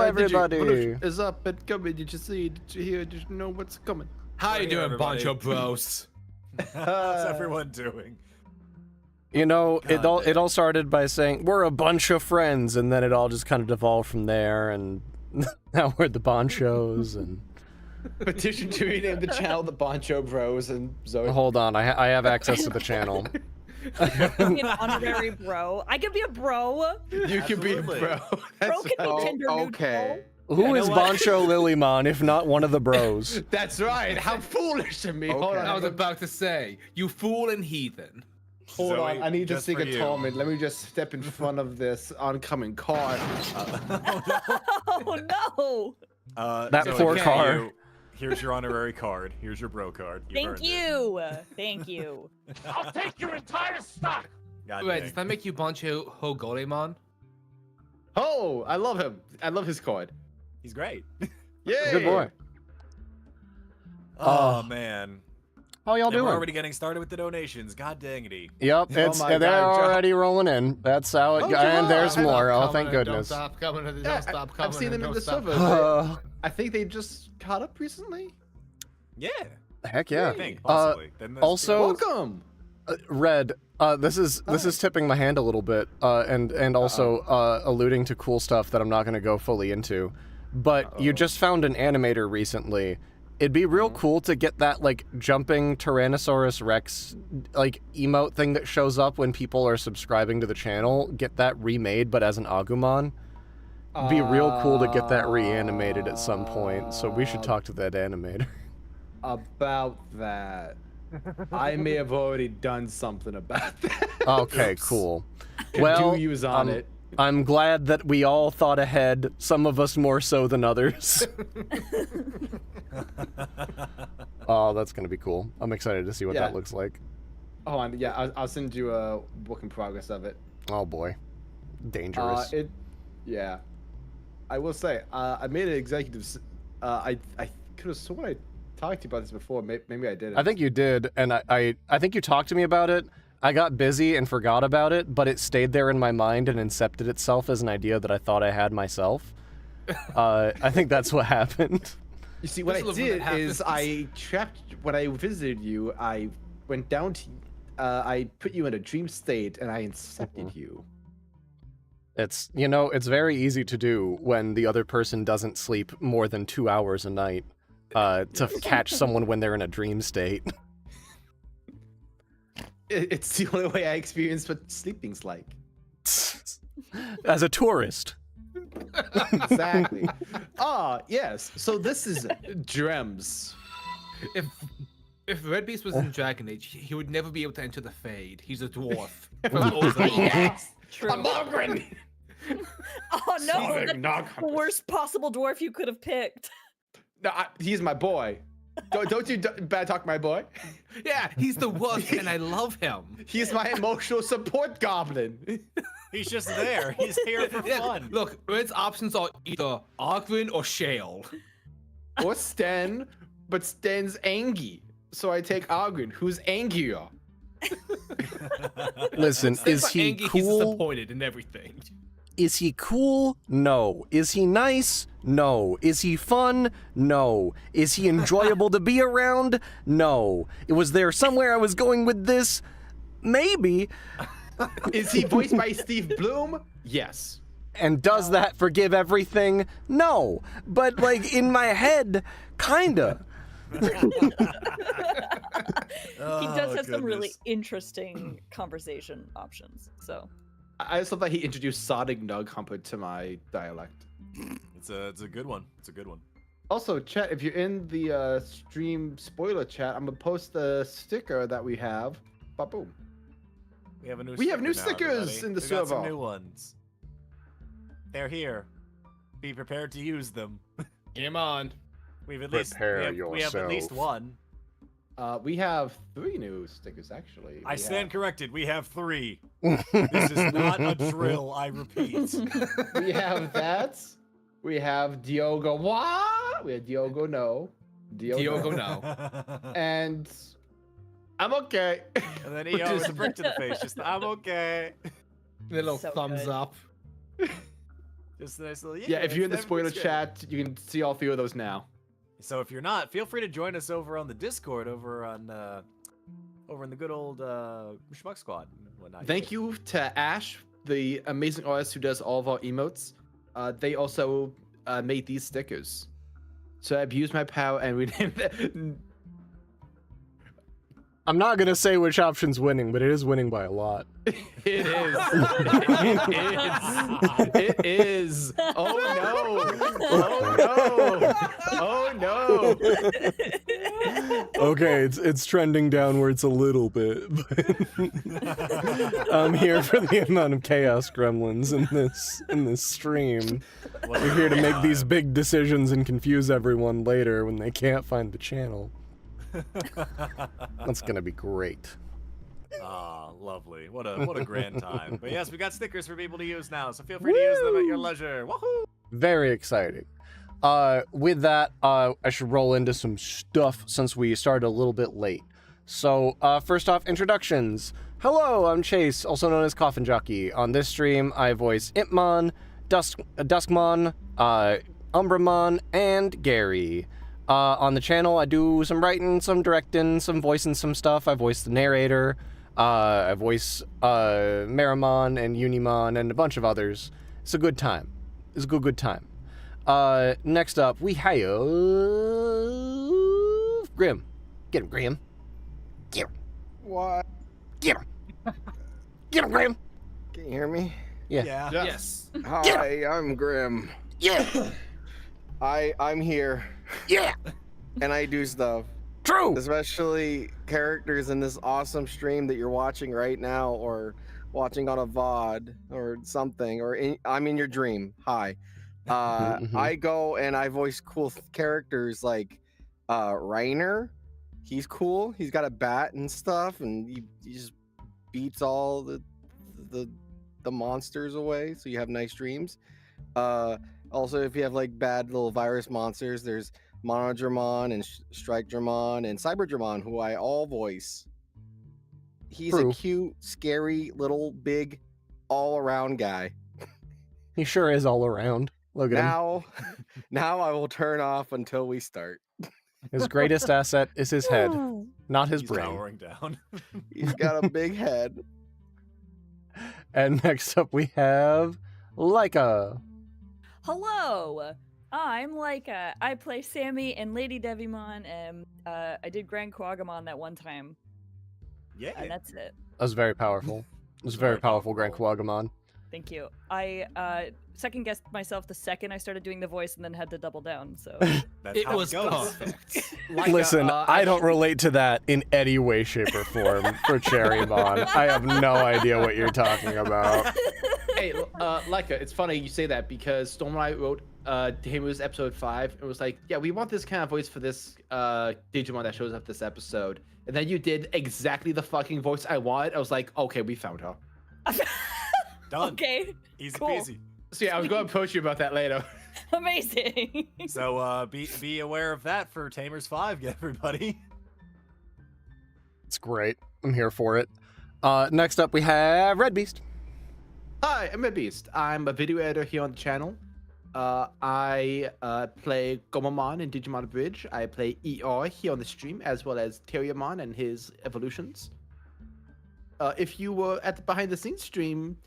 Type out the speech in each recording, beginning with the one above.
everybody. What is up and coming? Did you see? Did you hear? Did you know what's coming? How you doing, bunch of bros? How's everyone doing? You know, it all started by saying we're a bunch of friends, and then it all just kind of devolved from there, and now we're the Bonchos and. Petition to rename the channel the Boncho Bros and Zoe. Hold on, I have access to the channel. Be an honorary bro. I could be a bro. You can be a bro. Bro can be gender okay. Who is Boncho Lilymon if not one of the bros? That's right. How foolish of me. Okay. Hold on. I was about to say, you fool and heathen. Hold Zoe, on. I need to just sing for a you. torment. Let me just step in front of this oncoming car. Oh no! That Zoe, poor okay, car. Here's your honorary card. Here's your bro card. You've Thank earned it. you. Thank you. I'll take your entire stock. God Wait, dang. does that make you Boncho Hogolemon? Oh, I love him. I love his card. He's great. Yeah. Good boy. Oh man. How y'all And doing? we're already getting started with the donations. God dangity. Yep, it's my they're God, Joe. already rolling in. That's how it Oh, goes. And Joe, there's I- more. Oh, Coming thank and goodness. Don't stop coming and Yeah, don't stop coming. I've seen and them in don't the stop server. coming. I think they just caught up recently. Yeah. Heck yeah. I think possibly. Then that's also- Welcome. Red, this is tipping my hand a little bit, and also alluding to cool stuff that I'm not going to go fully into. But you just found an animator recently. It'd be real cool to get that like jumping Tyrannosaurus Rex like emote thing that shows up when people are subscribing to the channel. Get that remade, but as an Agumon. It'd be real cool to get that reanimated at some point. So we should talk to that animator. About that. I may have already done something about that. Okay, cool. Well, do use on it. I'm glad that we all thought ahead, some of us more so than others. Oh, that's going to be cool. I'm excited to see what Yeah. that looks like. Hold on, yeah, I'll send you a work in progress of it. Oh boy. Dangerous. Yeah. I will say, I made an executive. I could have sworn I talked to you about this before. Maybe I didn't. I think you did, and I think you talked to me about it. I got busy and forgot about it, but it stayed there in my mind and incepted itself as an idea that I thought I had myself. I think that's what happened. You see, what Just I love when did that is I trapped. When I visited you, I went down to. I put you in a dream state, and I incepted you. It's, you know, it's very easy to do when the other person doesn't sleep more than 2 hours a night to catch someone when they're in a dream state. It's the only way I experience what sleeping's like. As a tourist. Exactly. Yes. So this is Drems. If RedBeast was in Dragon Age, he would never be able to enter the Fade. He's a dwarf. Yes. True. I'm Margaret. Oh no! He's That's not the worst possible dwarf you could have picked. No, he's my boy. Don't you bad talk my boy. Yeah, he's the worst, and I love him. He's my emotional support goblin. He's just there. He's here for Yeah, fun. look, Red's options are either Argrin or Shale. Or Sten, but Sten's angry. So I take Argrin, who's angrier. Listen, is But he Angie, he's cool? disappointed in everything. Is he cool? No. Is he nice? No. Is he fun? No. Is he enjoyable to be around? No. Was there somewhere I was going with this? Maybe. Is he voiced by Steve Bloom? Yes. And does that forgive everything? No. But, like, in my head, kinda. He does have some really goodness. interesting conversation options. So I just love that he introduced Sonic Nug Humper to my dialect. It's a good one. It's a good one. Also, chat, if you're in the stream spoiler chat, I'm gonna post the sticker that we have. Ba-boom. We have a new. We have new sticker now, stickers everybody. in the We got some server. new ones. They're here. Be prepared to use them. Game on. We've at least Prepare we have at least yourself. one. We have 3 new stickers actually. I We stand have- corrected. We have 3. This is not a drill. I repeat. We have that. We have Diogo. What? We have Diogo. No. Diogo, no. And I'm okay. And then EO with a brick to the face. Just I'm okay. Little So thumbs good. up. Just a nice little Yeah, if you're in the it's spoiler everything's chat, you can see all 3 of those now. great. So if you're not, feel free to join us over on the Discord, over in the good old Schmuck Squad and whatnot. Thank you to Ash, the amazing artist who does all of our emotes. They also made these stickers. So I abused my power and we named it. I'm not gonna say which option's winning, but it is winning by a lot. It is. It is. Oh no. Oh no. Oh no. Okay, it's trending downwards a little bit, but I'm here for the amount of chaos gremlins in this stream. We're here to make these big decisions and confuse everyone later when they can't find the channel. That's gonna be great. Ah, lovely. What a grand time. But yes, we got stickers for people to use now, so feel free to use them at your leisure. Woohoo! Very exciting. With that, I should roll into some stuff since we started a little bit late. So, first off, introductions. Hello, I'm Chase, also known as Coffinjockey. On this stream, I voice Impmon, Duskmon, Umbramon, and Gary. On the channel, I do some writing, some directing, some voicing some stuff. I voice the narrator. I voice Marimon and Unimon and a bunch of others. It's a good time. It's a good time. Next up, we have Grimm. Get him, Grimm. Get him. What? Get him. Get him, Grimm. Can you hear me? Yeah. Yes. Hi, I'm Grimm. Yeah. I'm here, Yeah. and I do stuff. True. Especially characters in this awesome stream that you're watching right now, or watching on a VOD or something, or I'm in your dream. Hi. I go and I voice cool characters like Reiner. He's cool. He's got a bat and stuff, and he just beats all the monsters away. So you have nice dreams. Also, if you have like bad little virus monsters, there's Monodramon and Strike-Dramon and Cyber-Dramon, who I all voice. He's True. a cute, scary, little, big, all-around guy. He sure is all around. Look at him. Now I will turn off until we start. His greatest asset is his head, not his He's brain. towering down. He's got a big head. And next up we have Laika. Hello, I'm Laika. I play Sammy and Lady Devimon, and I did Grand Quagamon that one time, Yeah. and that's it. That was very powerful. It was very powerful, Grand Quagamon. Thank you. I second guessed myself the second I started doing the voice, and then had to double down. So That's It how was it goes. perfect. Listen, I don't relate to that in any way, shape, or form for Terriermon. I have no idea what you're talking about. Hey, Laika, it's funny you say that because Storm and I wrote Tamu's episode 5 and was like, yeah, we want this kind of voice for this Digimon that shows up this episode. And then you did exactly the fucking voice I wanted. I was like, okay, we found her. Done. okay, Easy cool. peasy. So yeah, I was going to approach you about that later. Amazing. So be aware of that for Tamers 5, everybody. It's great. I'm here for it. Next up we have RedBeast. Hi, I'm RedBeast. I'm a video editor here on the channel. I play Gomamon in Digimon Bridge. I play ER here on the stream, as well as Terriermon and his evolutions. If you were at the behind the scenes stream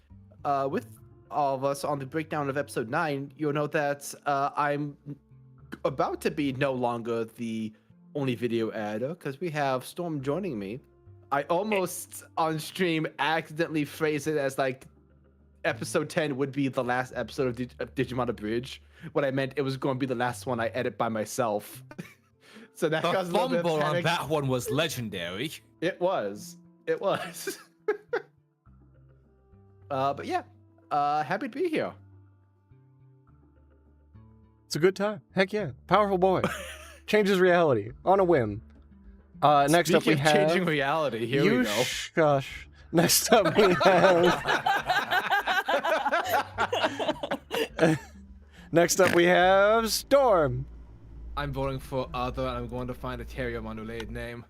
with all of us on the breakdown of episode 9, you'll know that I'm about to be no longer the only video editor because we have Storm joining me. I almost on stream accidentally phrased it as like episode 10 would be the last episode of Digimon Bridge. What I meant, it was going to be the last one I edit by myself. So that The caused a little bit of fumble on panic. that one was legendary. It was. It was. But yeah, happy to be here. It's a good time. Heck yeah. Powerful boy. Changes reality on a whim. Next up we Speaking of have... changing reality. Here you we go. Gosh. Next up we have... Next up we have Storm. I'm voting for other, and I'm going to find a Terriermon related name.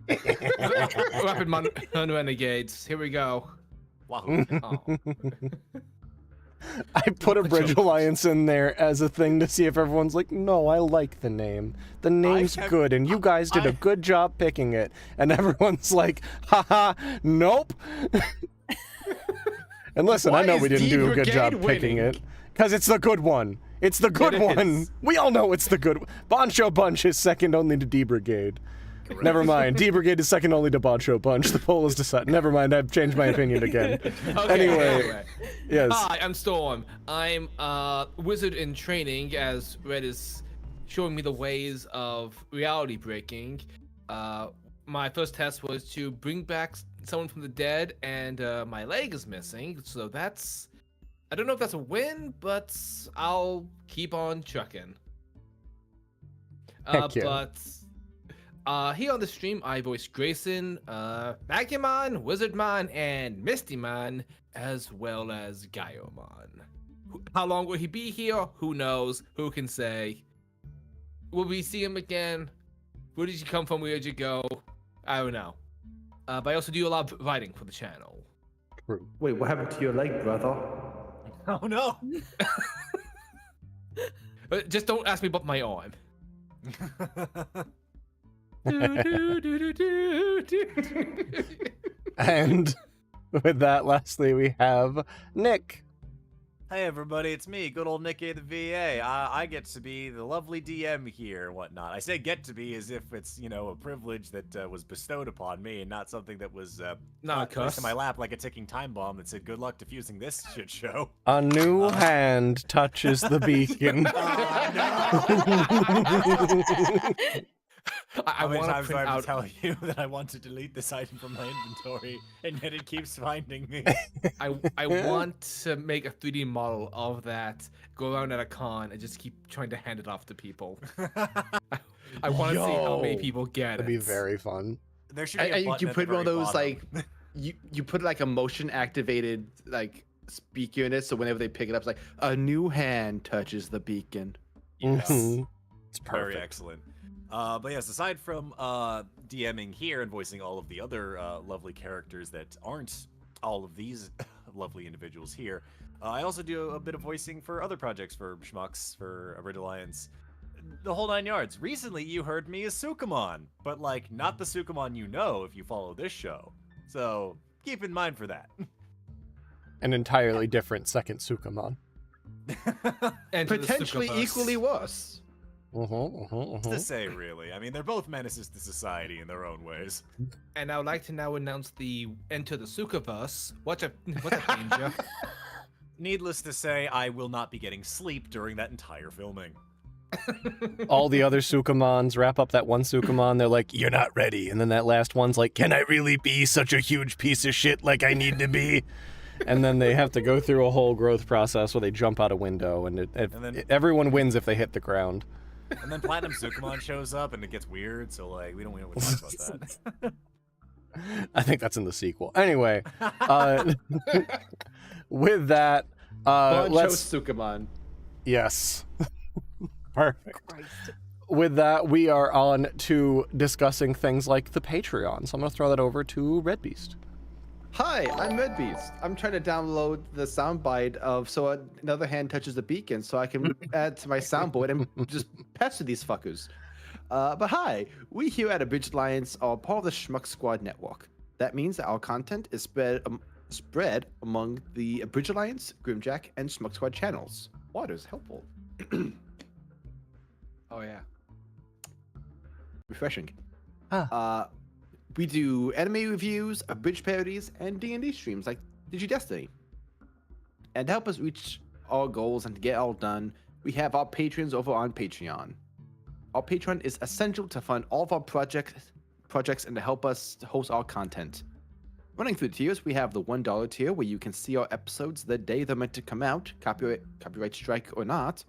Rapid Renegades. Here we go. Wow. Oh. I put a Bridge Alliance in there as a thing to see if everyone's like, no, I like the name. The name's good, and you guys did a good job picking it. And everyone's like, haha, nope. And listen, I know we didn't do a good job picking it. Because it's the good one. It's the good one. We all know it's the good one. Bancho Bunch is second only to D Brigade. Correct. Never mind. D Brigade is second only to Bancho Bunch. The poll is decided. Never mind. I've changed my opinion again. Anyway. Yes. Hi, I'm Storm. I'm a wizard in training, as Red is showing me the ways of reality breaking. My first test was to bring back someone from the dead, and my leg is missing, so that's... I don't know if that's a win, but I'll keep on trucking. Heck yeah. But here on the stream, I voice Grayson, Magimon, Wizardmon, and Mistymon, as well as Gaiomon. How long will he be here? Who knows? Who can say? Will we see him again? Where did you come from? Where did you go? I don't know. But I also do a lot of writing for the channel. True. Wait, what happened to your leg, brother? Oh no! Just don't ask me about my arm. And with that, lastly, we have Nick. Hey everybody, it's me, good old Nicky the VA. I get to be the lovely DM here and whatnot. I say get to be as if it's, you know, a privilege that was bestowed upon me and not something that was placed in my lap like a ticking time bomb that said good luck defusing this shit show. A new hand touches the beacon. How many times do I have to tell you that I want to delete this item from my inventory, and yet it keeps finding me? I want to make a 3D model of that, go around at a con, and just keep trying to hand it off to people. I want to see how many people get it. That'd be very fun. There should be a button you at put the one of very those bottom. like you put like a motion activated like speaker in it, so whenever they pick it up, it's like a new hand touches the beacon. Yes. It's perfect. Very excellent. But yes, aside from DMing here and voicing all of the other lovely characters that aren't all of these lovely individuals here, I also do a bit of voicing for other projects for Schmucks, for Red Alliance, the whole 9 yards. Recently, you heard me as Sukamon, but like not the Sukamon you know if you follow this show. So keep in mind for that. An entirely different second Sukamon. And Potentially equally worse. To say, really. I mean, they're both menaces to society in their own ways. And I would like to now announce the Enter the Sukaverse. What's a danger? Needless to say, I will not be getting sleep during that entire filming. All the other Sukamons wrap up that one Sukamon, they're like, you're not ready. And then that last one's like, can I really be such a huge piece of shit like I need to be? And then they have to go through a whole growth process where they jump out a window, and everyone wins if they hit the ground. And then Platinum Sukamon shows up, and it gets weird, so like we don't want to talk about that. I think that's in the sequel. Anyway, with that, let's... Sukamon. Yes. Perfect. With that, we are on to discussing things like the Patreon. So I'm going to throw that over to RedBeast. Hi, I'm RedBeast. I'm trying to download the soundbite of So Another Hand Touches the Beacon so I can add to my soundboard and just pester these fuckers. But hi, we here at Abridged Alliance are part of the Schmuck Squad network. That means that our content is spread among the Abridged Alliance, Grimmjack, and Schmuck Squad channels. Water's helpful. Oh yeah. Refreshing. We do anime reviews, abridged parodies, and D&D streams like Digi-Destiny. And to help us reach our goals and to get it all done, we have our patrons over on Patreon. Our Patreon is essential to fund all of our projects and to help us host our content. Running through the tiers, we have the $1 tier where you can see our episodes the day they're meant to come out, copyright strike or not.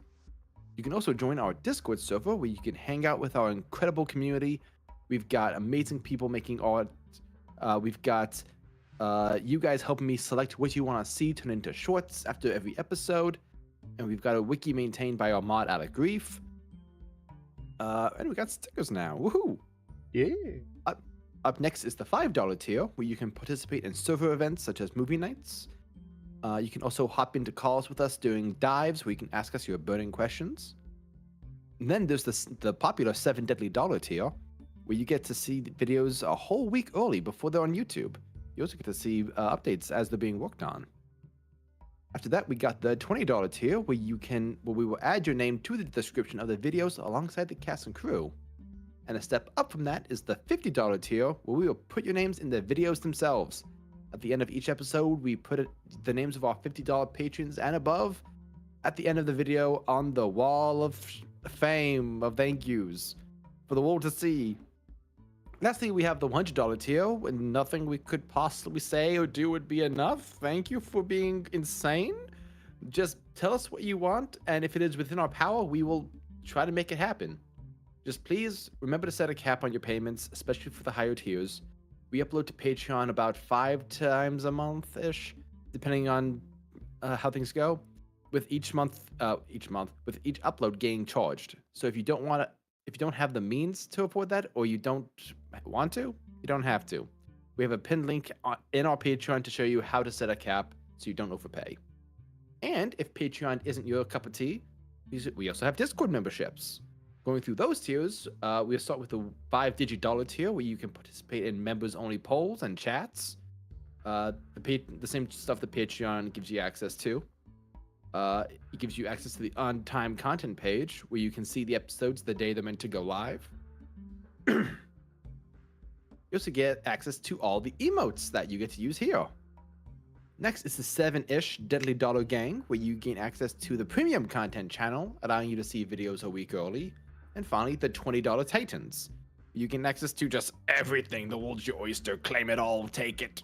You can also join our Discord server where you can hang out with our incredible community. We've got amazing people making art. We've got you guys helping me select what you want to see turn into shorts after every episode. And we've got a wiki maintained by our mod Out of Grief. And we got stickers now. Woohoo! Yeah. Up next is the $5 tier, where you can participate in server events such as movie nights. You can also hop into calls with us doing dives where you can ask us your burning questions. And then there's the popular $7 Deadly Dollar tier, where you get to see the videos a whole week early before they're on YouTube. You also get to see updates as they're being worked on. After that, we got the $20 tier, where we will add your name to the description of the videos alongside the cast and crew. And a step up from that is the $50 tier, where we will put your names in the videos themselves. At the end of each episode, we put the names of our $50 patrons and above at the end of the video on the wall of fame of thank yous for the world to see. Lastly, we have the $100 tier, when nothing we could possibly say or do would be enough. Thank you for being insane. Just tell us what you want, and if it is within our power, we will try to make it happen. Just please remember to set a cap on your payments, especially for the higher tiers. We upload to Patreon about 5 times a month-ish, depending on how things go. With each upload getting charged. So if you don't have the means to afford that, or you don't want to, you don't have to. We have a pinned link in our Patreon to show you how to set a cap so you don't overpay. And if Patreon isn't your cup of tea, we also have Discord memberships. Going through those tiers, we'll start with the $5 Digi-Dollar tier, where you can participate in members-only polls and chats. The same stuff that Patreon gives you access to. It gives you access to the on-time content page, where you can see the episodes the day they're meant to go live. You also get access to all the emotes that you get to use here. Next is the 7-ish Deadly Dollar Gang, where you gain access to the premium content channel, allowing you to see videos a week early. And finally, the $20 Titans. You gain access to just everything. The world's your oyster. Claim it all. Take it.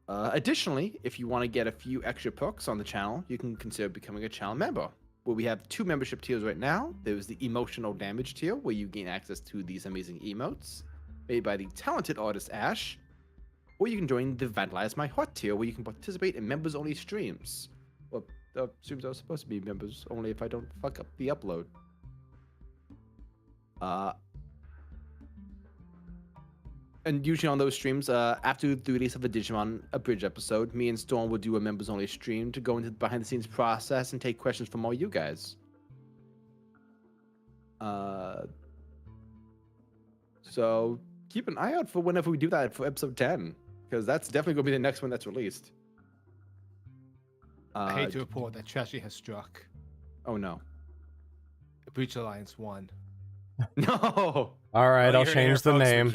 Additionally, if you want to get a few extra perks on the channel, you can consider becoming a channel member. Where we have 2 membership tiers right now. There's the Emotional Damage tier, where you gain access to these amazing emotes made by the talented artist Ash. Or you can join the Vandalize My Heart tier, where you can participate in members-only streams. Well, the streams are supposed to be members only if I don't fuck up the upload. And usually on those streams, after the release of a Digimon Abridged episode, me and Storm will do a members-only stream to go into the behind-the-scenes process and take questions from all you guys. So keep an eye out for whenever we do that for episode 10, because that's definitely going to be the next one that's released. I hate to report that tragedy has struck. Oh no. The Breach Alliance won. No! All right, I'll change the name.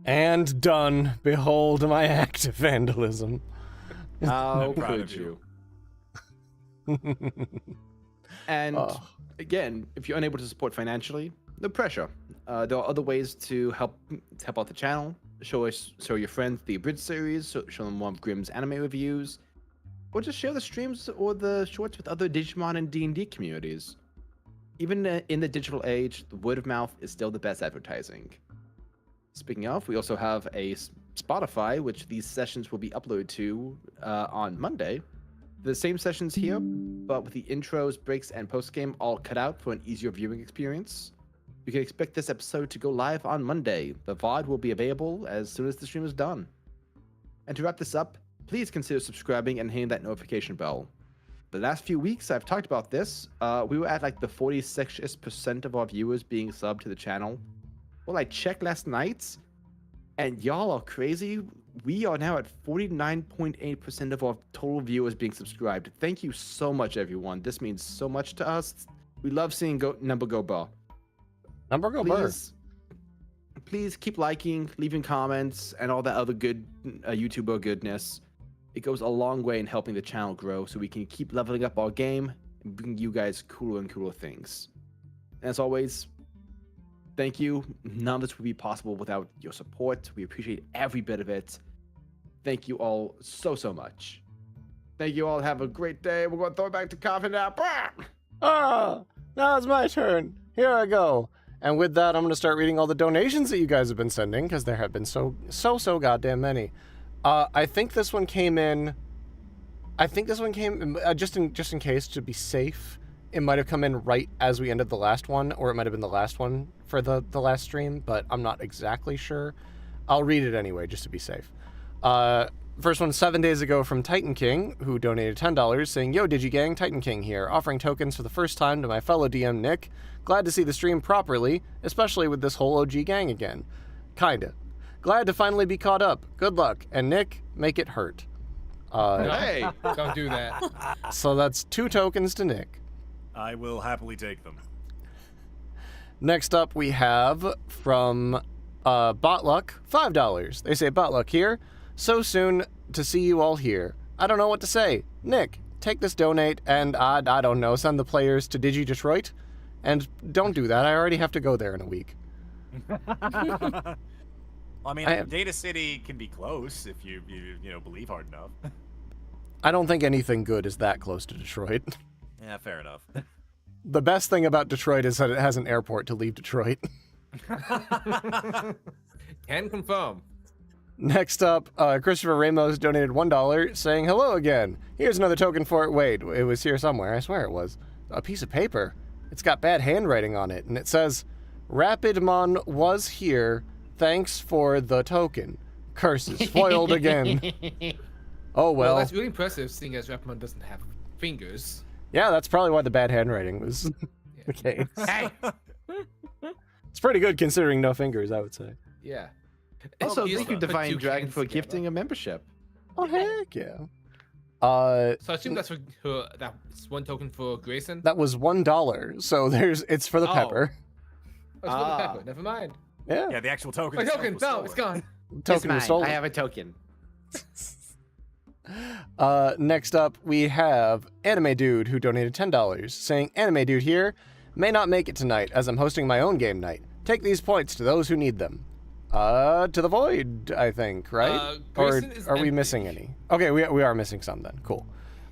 And done. Behold my act of vandalism. How proud could of you. And again, if you're unable to support financially, no pressure. There are other ways to help out the channel. Show your friends the Abridged series, show them one of Grimm's anime reviews, or just share the streams or the shorts with other Digimon and D&D communities. Even in the digital age, the word of mouth is still the best advertising. Speaking of, we also have a Spotify, which these sessions will be uploaded to on Monday. The same sessions here, but with the intros, breaks, and post-game all cut out for an easier viewing experience. You can expect this episode to go live on Monday. The VOD will be available as soon as the stream is done. And to wrap this up, please consider subscribing and hitting that notification bell. The last few weeks, I've talked about this. We were at like the 46% of our viewers being subbed to the channel. Well, I checked last night, and y'all are crazy. We are now at 49.8% of our total viewers being subscribed. Thank you so much, everyone. This means so much to us. We love seeing number go bar. Number go bar. Please keep liking, leaving comments, and all that other good YouTuber goodness. It goes a long way in helping the channel grow, so we can keep leveling up our game and bring you guys cooler and cooler things. And as always, thank you. None of this would be possible without your support. We appreciate every bit of it. Thank you all so much. Thank you all. Have a great day. We're going to throw it back to Coffin now. Ah, now it's my turn. Here I go. And with that, I'm going to start reading all the donations that you guys have been sending, because there have been so goddamn many. I think this one came in. Just in case, to be safe. It might have come in right as we ended the last one, or it might have been the last one for the last stream, but I'm not exactly sure. I'll read it anyway, just to be safe. First one 7 days ago from Titan King, who donated $10, saying, "Yo, Digigang, Titan King here, offering tokens for the first time to my fellow DM Nick. Glad to see the stream properly, especially with this whole OG gang again. Kinda. Glad to finally be caught up. Good luck. And Nick, make it hurt." Hey. Don't do that. So that's 2 tokens to Nick. I will happily take them. Next up, we have from Botluck, $5. They say, "Botluck here. So soon to see you all here. I don't know what to say. Nick, take this donate and, I don't know, send the players to Digi-Detroit. And don't do that. I already have to go there in a week." I mean, Data City can be close if you believe hard enough. I don't think anything good is that close to Detroit. Yeah, fair enough. The best thing about Detroit is that it has an airport to leave Detroit. Can confirm. Next up, Christopher Ramos donated $1, saying, "Hello again. Here's another token for it." Wait, it was here somewhere. I swear it was. A piece of paper. It's got bad handwriting on it, and it says, "Rapidmon was here. Thanks for the token. Curses foiled again." Oh, well. That's really impressive, seeing as Rapidmon doesn't have fingers. Yeah, that's probably why the bad handwriting was the case. Hey! It's pretty good considering no fingers, I would say. Yeah. Also, He's thank you, put Divine 2 Dragon, cans for together. gifting a membership. Oh, heck yeah. So I assume that's for her, that's 1 token for Grayson? That was $1, so it's for the Oh. pepper. Oh, it's for the pepper. Never mind. Yeah. Yeah, the actual token. My itself token! was No, stolen. it's gone. Token was stolen. I have a token. Next up, we have Anime Dude, who donated $10, saying, "Anime Dude here. May not make it tonight, as I'm hosting my own game night. Take these points to those who need them." To the void, I think, right? Or Grayson is are we empty. missing any? Okay, we are missing some then. Cool.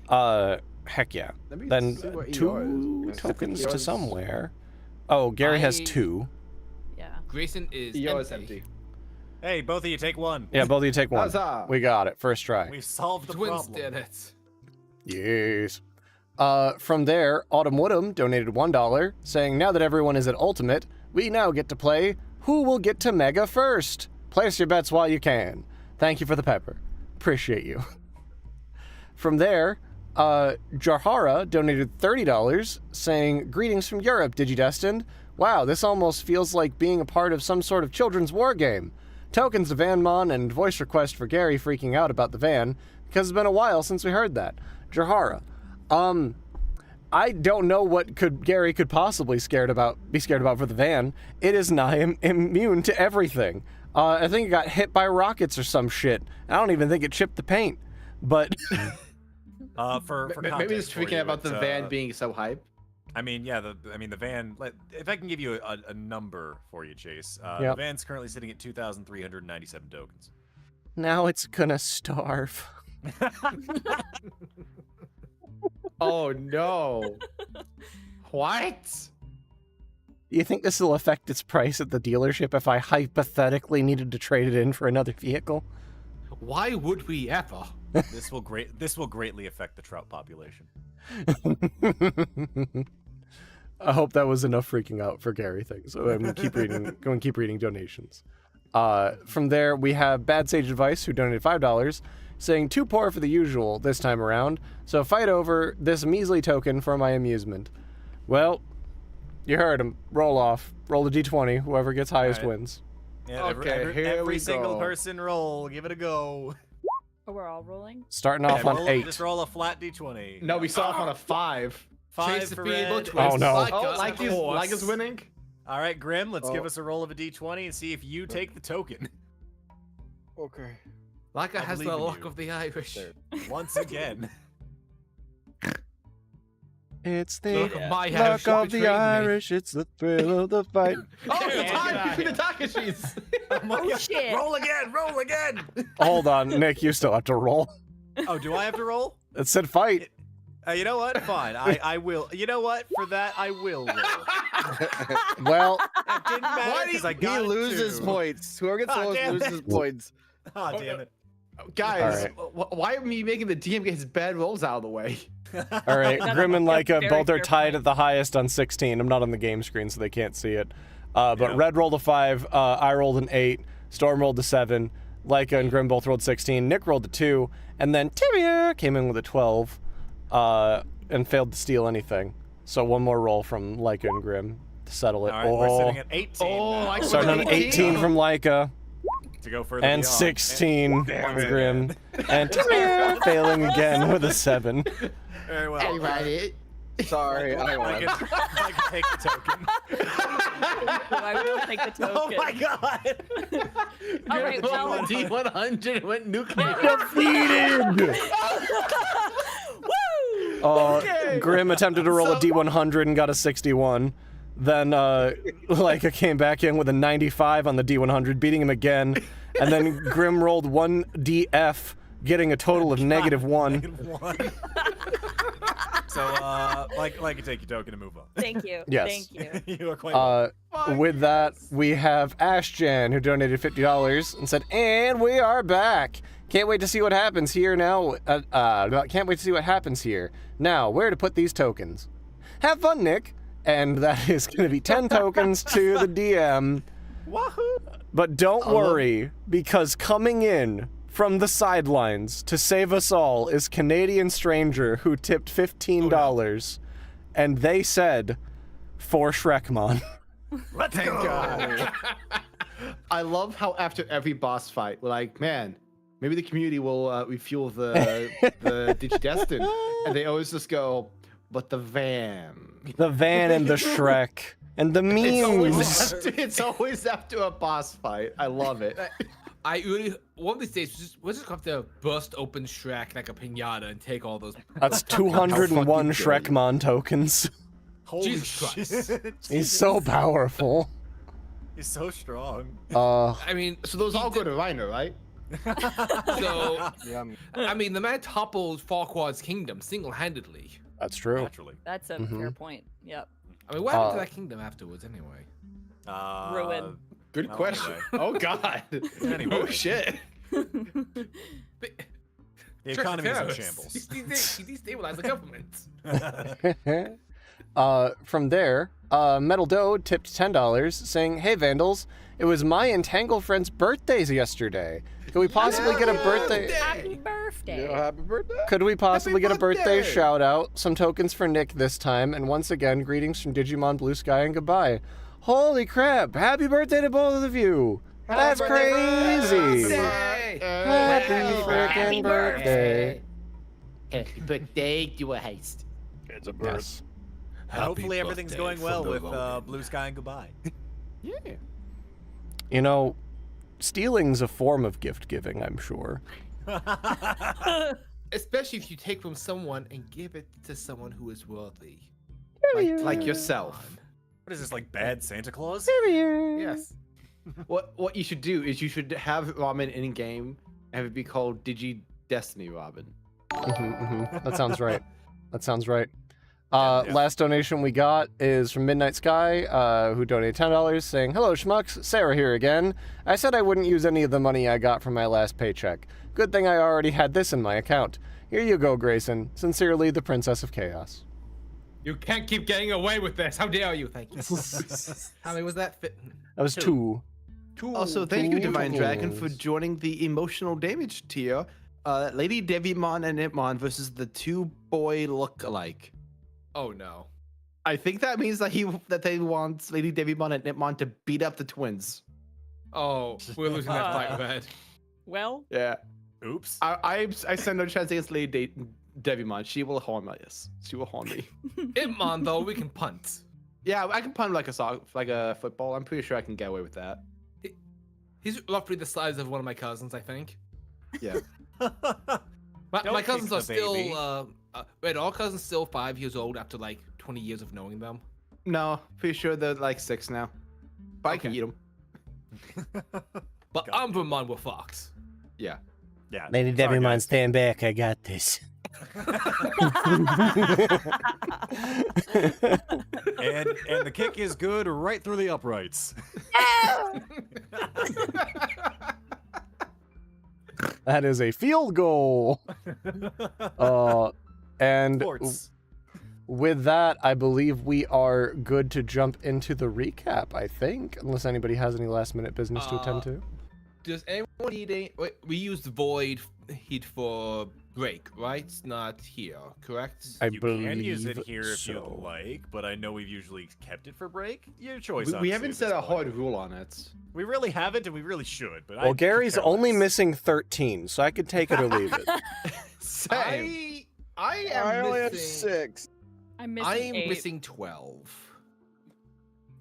Heck yeah. Let me Then see what 2 ER is. tokens to ER is- somewhere. Oh, Gary has I- 2. Yeah. Grayson is EO is empty. empty. Hey, both of you take 1. Yeah, both of you take 1. Huzzah. We got it. First try. We've solved the Twins problem. did it. Yes. From there, Autumn Woodham donated $1, saying, "Now that everyone is at Ultimate, we now get to play Who Will Get to Mega First. Place your bets while you can. Thank you for the pepper. Appreciate you." From there, Jahara donated $30, saying, "Greetings from Europe, Digi-Destined. Wow, this almost feels like being a part of some sort of children's war game. Tokens to Vanmon and voice request for Gary freaking out about the van, because it's been a while since we heard that." Jahara, I don't know what Gary could possibly be scared about for the van. It is nigh immune to everything. I think it got hit by rockets or some shit. I don't even think it chipped the paint. But For Maybe context just for freaking you, out about it's, the van being so hype. I mean, yeah, the van. If I can give you a number for you, Chase. The Yep. van's currently sitting at 2,397 tokens. now it's gonna starve. Oh no. What? You think this will affect its price at the dealership if I hypothetically needed to trade it in for another vehicle? Why would we ever? This will greatly affect the trout population. I hope that was enough freaking out for Gary things. So I'm gonna keep reading donations. From there, we have Bad Sage Advice, who donated $5, saying, "Too poor for the usual this time around, so fight over this measly token for my amusement." Well, you heard him. Roll off. Roll the D20. Whoever gets highest Alright. wins. Yeah, Okay, here every we single go. person roll. Give it a go. Oh, we're all rolling? Starting off Yeah, on roll- 8. Just roll a flat D20. No, we saw off on a 5. 5 Chase the for feeble red. twist. Oh, no. Laika, Oh, of like is course. winning. All right, Grimm, let's give Oh. us a roll of a D20 and see if you take the token. Okay. Laika I has believe the in luck you. of the Irish. Once again. It's The the luck of my luck Irish of betrayed the me. Irish. It's the thrill of the fight. Oh, Yeah, it's time yeah, between the Takeshis. Oh, shit. Roll again! Roll again! Hold on, Nick. You still have to roll. Oh, do I have to roll? It said fight. You know what? Fine. I will. You know what? For that, I will roll. Well, It didn't matter because I He got it loses too. points. Whoever gets the Ah, most damn it. loses points. Ah, damn it. Guys, All why are me making the DM get his bad rolls out of the way? all right. Grimm and That's Laika very both are fair tied point. at the highest on 16. I'm not on the game screen, so they can't see it. But Yeah. Red rolled a 5. I rolled an 8. Storm rolled a 7. Laika and Grimm both rolled 16. Nick rolled a 2, and then Terrier came in with a 12, and failed to steal anything. So one more roll from Laika and Grimm to settle it. All right, we're sitting at 18 now. Starting on 18 from Laika. To go further And beyond. 16 Damn from it. Grimm. And Terrier failing again with a 7. Very well. Sorry, I I won. can take the token. I will take the token. Oh my god! All right, well, D100 went nuclear. Defeated! woo! Grimm attempted to roll a D100 and got a 61. Then Laika came back in with a 95 on the D100, beating him again. And then Grimm rolled 1 DF, getting a total of -1. -1. So, like you take your token and move on. Thank you. Yes. Thank you. You are quite With that, we have Ashjan, who donated $50 and said, "And we are back. Can't wait to see what happens here now. Can't wait to see what happens here. Now, where to put these tokens? Have fun, Nick." And that is going to be 10 tokens to the DM. Wahoo! But don't worry, because coming in from the sidelines to save us all is Canadian Stranger, who tipped $15, and they said, "For Shrekmon." Let's Thank go. God. I love how after every boss fight, we're like, man, maybe the community will refuel the Digi-Destiny. And they always just go, but the van. The van and the Shrek. And the memes. It's always after a boss fight. I love it. I really one of these days we'll just have to bust open Shrek like a pinata and take all those. That's 201 Shrekmon tokens. Holy Jesus Christ. shit. He's so powerful. He's so strong. I mean, So those all go to Reiner, right? so Yeah. I mean, the man toppled Farquaad's kingdom single-handedly. That's true. Naturally. That's a fair point. Yep. I mean, what happened to that kingdom afterwards, anyway? Ruin. Good Well, question. Oh God. Anyway. Oh shit. The economy is in Terrorists. shambles. He destabilized the government. From there, Metal Doe tipped $10, saying, "Hey Vandals, it was my Entangle friend's birthdays yesterday. Could we possibly get a birthday? Happy birthday. Yeah, happy birthday. Could we possibly Happy get a birthday birthday! shout out? Some tokens for Nick this time, and once again, greetings from Digimon Blue Sky and goodbye. Holy crap! Happy birthday to both of you! That's crazy! Happy freaking birthday! Happy birthday to a heist. Yes. Hopefully everything's going well with Blue Sky and Goodbye. Yeah. You know, stealing's a form of gift giving, I'm sure. Especially if you take from someone and give it to someone who is worthy. Like yourself. What is this, like bad Santa Claus? Yes. What you should do is you should have Robin in game and have it be called Digi-Destiny Robin. That sounds right. That sounds right. Yeah. Last donation we got is from Midnight Sky, who donated $10, saying, "Hello, schmucks. Sarah here again. I said I wouldn't use any of the money I got from my last paycheck. Good thing I already had this in my account. Here you go, Grayson. Sincerely, the Princess of Chaos." You can't keep getting away with this. How dare you? Thank you. How many was that? That was 2. Also, thank you, Two Divine Dragon, for tokens. joining the emotional damage tier. Lady Devimon and Impmon versus the two boy look-alike. Oh no. I think that means that they want Lady Devimon and Impmon to beat up the twins. Oh, we're losing that fight, man. Well, Yeah. Oops. I send no chance against Lady Devimon. She will harm us. She will harm me. Impmon though, we can punt. Yeah, I can punt like a football. I'm pretty sure I can get away with that. He's roughly the size of one of my cousins, I think. Yeah. My Don't cousins kick are the baby. still wait, all cousins still 5 years old after like 20 years of knowing them. No, pretty sure they're like 6 now. But I can Okay. eat them. But Got it. Umbermon were fox. Yeah. Yeah. Lady sorry, Devimon, guys. stand back. I got this. And the kick is good right through the uprights. That is a field goal. And Sports. with that, I believe we are good to jump into the recap, I think. Unless anybody has any last minute business to attend to. Does anyone need a? Wait, we used void heat for break, right? It's not here, correct? You can use it here if you'd like, but I know we've usually kept it for break. Your choice. We haven't obviously, set at a this point. hard rule on it. We really haven't, and we really should. But Well, Gary's only missing 13, so I could take it or leave it. Same. I I am only have missing. 6. I'm missing I am 8. missing 12.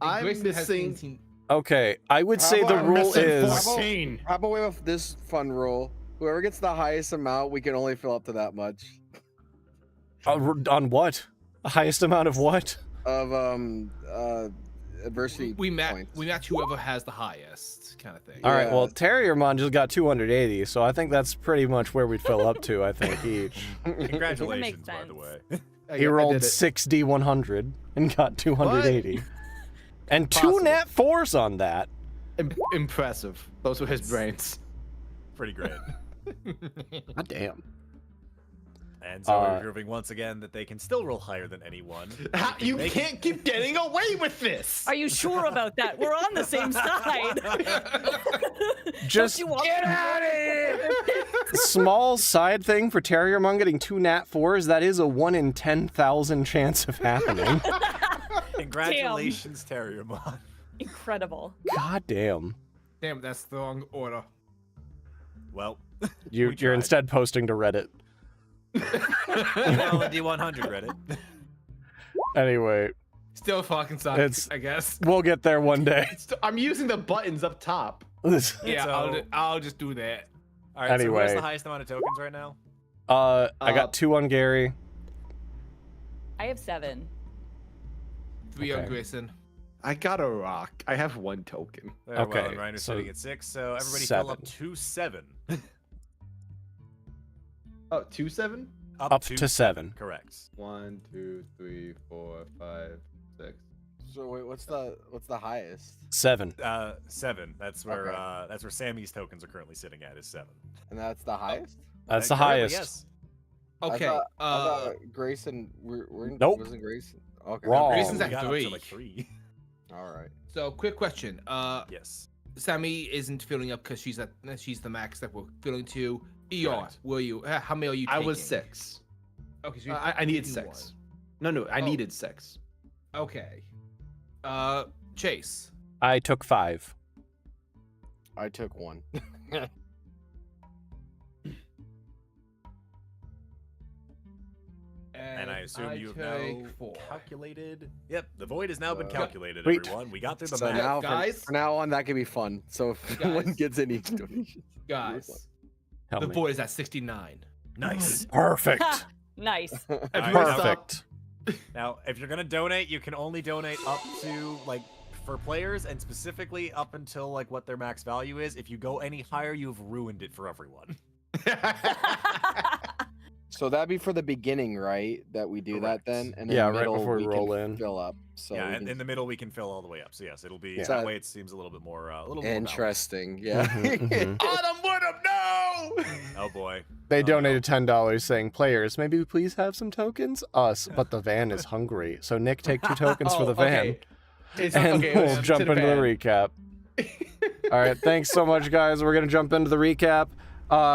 I'm Grayson has missing- 18. Okay, I would say the about rule missing is 14. How about we have this fun rule? Whoever gets the highest amount, we can only fill up to that much. on what? The highest amount of what? Of adversity We points. match whoever has the highest kind of thing. All right, Yeah. well, Terriermon just got 280, so I think that's pretty much where we'd fill up to, I think, each. Congratulations, by the sense. way. He rolled 6D100 and got 280. And 2 Possible. nat 4s on that. Impressive. Those were his brains. Pretty great. God damn. And so we're proving once again that they can still roll higher than anyone. You They can't keep getting away with this. Are you sure about that? We're on the same side. Just Don't you want Get out of here! small side thing for Terriermon getting 2 nat 4s, that is a 1 in 10,000 chance of happening. Congratulations, Terriermon. Incredible. God damn. Damn, that's the wrong order. Well, You're tried. instead posting to Reddit. well, D100 Reddit. Anyway, Still fucking sucks, It's- I guess. we'll get there one day. I'm using the buttons up top. Yeah, So- I'll just do that. All right, so Anyway. where's the highest amount of tokens right now? I got 2 on Gary. I have 7. 3 on Okay. Grayson. I got a rock. I have 1 token. Very Okay, well, and Reiner's so sitting at 6, so everybody 7. fill up to 7. Oh, 2, 7? Up to 7. Correct. 1, 2, 3, 4, 5, 6. So wait, what's the highest? 7. 7. That's where Okay. that's where Sammy's tokens are currently sitting at, is 7. And that's the highest? That's the Currently, highest. Yes. Okay. I thought Grayson. Nope. Wasn't Grayson? Okay. Wrong. Grayson's We at got up 3. to like 3. All right. So, quick question. Yes. Sammy isn't filling up because she's the max that we're filling to. ER, Correct. were you? How many are you I taking? was 6. Okay, so you're I needed taking 6. No, I Oh. needed 6. one. Okay. Chase. I took 5. I took 1. And I assume you have take now 4. calculated. Yep, the void has now been Wow. calculated, Sweet. everyone. We got through the So math. now, Guys? from now on, that can be fun. So if no one Guys. gets any donations, Guys, Help the me. void is at 69. Nice. Perfect. Nice. Everyone stop. Perfect. Now, if you're gonna donate, you can only donate up to like for players, and specifically up until like what their max value is. If you go any higher, you've ruined it for everyone. So that'd be for the beginning, right? That we do Correct. that then, and Yeah, then right middle, before we can roll in. fill up. So yeah, we and can- in the middle we can fill all the way up. So yes, it'll be Yeah. that way. It seems a little bit more, interesting. Yeah. Mhm. Autumn Woodham, no! Oh boy. They Oh, donated $10 saying, players, maybe please have some tokens? Us, but the van is hungry. So Nick, take 2 tokens for the van. Okay. It's, And okay, we'll to jump into the van. recap. All right, thanks so much, guys. We're going to jump into the recap.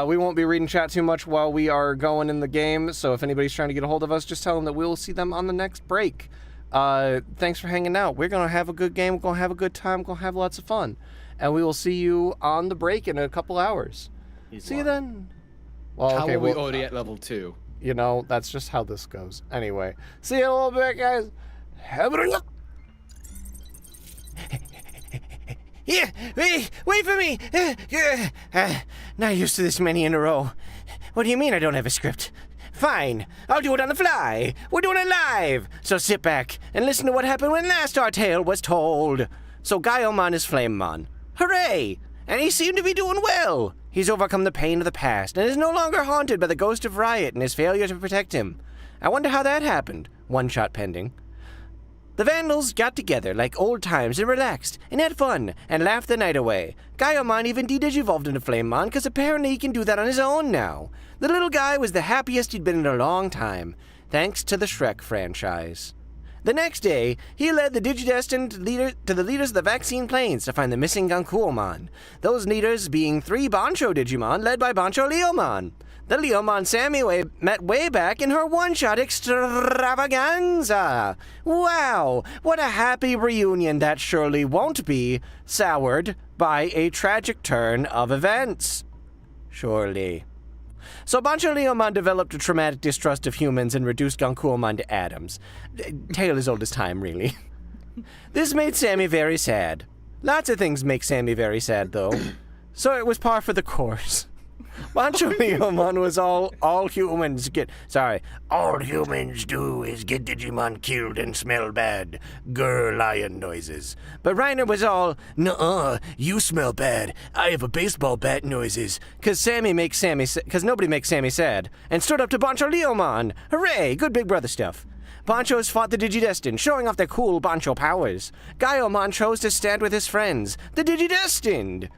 We won't be reading chat too much while we are going in the game, so if anybody's trying to get a hold of us, just tell them that we will see them on the next break. Thanks for hanging out. We're going to have a good game. We're going to have a good time. We're going to have lots of fun. And we will see you on the break in a couple hours. See you then. Well, How okay, are we well, already at level 2? you know, that's just how this goes. Anyway, see you in a little bit, guys. Have a look. Yeah, wait for me. Not used to this many in a row. What do you mean I don't have a script? Fine, I'll do it on the fly. We're doing it live. So sit back and listen to what happened when last our tale was told. So Gaiomon is Flamemon. Hooray! And he seemed to be doing well. He's overcome the pain of the past and is no longer haunted by the ghost of Riot and his failure to protect him. I wonder how that happened. One shot pending. The Vandals got together like old times and relaxed, and had fun, and laughed the night away. Gaiomon even de-digivolved into Flamemon, because apparently he can do that on his own now. The little guy was the happiest he'd been in a long time, thanks to the Shrek franchise. The next day, he led the Digi-Destined leader to the leaders of the Vaccine Plains to find the missing Gankuomon. Those leaders being 3 Bancho Digimon led by Bancho Leomon. The Leomon Sammy met way back in her one-shot extravaganza. Wow, what a happy reunion that surely won't be soured by a tragic turn of events. Surely. So Bancho Leomon developed a traumatic distrust of humans and reduced Gankuomon to atoms. Tale as old as time, really. This made Sammy very sad. Lots of things make Sammy very sad, though. So it was par for the course. Bancho Leomon was all humans do is get Digimon killed and smell bad. Grr, lion noises. But Reiner was all, nuh-uh, you smell bad. I have a baseball bat noises. Cause nobody makes Sammy sad. And stood up to Bancho Leomon. Hooray, good big brother stuff. Banchos fought the Digi-Destined, showing off their cool Bancho powers. Gaiomon chose to stand with his friends, the Digi-Destined.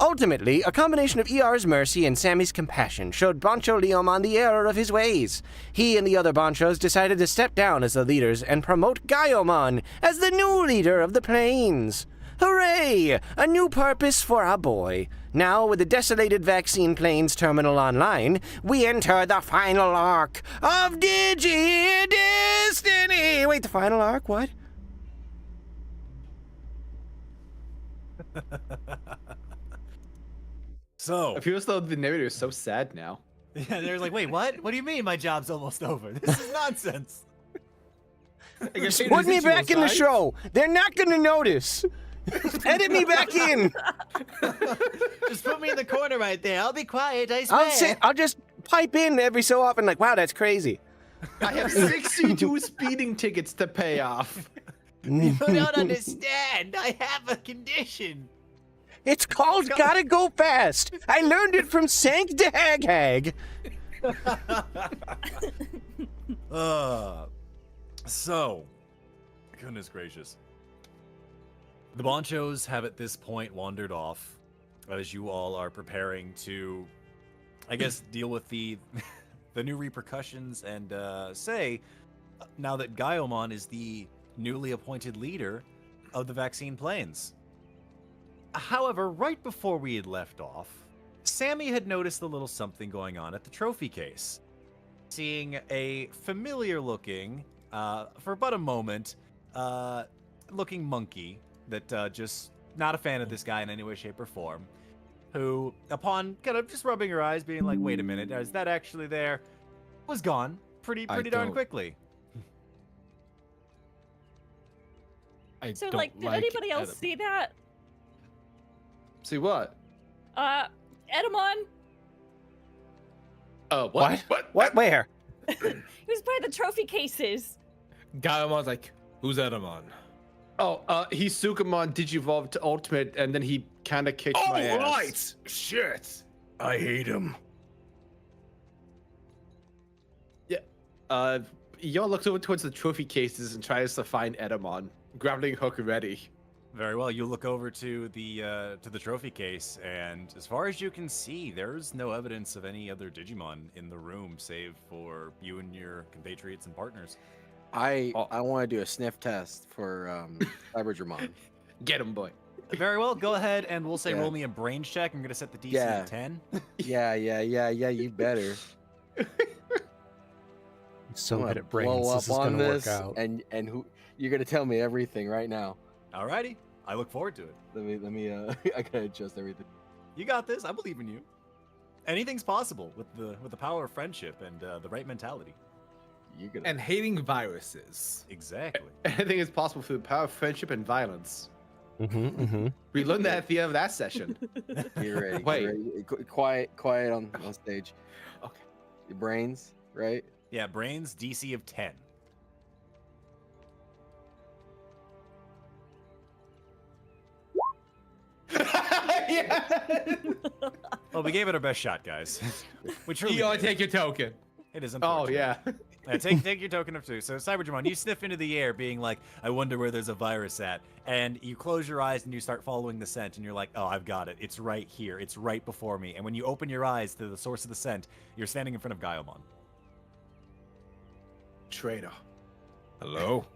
Ultimately, a combination of ER's mercy and Sammy's compassion showed Bancho Leomon the error of his ways. He and the other Banchos decided to step down as the leaders and promote Gaiomon as the new leader of the Plains. Hooray! A new purpose for our boy. Now, with the desolated Vaccine Plains terminal online, we enter the final arc of Digi-Destiny! Wait, the final arc? What? So I feel as though the narrator is so sad now. yeah, they're like, wait, what? What do you mean my job's almost over? This is nonsense. Just put me back in the show. They're not gonna notice. Edit me back in. Just put me in the corner right there. I'll be quiet, I swear. I'll just pipe in every so often like, wow, that's crazy. I have 62 speeding tickets to pay off. You don't understand. I have a condition. It's called Gotta Go Fast. I learned it from Sank de Hag Hag. So, goodness gracious. The Banchos have at this point wandered off as you all are preparing to, I guess, deal with the new repercussions and say, now that Gaiomon is the newly appointed leader of the Vaccine Plains. However, right before we had left off, Sammy had noticed a little something going on at the trophy case. Seeing a familiar looking, for about a moment, looking monkey that just not a fan of this guy in any way, shape, or form, who, upon kind of just rubbing her eyes, being like, wait a minute, is that actually there? Was gone pretty darn quickly. So, like, did anybody else see that? See what? Edamon. Oh, what? What? Where? He was by the trophy cases. Gaiamon's like, who's Edamon? Oh, he's Sukamon Digivolved to Ultimate, and then he kind of kicked my ass. Right! Shit! I hate him. Yeah. Y'all looks over towards the trophy cases and tries to find Edamon. Grappling hook ready. Very well. You look over to the trophy case, and as far as you can see, there's no evidence of any other Digimon in the room, save for you and your compatriots and partners. I want to do a sniff test for Cybergermon. Get him, boy. Very well. Go ahead, and we'll say Yeah. roll me a brains check. I'm gonna set the DC Yeah. at 10. Yeah. You better. So I'm good gonna at brains. blow This up is on gonna this, work out. and who you're gonna tell me everything right now. Alrighty. I look forward to it. Let me. I gotta adjust everything. You got this. I believe in you. Anything's possible with the power of friendship and the right mentality. You gonna. And hating viruses. Exactly. Anything is possible through the power of friendship and violence. Mm-hmm. We learned that at the end of that session. Get ready. Wait. Get ready. Quiet on stage. Okay. Your brains, right? Yeah, brains DC of 10. Yeah. Well, we gave it our best shot, guys. We truly You did. take your token. It is Oh, unfortunate. yeah. Yeah, take your token of 2. So, Cybergermon, you sniff into the air, being like, I wonder where there's a virus at. And you close your eyes and you start following the scent, and you're like, oh, I've got it. It's right here. It's right before me. And when you open your eyes to the source of the scent, you're standing in front of Gaiomon. Traitor. Hello?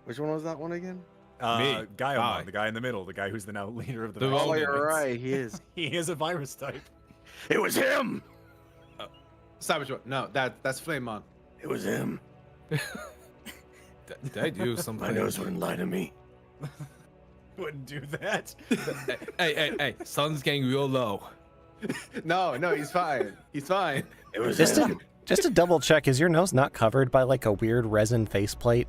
Which one was that one again? Me. Gaiomon, Hi. the guy in the middle, the guy who's the now leader of the The Vax Oh, Roman. you're minions. right. He is. He is a virus type. It was him. Savage. No, that's Flamemon. It was him. Did I do something? My nose wouldn't lie to me. Wouldn't do that. Hey, sun's getting real low. No, he's fine. He's fine. It was Just him. to double check, is your nose not covered by like a weird resin faceplate?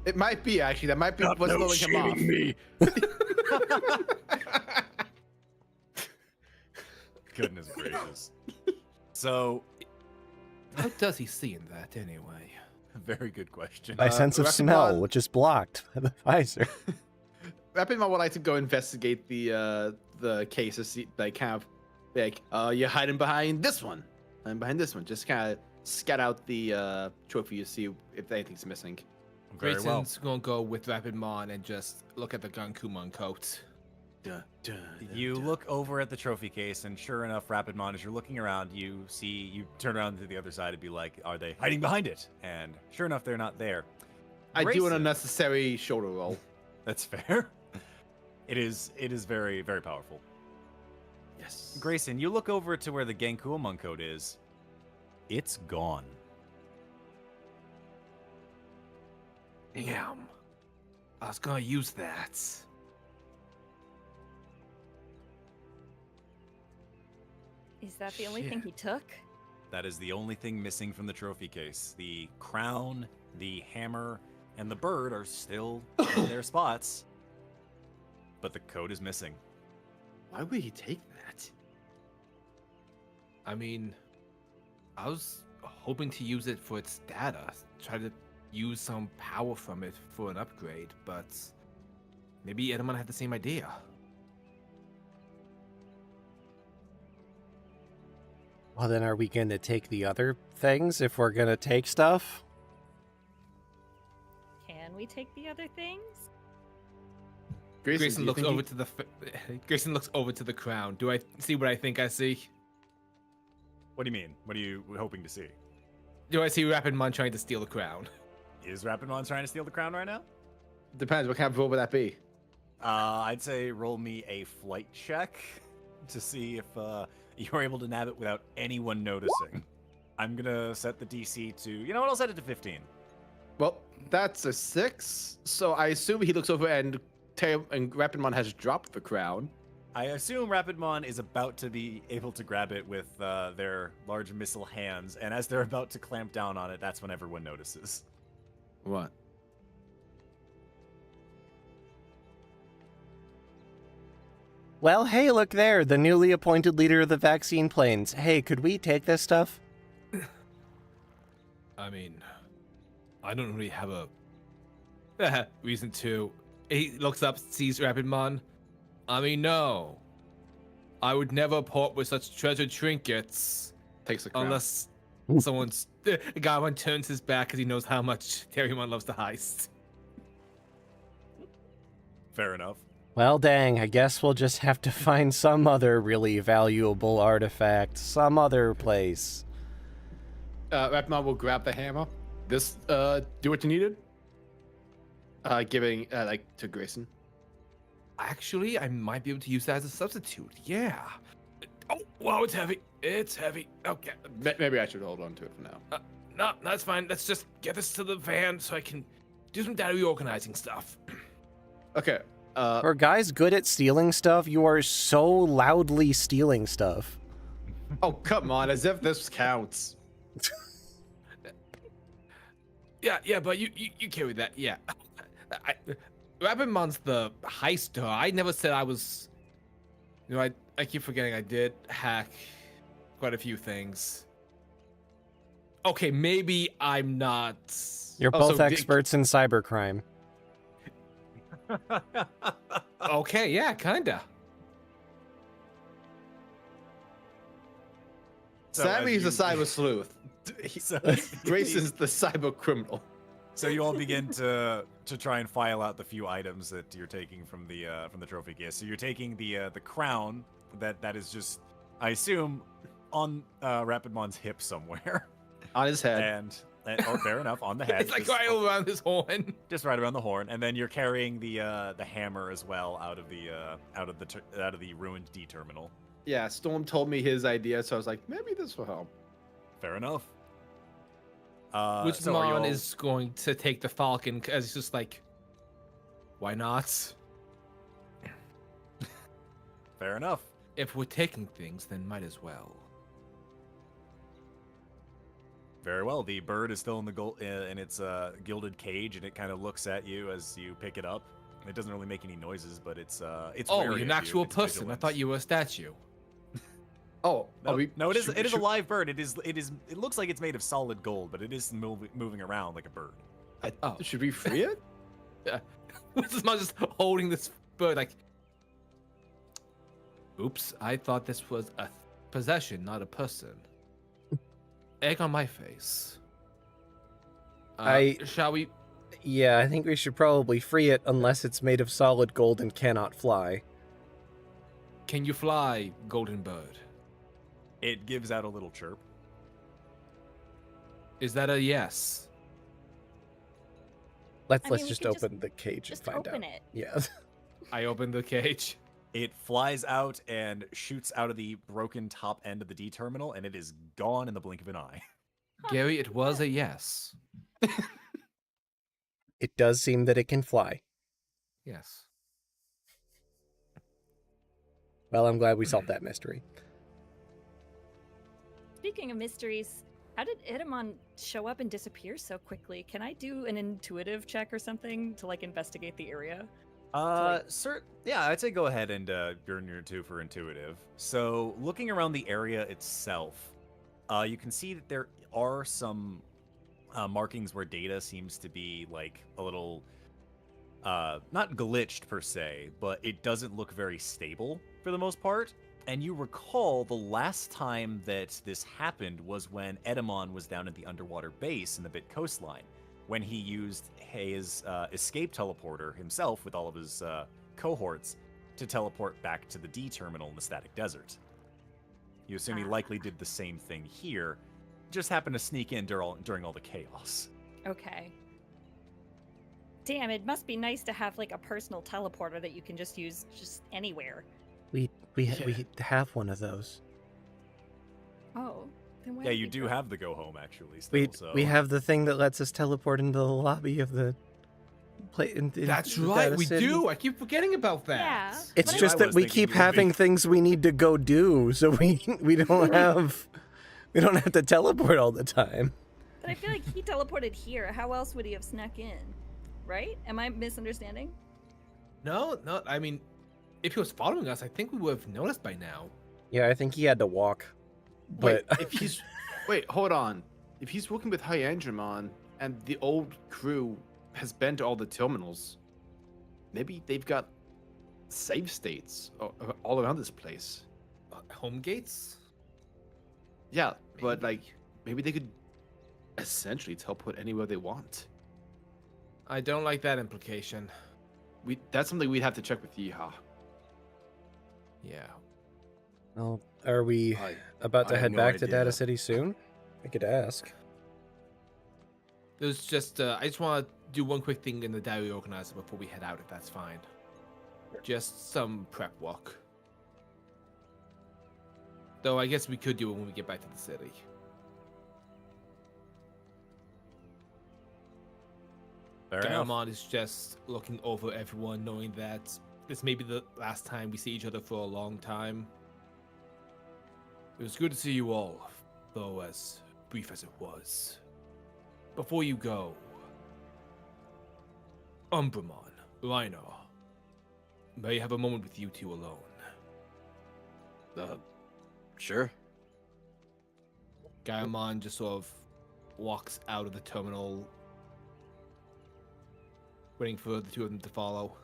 It might be actually. That might be Stop what's no blowing him off. shaming me. Goodness gracious. So, How does he see in that anyway? very good question. By sense of Rapid smell, Mod- which is blocked by the visor. Rapidmon would like to go investigate the case to see, like, kind of, like, you're hiding behind this one, and behind this one. Just kind of scat out the trophy to see if anything's missing. Very well. Grayson's gonna go with Rapidmon and just look at the Gankumon coat. You look over at the trophy case, and sure enough, Rapidmon, as you're looking around, you turn around to the other side and be like, are they hiding behind it? And sure enough, they're not there. I do an Grayson- unnecessary shoulder roll. That's fair. It is very, very powerful. Yes. Grayson, you look over to where the Gankumon code is. It's gone. Damn. I was gonna use that. Is that the only thing Shit. he took? That is the only thing missing from the trophy case. The crown, the hammer, and the bird are still in their spots. But the code is missing. Why would he take that? I mean, I was hoping to use it for its data. Try to use some power from it for an upgrade, but maybe Edamon had the same idea. Well, then are we going to take the other things if we're going to take stuff? Can we take the other things? Grayson, do Grayson you looks think over to the Grayson looks over to the crown. Do I see what I think I see? What do you mean? What are you hoping to see? Do I see Rapidmon trying to steal the crown? Is Rapidmon trying to steal the crown right now? Depends. What kind of roll would that be? I'd say roll me a flight check to see if you're able to nab it without anyone noticing. I'm gonna set the DC to, you know what, I'll set it to 15. Well, that's a 6. So I assume he looks over and Rapidmon has dropped the crown. I assume Rapidmon is about to be able to grab it with their large missile hands, and as they're about to clamp down on it, that's when everyone notices. What? Well, hey, look there, the newly appointed leader of the vaccine planes. Hey, could we take this stuff? I mean, I don't really have a reason to. He looks up, sees Rapidmon. I mean, no. I would never part with such treasured trinkets Takes the crown. unless someone's. Godwin turns his back because he knows how much Terriermon loves to heist. Fair enough. Well, dang, I guess we'll just have to find some other really valuable artifact, some other place. Rapidmon will grab the hammer. This, do what you needed. Giving, to Grayson. Actually, I might be able to use that as a substitute. Yeah. Oh, wow, it's heavy. It's heavy. Okay. Maybe I should hold on to it for now. No, that's fine. Let's just get this to the van so I can do some data reorganizing stuff. Okay. For guys good at stealing stuff, you are so loudly stealing stuff. Oh, come on, as if this counts. Yeah, but you carry that. Yeah. Rapidmon's the heister. I never said I was. You know, I keep forgetting I did hack quite a few things. Okay, maybe I'm not. You're Oh, both so experts in cybercrime. Okay, yeah, kinda. So Sammy's the as you- cyber sleuth. So- Grayson's the cyber criminal. So you all begin to try and file out the few items that you're taking from the trophy case. So you're taking the crown that is just, I assume, on Rapidmon's hip somewhere, On his head. and Or fair enough, on the head. It's like just, right around his horn. just right around the horn, and then you're carrying the hammer as well out of the ruined D terminal. Yeah, Storm told me his idea, so I was like, maybe this will help. Fair enough. Which so are you Mon all- is going to take the Falcon as it's just like, why not? Fair enough. If we're taking things, then might as well. Very well. The bird is still in its gilded cage, and it kind of looks at you as you pick it up. It doesn't really make any noises, but it's Oh, wary you're of an you. actual It's person. I vigilant. thought you were a statue. Oh, No, it is. should- It is a should- live bird. It looks like it's made of solid gold, but it is moving around like a bird. Oh. Should we free it? This Mon just holding this bird like, oops, I thought this was a possession, not a person. Egg on my face. Shall we? Yeah, I think we should probably free it unless it's made of solid gold and cannot fly. Can you fly, golden bird? It gives out a little chirp. Is that a yes? Let's I mean, we just could just- open the cage Just and find open out. it. Yeah. I opened the cage. It flies out and shoots out of the broken top end of the D terminal, and it is gone in the blink of an eye. Gary, it was a yes. It does seem that it can fly. Yes. Well, I'm glad we solved that mystery. Speaking of mysteries, how did Edamon show up and disappear so quickly? Can I do an intuitive check or something to like investigate the area? Yeah, I'd say go ahead and burn your 2 for intuitive. So, looking around the area itself, you can see that there are some markings where data seems to be like a little, not glitched per se, but it doesn't look very stable for the most part. And you recall the last time that this happened was when Edamon was down at the underwater base in the Bit coastline, when he used his escape teleporter himself with all of his cohorts to teleport back to the D terminal in the static desert. You assume he likely did the same thing here, just happened to sneak in during all the chaos. Okay. Damn, it must be nice to have like a personal teleporter that you can just use just anywhere. We have one of those. Oh, then why Yeah, did you we do bring- have the go home actually. Still, We have the thing that lets us teleport into the lobby of the That's the right, data we city. do. I keep forgetting about that. Yeah. It's But I just I that was we thinking keep you would be. having things we need to go do, so we don't have to teleport all the time. But I feel like he teleported here. How else would he have snuck in? Right? Am I misunderstanding? No, I mean, if he was following us, I think we would have noticed by now. Yeah, I think he had to walk. But Wait, if he's wait, hold on. If he's working with Hyandramon and the old crew has been to all the terminals, maybe they've got save states all around this place. Home gates? Yeah, but like maybe they could essentially teleport anywhere they want. I don't like that implication. That's something we'd have to check with Yeehaw. Yeah. well, are we I about to have head no back to idea. Data City soon? I could ask. There's just, I just want to do one quick thing in the diary organizer before we head out, if that's fine. Just some prep work. Though I guess we could do it when we get back to the city. Fair enough. Diamond is just looking over everyone, knowing that this may be the last time we see each other for a long time. It was good to see you all, though as brief as it was. Before you go, Umbramon, Reiner, may I have a moment with you two alone? Sure. Gaimon just sort of walks out of the terminal, waiting for the two of them to follow.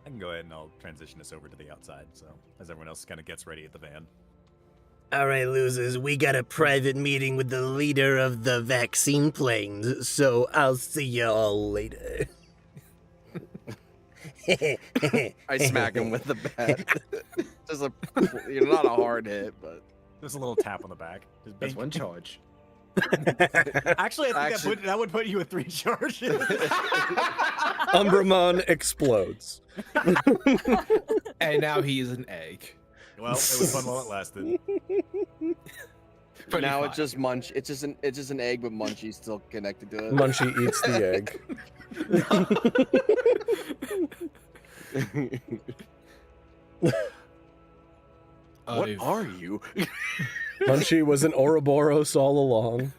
I can go ahead and I'll transition us over to the outside, so as everyone else kind of gets ready at the van. All right, losers, we got a private meeting with the leader of the vaccine planes, so I'll see you all later. I smack him with the bat. Just not a hard hit, but There's a little tap on the back. Just That's bink. one charge. Actually, I think that would put you at 3 charges. Umbramon explodes. And now he is an egg. Well, it was fun while it lasted. Now it's just Munch. It's just an egg, but Munchie's still connected to it. Munchie eats the egg. What are you? Munchie was an Ouroboros all along.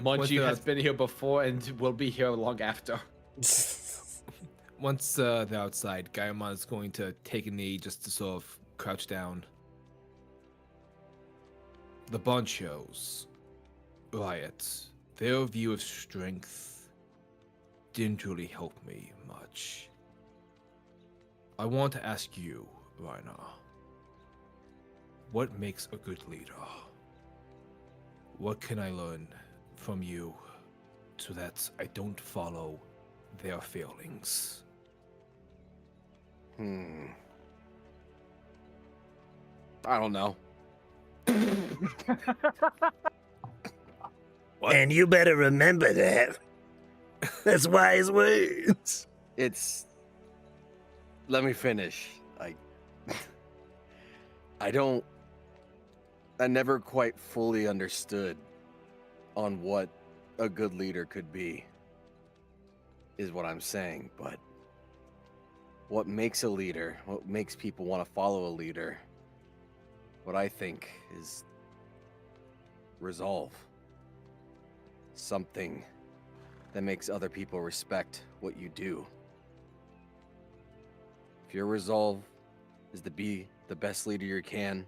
Munchie has been here before and will be here long after. Once they're outside, Gaiamon is going to take a knee just to sort of crouch down. The Bonchos, Riot, their view of strength didn't really help me much. I want to ask you, Reiner, what makes a good leader? What can I learn from you so that I don't follow their failings? I don't know. And you better remember that. That's wise words. Let me finish. I never quite fully understood on what a good leader could be, is what I'm saying, but what makes a leader, what makes people want to follow a leader, what I think is resolve. Something that makes other people respect what you do. If your resolve is to be the best leader you can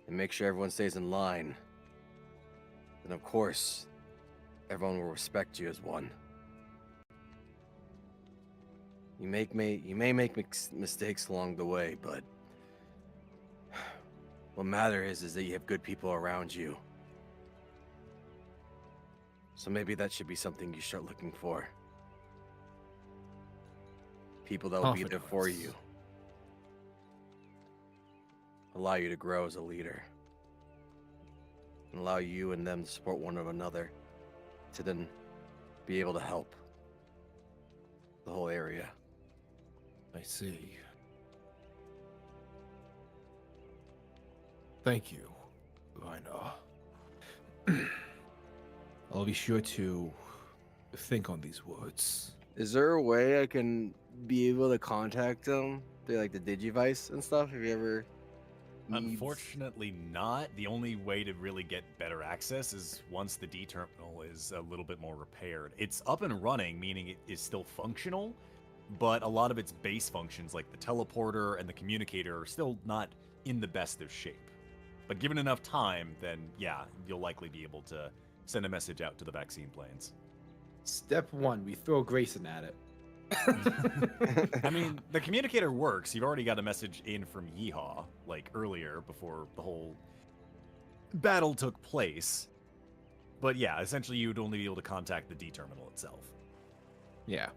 and make sure everyone stays in line, then of course, everyone will respect you as one. You may make mistakes along the way, but what matters is that you have good people around you. So maybe that should be something you start looking for. People that will be there for you. Allow you to grow as a leader. And allow you and them to support one another to then be able to help the whole area. I see. Thank you, Reiner. I'll be sure to think on these words. Is there a way I can be able to contact them through like the Digivice and stuff? Have you ever? Unfortunately not. The only way to really get better access is once the D terminal is a little bit more repaired. It's up and running, meaning it is still functional, but a lot of its base functions like the teleporter and the communicator are still not in the best of shape. But given enough time, then yeah, you'll likely be able to send a message out to the vaccine planes. Step 1, we throw Grayson at it. I mean, the communicator works. You've already got a message in from Yeehaw, like earlier, before the whole battle took place. But yeah, essentially you'd only be able to contact the D terminal itself. Yeah.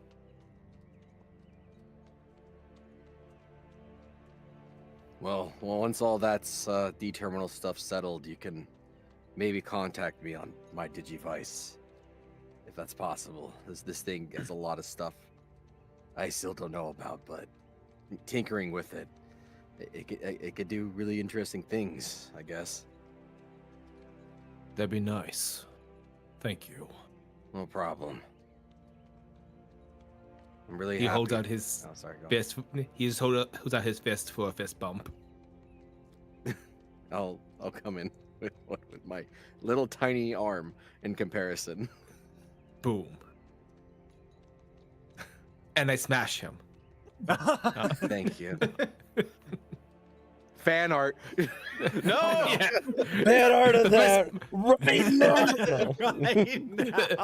Well, once all that's D terminal stuff settled, you can maybe contact me on my Digivice, if that's possible. This thing has a lot of stuff I still don't know about, but tinkering with it, it could do really interesting things, I guess. That'd be nice. Thank you. No problem. I'm really He happy. holds out his Oh, sorry, go on. fist. He just holds out his fist for a fist bump. I'll come in with my little tiny arm in comparison. Boom. And I smash him. Thank you. Fan art. No! Yeah. Bad art of that right now.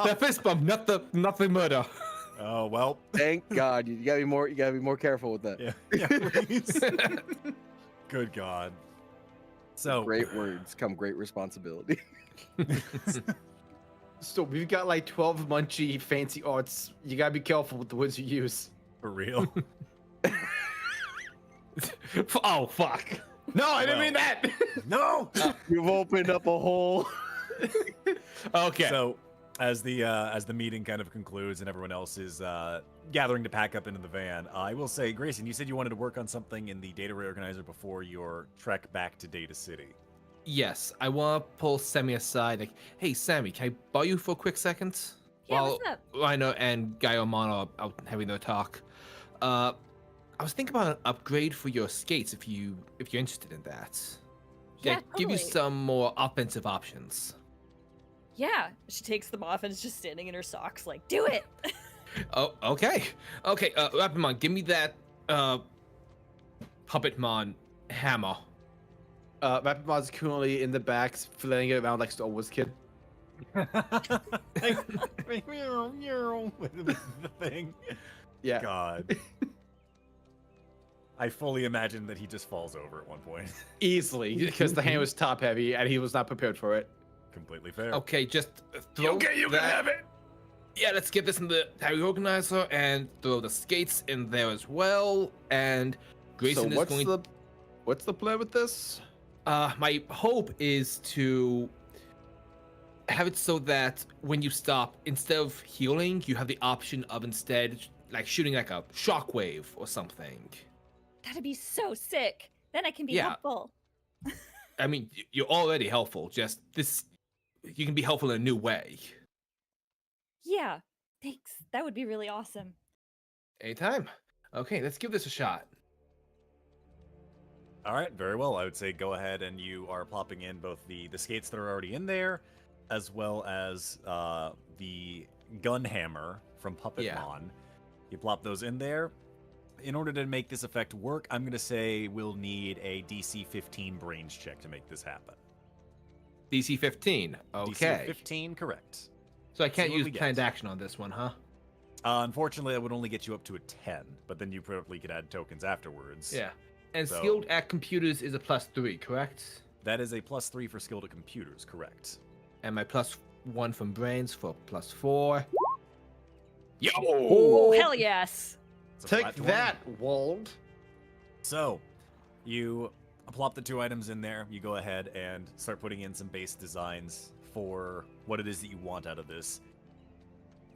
The fist bump, not the murder. Oh well. Thank God. You gotta be more careful with that. Yeah, please. Good God. So Great words come great responsibility. So we've got like 12 Munchie fancy arts. You gotta be careful with the words you use. for real. Oh fuck! No, I didn't Well. mean that. No. You've opened up a hole. Okay. So, as the meeting kind of concludes and everyone else is gathering to pack up into the van, I will say, Grayson, you said you wanted to work on something in the data reorganizer before your trek back to Data City. Yes, I want to pull Sammy aside. Like, hey, Sammy, can I borrow you for a quick second? Yeah, what's up? Reiner and Gaiomon are out having their talk. I was thinking about an upgrade for your skates if you're interested in that. Yeah, give you totally. some more offensive options. Yeah, she takes them off and is just standing in her socks like, do it. Oh, okay. Okay, Rapidmon, give me that Puppetmon hammer. Rapimon's currently in the back, flailing it around like Star Wars kid. The thing. Yeah. God. I fully imagine that he just falls over at one point. Easily, because the hand was top heavy and he was not prepared for it. Completely fair. Okay, just throw you that. can have it. Yeah, let's get this in the Terry Organizer and throw the skates in there as well. And Grayson So is going. what's the plan with this? My hope is to have it so that when you stop, instead of healing, you have the option of instead like shooting like a shockwave or something. That'd be so sick. Then I can be Yeah. helpful. I mean, you're already helpful. Just this, you can be helpful in a new way. Yeah, thanks. That would be really awesome. Anytime. Okay, let's give this a shot. All right, very well. I would say go ahead and you are plopping in both the skates that are already in there, as well as the gun hammer from Puppetmon. Yeah. You plop those in there. In order to make this effect work, I'm going to say we'll need a DC 15 brains check to make this happen. DC 15. Okay. DC 15, correct. So I can't See what use we get. planned action on this one, huh? Unfortunately, that would only get you up to a 10, but then you probably could add tokens afterwards. Yeah. And So- skilled at computers is a +3, correct? That is a +3 for skilled at computers, correct. And my +1 from brains for +4. Yo! Oh, hell yes. It's a Take flat 20. that, Wald. So, you plop the two items in there. You go ahead and start putting in some base designs for what it is that you want out of this.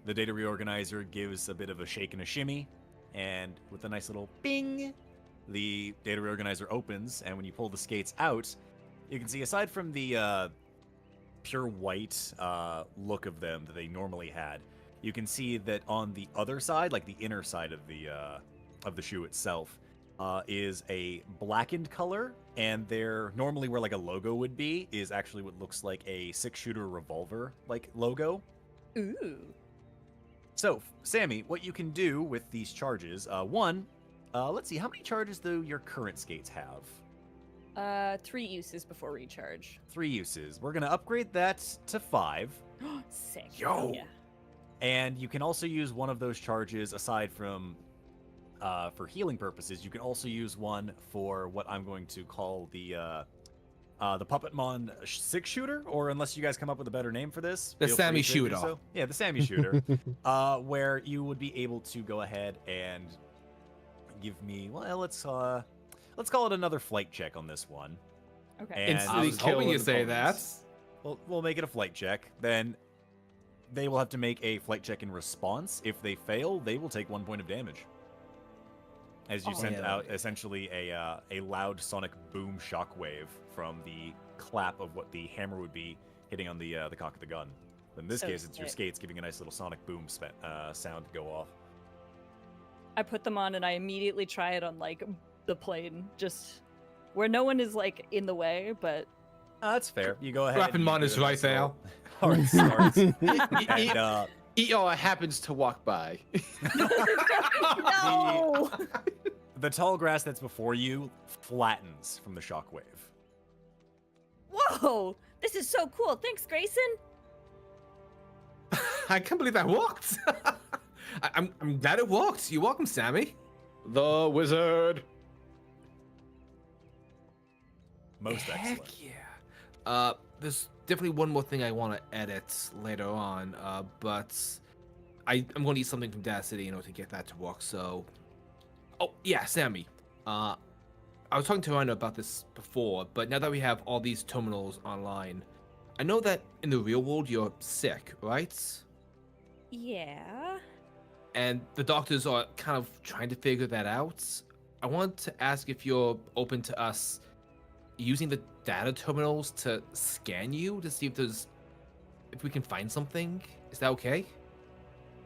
The data reorganizer gives a bit of a shake and a shimmy, and with a nice little bing, the data reorganizer opens, and when you pull the skates out, you can see aside from the pure white look of them that they normally had, you can see that on the other side, like the inner side of the shoe itself, is a blackened color, and there normally where like a logo would be is actually what looks like a 6-shooter revolver like logo. Ooh. So, Sammy, what you can do with these charges, one, let's see, how many charges do your current skates have? 3 uses before recharge. 3 uses. We're gonna upgrade that to 5. Sick. Yo. Yeah. And you can also use one of those charges aside from for healing purposes. You can also use one for what I'm going to call the Puppetmon 6-shooter, or unless you guys come up with a better name for this, The feel free Sammy to do shooter. so. Yeah, the Sammy shooter, where you would be able to go ahead and give me. Well, let's call it another flight check on this one. Okay. And Instantly was hoping killing you say opponents. that. We'll make it a flight check. Then they will have to make a flight check in response. If they fail, they will take 1 point of damage. As you Oh, send yeah. out essentially a loud sonic boom shockwave from the clap of what the hammer would be hitting on the cock of the gun. In this So case, it's your sick. skates giving a nice little sonic boom sound go off. I put them on and I immediately try it on like the plane, just where no one is like in the way, but That's fair. You go ahead. Rapidmon and you is do a right nice there. little hard start. And ER happens to walk by. no. the tall grass that's before you flattens from the shockwave. Whoa, this is so cool. Thanks, Grayson. I can't believe that worked. I'm glad it worked. You're welcome, Sammy. The wizard. Most excellent. Heck yeah. There's definitely one more thing I want to edit later on, but I'm going to need something from Data City in order to get that to work. So, oh yeah, Sammy. I was talking to Reiner about this before, but now that we have all these terminals online, I know that in the real world you're sick, right? Yeah. And the doctors are kind of trying to figure that out. I want to ask if you're open to us using the data terminals to scan you to see if we can find something. Is that okay?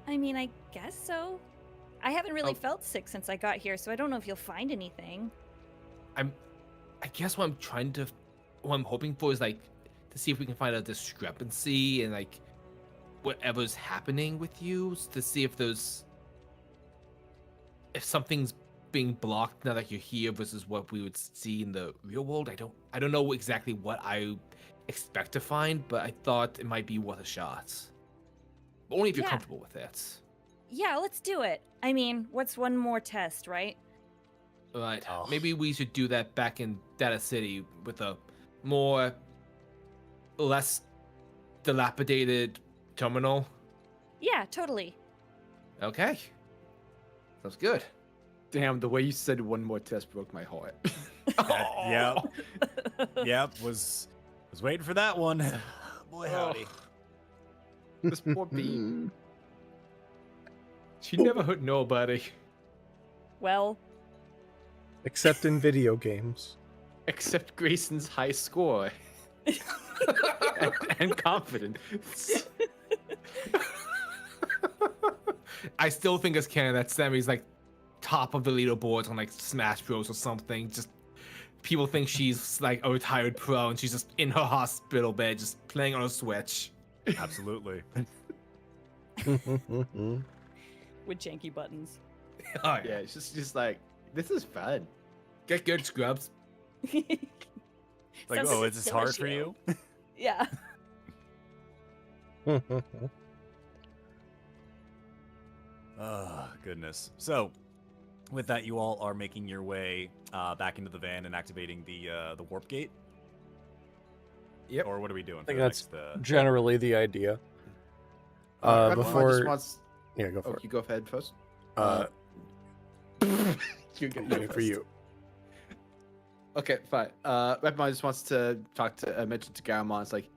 I mean, I guess so. I haven't really Oh. felt sick since I got here, so I don't know if you'll find anything. I guess what I'm hoping for is like to see if we can find a discrepancy in like whatever's happening with you, to see if something's being blocked now that you're here versus what we would see in the real world. I don't know exactly what I expect to find, but I thought it might be worth a shot. Only if you're Yeah. comfortable with it. Yeah, let's do it. I mean, what's one more test, right? Right. Oh. Maybe we should do that back in Data City with a less dilapidated terminal. Yeah, totally. Okay. Sounds good. Damn, the way you said one more test broke my heart. Yep. Was waiting for that one. Boy, howdy. This poor bee. She never hurt nobody. Well, Except in video games. Except Grayson's high score. and confidence. I still think it's canon that Sammy's like top of the leaderboards on like Smash Bros or something. Just people think she's like a retired pro and she's just in her hospital bed just playing on a Switch. Absolutely. with janky buttons. Oh Yeah, it's just like, this is fun. Get good, scrubs. Like, Sounds oh, like is this a hard for you? shield. Yeah. Oh, goodness. So, with that, you all are making your way back into the van and activating the warp gate? Yep. Or what are we doing? I think for the that's next, generally the idea. Redmon Before, just wants... yeah, go for Oh, it. you go ahead first. You go Waiting for first. you. Okay, fine. Redmon just wants to mention to Garamon. It's like,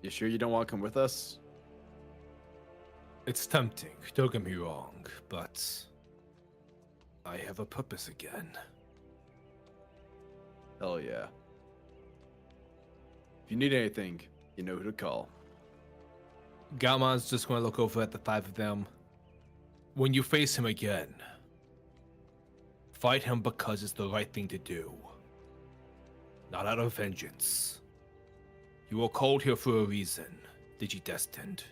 you sure you don't want to come with us? It's tempting, don't get me wrong, but I have a purpose again. Hell yeah. If you need anything, you know who to call. Galmon's just going to look over at the five of them. When you face him again, fight him because it's the right thing to do, not out of vengeance. You were called here for a reason, Digi-Destined.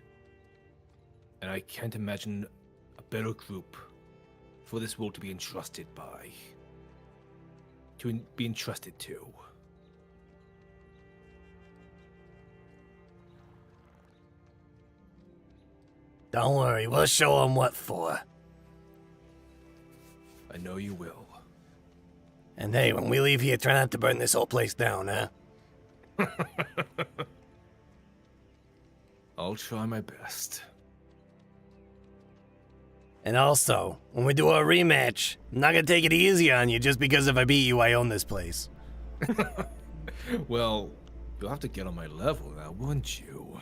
And I can't imagine a better group for this world to be entrusted by. Be entrusted to. Don't worry, we'll show him what for. I know you will. And hey, when we leave here, try not to burn this whole place down, huh? I'll try my best. And also, when we do our rematch, I'm not gonna take it easy on you just because if I beat you, I own this place. Well, you'll have to get on my level now, won't you?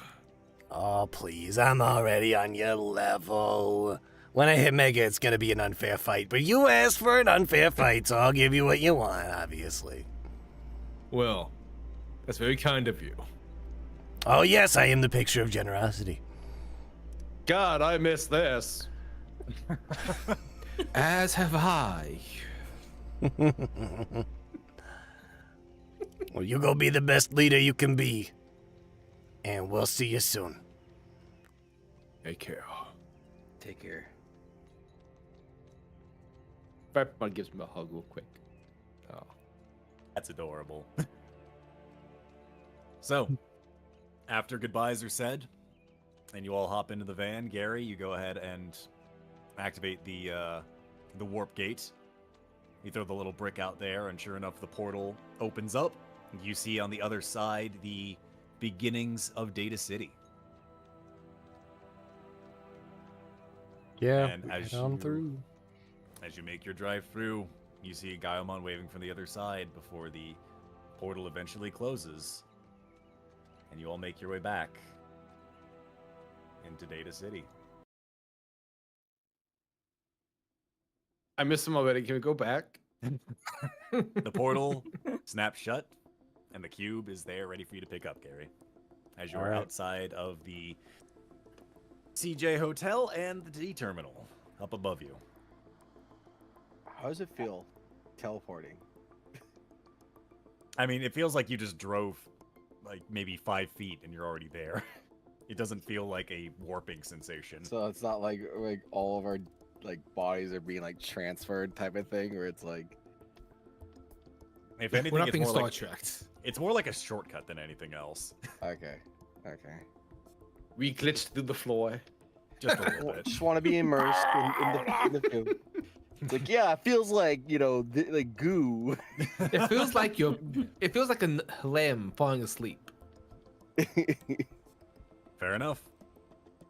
Oh, please, I'm already on your level. When I hit Mega, it's gonna be an unfair fight, but you asked for an unfair fight, so I'll give you what you want, obviously. Well, that's very kind of you. Oh yes, I am the picture of generosity. God, I missed this. As have I. Well, you go be the best leader you can be. And we'll see you soon. Take care. Take care. Redmon gives him a hug real quick. Oh. That's adorable. So, after goodbyes are said, and you all hop into the van, Gary, you go ahead and activate the warp gate. You throw the little brick out there, and sure enough, the portal opens up. You see on the other side the beginnings of Data City. Yeah, And as head on you- through. As you make your drive through, you see Gaiomon waving from the other side before the portal eventually closes. and you all make your way back into Data City. I missed him already. Can we go back? The portal snaps shut, and the cube is there ready for you to pick up, Gary. As you're Alright. outside of the CJ Hotel and the D terminal up above you. How does it feel teleporting? I mean, it feels like you just drove like maybe 5 feet and you're already there. It doesn't feel like a warping sensation. So it's not like all of our like bodies are being like transferred type of thing, where it's like. If anything, We're not it's being more Star like Trekked. it's more like a shortcut than anything else. Okay. Okay. We glitched through the floor. Just a little bit. Just want to be immersed in the film. It's like, yeah, it feels like, you know, like goo. It feels like It feels like a lamb falling asleep. Fair enough.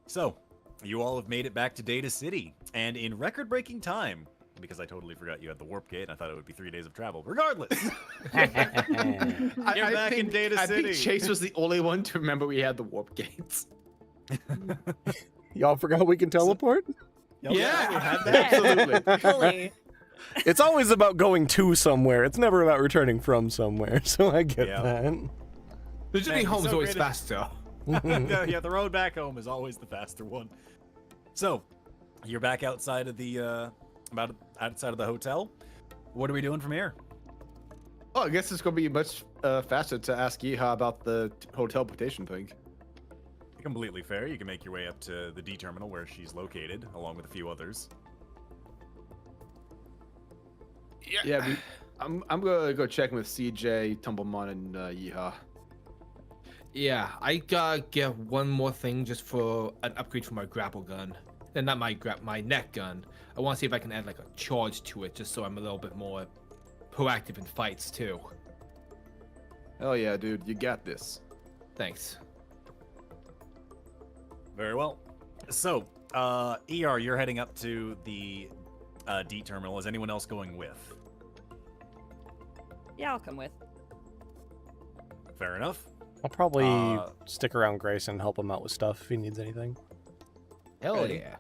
So, you all have made it back to Data City, and in record-breaking time, because I totally forgot you had the warp gate, and I thought it would be 3 days of travel. Regardless, you're back in Data I City. think Chase was the only one to remember we had the warp gates. Y'all forgot we can teleport? We had that. Absolutely. Fully. It's always about going to somewhere. It's never about returning from somewhere, so I get Yeah. that. The journey Man, home is so always great. faster. Yeah, the road back home is always the faster one. So, you're back outside of the outside of the hotel. What are we doing from here? Oh, I guess it's gonna be much faster to ask Yeehaw about the hotel portation thing. Completely fair. You can make your way up to the D terminal where she's located, along with a few others. Yeah, I'm gonna go check with CJ, Tumblemon, and Yeehaw. Yeah, I gotta get one more thing just for an upgrade for my grapple gun. And not my neck gun. I want to see if I can add like a charge to it, just so I'm a little bit more proactive in fights too. Hell yeah, dude, you got this. Thanks. Very well. So, ER, you're heading up to the D terminal. Is anyone else going with? Yeah, I'll come with. Fair enough. I'll probably stick around Grayson and help him out with stuff if he needs anything. Hell yeah.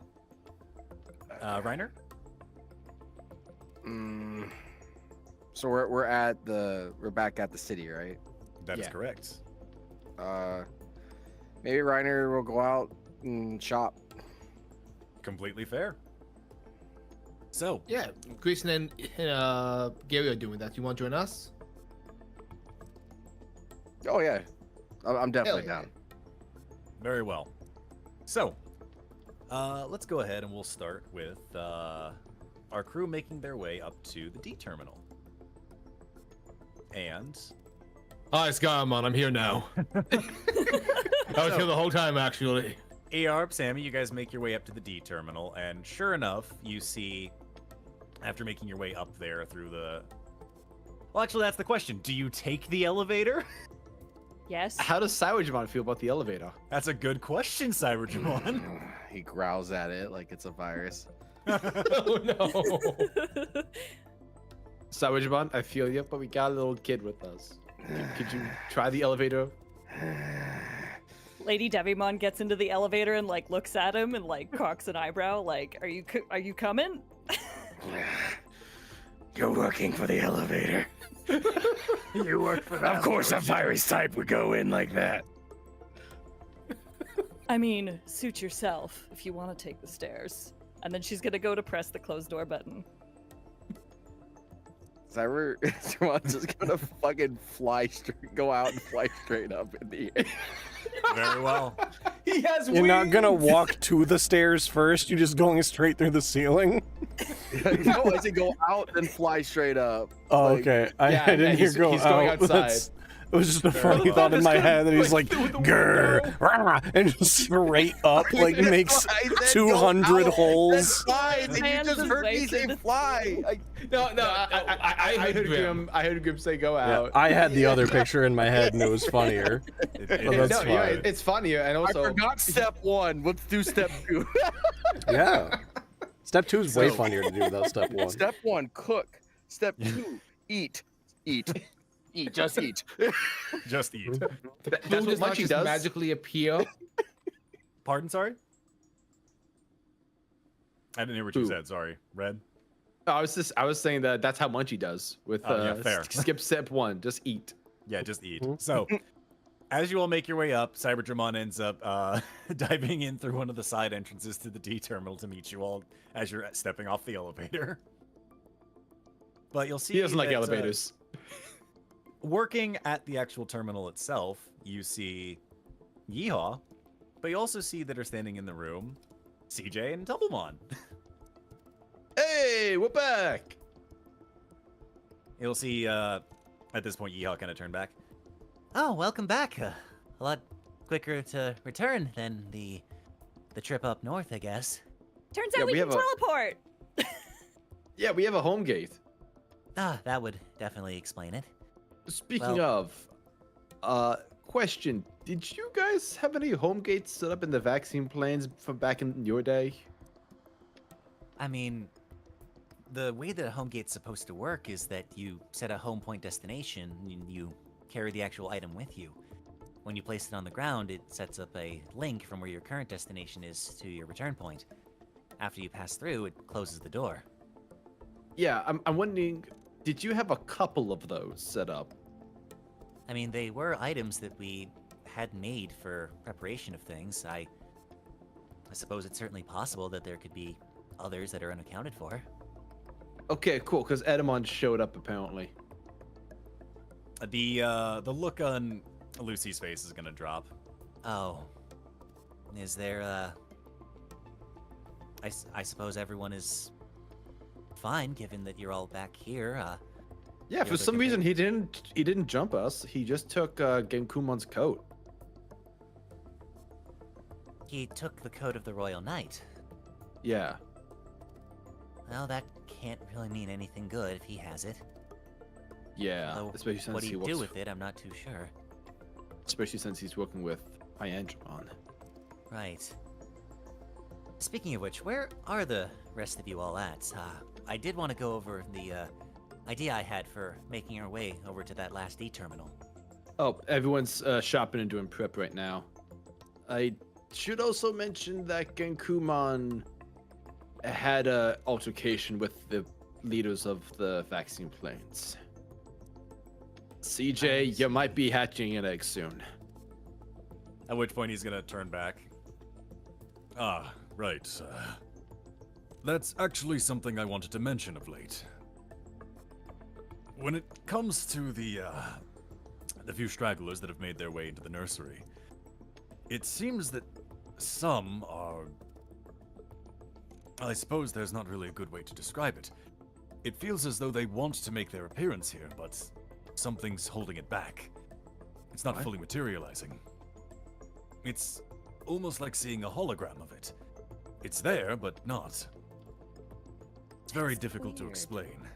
Reiner? So we're back at the city, right? That is Yeah. correct. Maybe Reiner will go out and shop. Completely fair. So, Yeah, Grayson and Gary are doing that. You want to join us? Oh yeah, I'm definitely Hell yeah. down. very well. So, let's go ahead and we'll start with our crew making their way up to the D terminal. And Hi, it's Garmon. I'm here now. I was here the whole time, actually. AR, Sammy, you guys make your way up to the D terminal, and sure enough, you see, after making your way up there through the... Well, actually, that's the question. Do you take the elevator? Yes. How does Cyberjamon feel about the elevator? That's a good question, Cyberjamon. He growls at it like it's a virus. Oh no. Cyberjamon, I feel you, but we got a little kid with us. Could you try the elevator? Lady Devimon gets into the elevator and like looks at him and like cocks an eyebrow. Like, are you coming? You're working for the elevator. You work for that. Of course, a virus type would go in like that. I mean, suit yourself if you want to take the stairs. And then she's gonna go to press the closed door button. Cyberjamon's just gonna fucking go out and fly straight up in the air. Very well. He has You're not gonna walk to the stairs first, you're just going straight through the ceiling? No, I said go out and fly straight up. Oh, Like, okay. yeah, I didn't hear he's go going out. outside. It was just a funny well. thought in Just my gonna, head that he's like, like, through the grr, window. rah, and just straight up, like makes I said go 200 out, holes. Then fly, and you Hands just is heard me way say to the fly. No, I heard Grim. I heard Grim say go Yeah, out. I had the other picture in my head and it was funnier. It Well, that's no, yeah, fine. it's funnier, and I also forgot step one. Let's do step two. Yeah. Step 2 is way So- funnier to do without step 1. Step one, cook. Step two, eat. Eat, just eat. Just eat. That's Food what does not Munchie just does. magically appear. Pardon, sorry? I didn't hear what you Food. said, sorry. Red? Oh, I was saying that that's how Munchie does with Oh, yeah, fair. skip step 1, just eat. Yeah, just eat. So, as you all make your way up, Cyberdramon ends up diving in through one of the side entrances to the D terminal to meet you all as you're stepping off the elevator. But you'll see He doesn't like that, elevators. Working at the actual terminal itself, you see Yeehaw, but you also see that are standing in the room CJ and Doublemon. Hey, we're back. You'll see at this point Yeehaw kind of turn back. Oh, welcome back. A lot quicker to return than the trip up north, I guess. Turns Yeah, out we we can have a- teleport. Yeah, we have a home gate. Ah, that would definitely explain it. Speaking Well- of, question: did you guys have any home gates set up in the vaccine planes from back in your day? I mean, the way that a home gate's supposed to work is that you set a home point destination and you carry the actual item with you. When you place it on the ground, it sets up a link from where your current destination is to your return point. After you pass through, it closes the door. Yeah, I'm wondering, did you have a couple of those set up? I mean, they were items that we had made for preparation of things. I suppose it's certainly possible that there could be others that are unaccounted for. Okay, cool. Because Edamon showed up apparently. The look on Lucy's face is gonna drop. Oh. Is there, I suppose everyone is fine, given that you're all back here. Yeah, The for other some reason companion- he didn't jump us. He just took Genkumon's coat. He took the coat of the Royal Knight. Yeah. Well, that can't really mean anything good if he has it. Yeah. Although, Especially since what he he'd works, do with it, I'm not too sure. especially since he's working with Hyandramon. Right. Speaking of which, where are the rest of you all at? I did want to go over the idea I had for making our way over to that last E-terminal. Oh, everyone's shopping and doing prep right now. I should also mention that Genkumon had a altercation with the leaders of the vaccine planes. CJ, you might be hatching an egg soon. At which point he's gonna turn back. Ah, right. That's actually something I wanted to mention of late. When it comes to the few stragglers that have made their way into the nursery, it seems that some are... I suppose there's not really a good way to describe it. It feels as though they want to make their appearance here, but something's holding it back. It's not fully materializing. It's almost like seeing a hologram of it. It's there, but not. It's very That's difficult to weird. explain.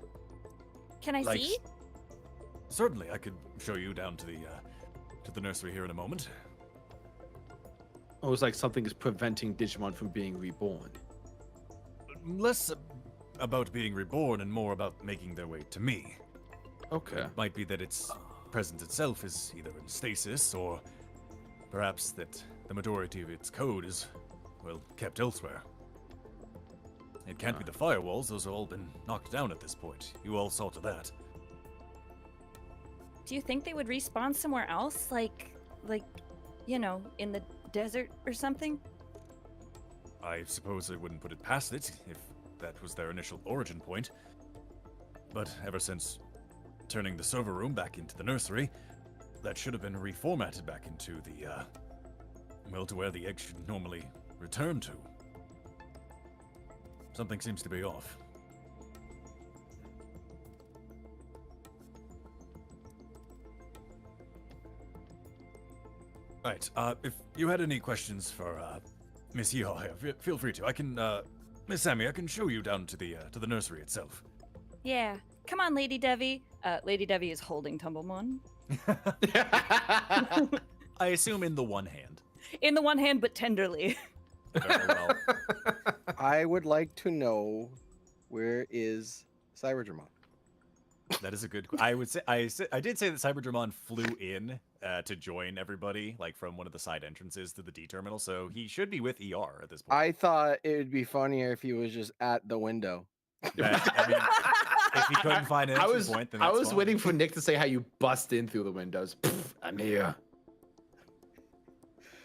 Can I Like, see? Certainly, I could show you down to the nursery here in a moment. Almost like something is preventing Digimon from being reborn. Less about being reborn and more about making their way to me. Okay. It might be that its presence itself is either in stasis, or perhaps that the majority of its code is, well, kept elsewhere. It can't be the firewalls, those have all been knocked down at this point. You all saw to that. Do you think they would respawn somewhere else, like, you know, in the desert or something? I suppose I wouldn't put it past it, if that was their initial origin point. But ever since turning the server room back into the nursery, that should have been reformatted back into the, well, to where the egg should normally return to. Something seems to be off. Right, if you had any questions for, Miss Yeehaw here, feel free to. I can, Miss Sammy, I can show you down to the nursery itself. Yeah. Come on, Lady Devi. Lady Devi is holding Tumblemon. I assume in the one hand. In the one hand, but tenderly. Very well. I would like to know, where is Cyberdramon? That is a good. I would say I did say that Cyberdramon flew in to join everybody, like from one of the side entrances to the D terminal. So he should be with ER at this point. I thought it would be funnier if he was just at the window. I mean, if he couldn't find an entry point, then I that's was fine. waiting for Nick to say how you bust in through the windows. Pfft, I'm here.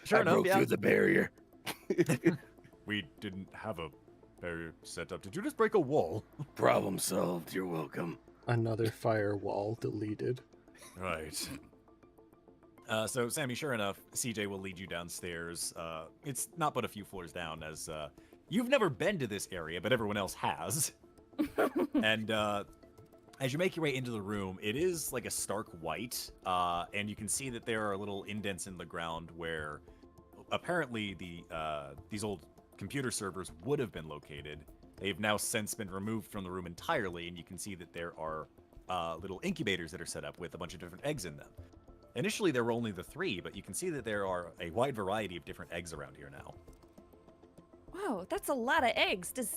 Sure I enough, broke yeah. through the barrier. We didn't have a barrier set up. Did you just break a wall? Problem solved. You're welcome. Another firewall deleted. Right. So, Sammy, sure enough, CJ will lead you downstairs. It's not but a few floors down, as you've never been to this area, but everyone else has. And as you make your way into the room, it is like a stark white, and you can see that there are little indents in the ground where apparently these old computer servers would have been located. They've now since been removed from the room entirely, and you can see that there are little incubators that are set up with a bunch of different eggs in them. Initially, there were only the 3, but you can see that there are a wide variety of different eggs around here now. Wow, that's a lot of eggs. Does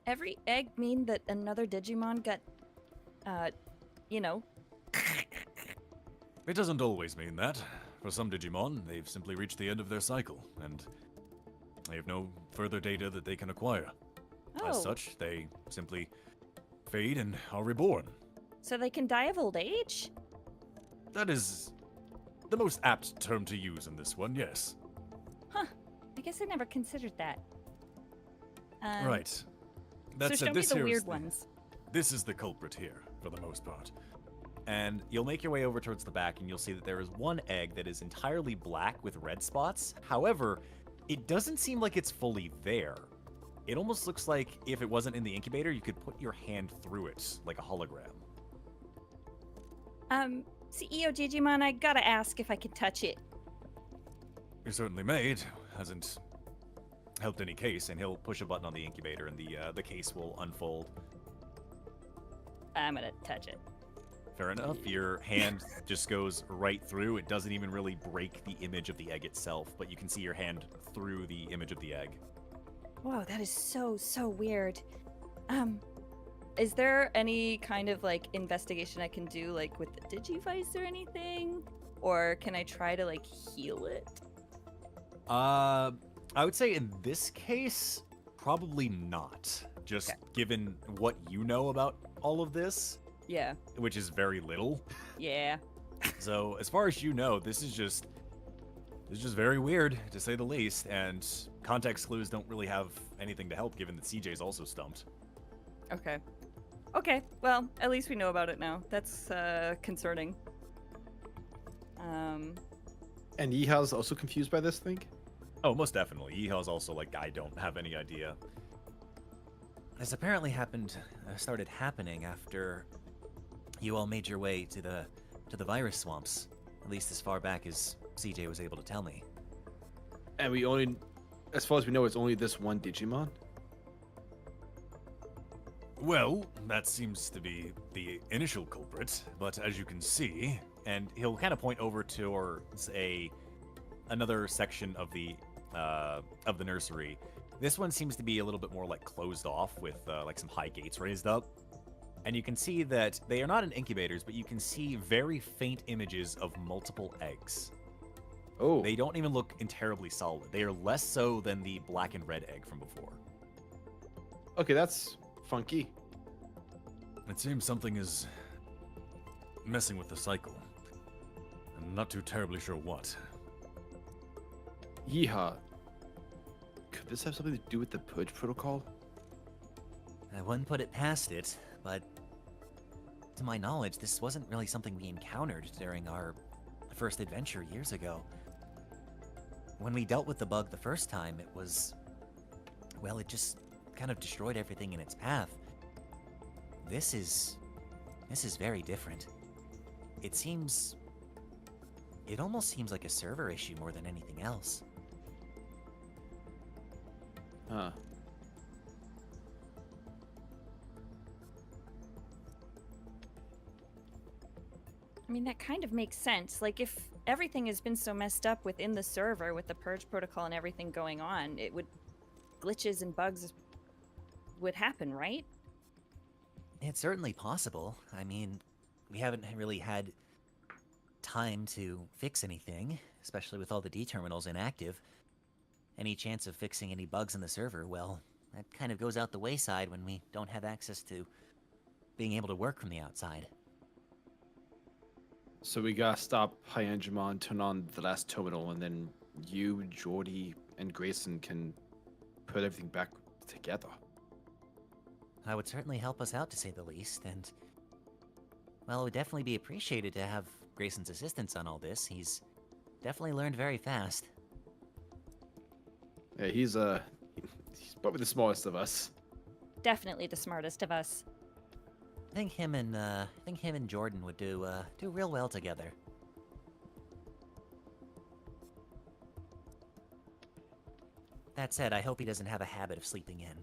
every egg mean that another Digimon got, you know? It doesn't always mean that. For some Digimon, they've simply reached the end of their cycle, and they have no further data that they can acquire. Oh, As such, they simply fade and are reborn. so they can die of old age? That is the most apt term to use in this one, yes. Huh. I guess I never considered that. Right. So That's show me this the here is weird the- ones. This is the culprit here, for the most part. And you'll make your way over towards the back, and you'll see that there is one egg that is entirely black with red spots. However, it doesn't seem like it's fully there. It almost looks like if it wasn't in the incubator, you could put your hand through it, like a hologram. CEO Digimon, I gotta ask if I can touch it. You certainly may. It hasn't helped any case, and he'll push a button on the incubator, and the case will unfold. I'm gonna touch it. Fair enough. Your hand just goes right through. It doesn't even really break the image of the egg itself, but you can see your hand through the image of the egg. Whoa, that is so weird. Is there any kind of like investigation I can do, like with the Digivice or anything? Or can I try to like heal it? I would say in this case, probably not. Just given what you know about all of this, Yeah. which is very little. Yeah. So as far as you know, this is just very weird, to say the least, and context clues don't really have anything to help, given that CJ's also stumped. Okay. Okay. Well, at least we know about it now. That's concerning. And Yeehao's also confused by this thing? Oh, most definitely. Yeehao's also like, I don't have any idea. This apparently started happening after you all made your way to the virus swamps. At least as far back as CJ was able to tell me. And we only, as far as we know, it's only this one Digimon? Well, that seems to be the initial culprit, but as you can see, and he'll kind of point over towards another section of the nursery. This one seems to be a little bit more like closed off with like some high gates raised up. And you can see that they are not in incubators, but you can see very faint images of multiple eggs. Oh. They don't even look terribly solid. They are less so than the black and red egg from before. Okay, that's funky. It seems something is messing with the cycle. I'm not too terribly sure what. Yeehaw. Could this have something to do with the Purge Protocol? I wouldn't put it past it, but to my knowledge, this wasn't really something we encountered during our first adventure years ago. When we dealt with the bug the first time, it was... well, it just kind of destroyed everything in its path. This is very different. It almost seems like a server issue more than anything else. Huh. I mean, that kind of makes sense. Like, if everything has been so messed up within the server with the Purge Protocol and everything going on, glitches and bugs would happen, right? It's certainly possible. I mean, we haven't really had time to fix anything, especially with all the D terminals inactive. Any chance of fixing any bugs in the server, well, that kind of goes out the wayside when we don't have access to being able to work from the outside. So we gotta stop Hyangimon, turn on the last terminal, and then you, Jordy, and Grayson can put everything back together. That would certainly help us out, to say the least, and... well, it would definitely be appreciated to have Grayson's assistance on all this. He's definitely learned very fast. Yeah, he's probably the smallest of us. Definitely the smartest of us. I think him and Jordan would do real well together. That said, I hope he doesn't have a habit of sleeping in.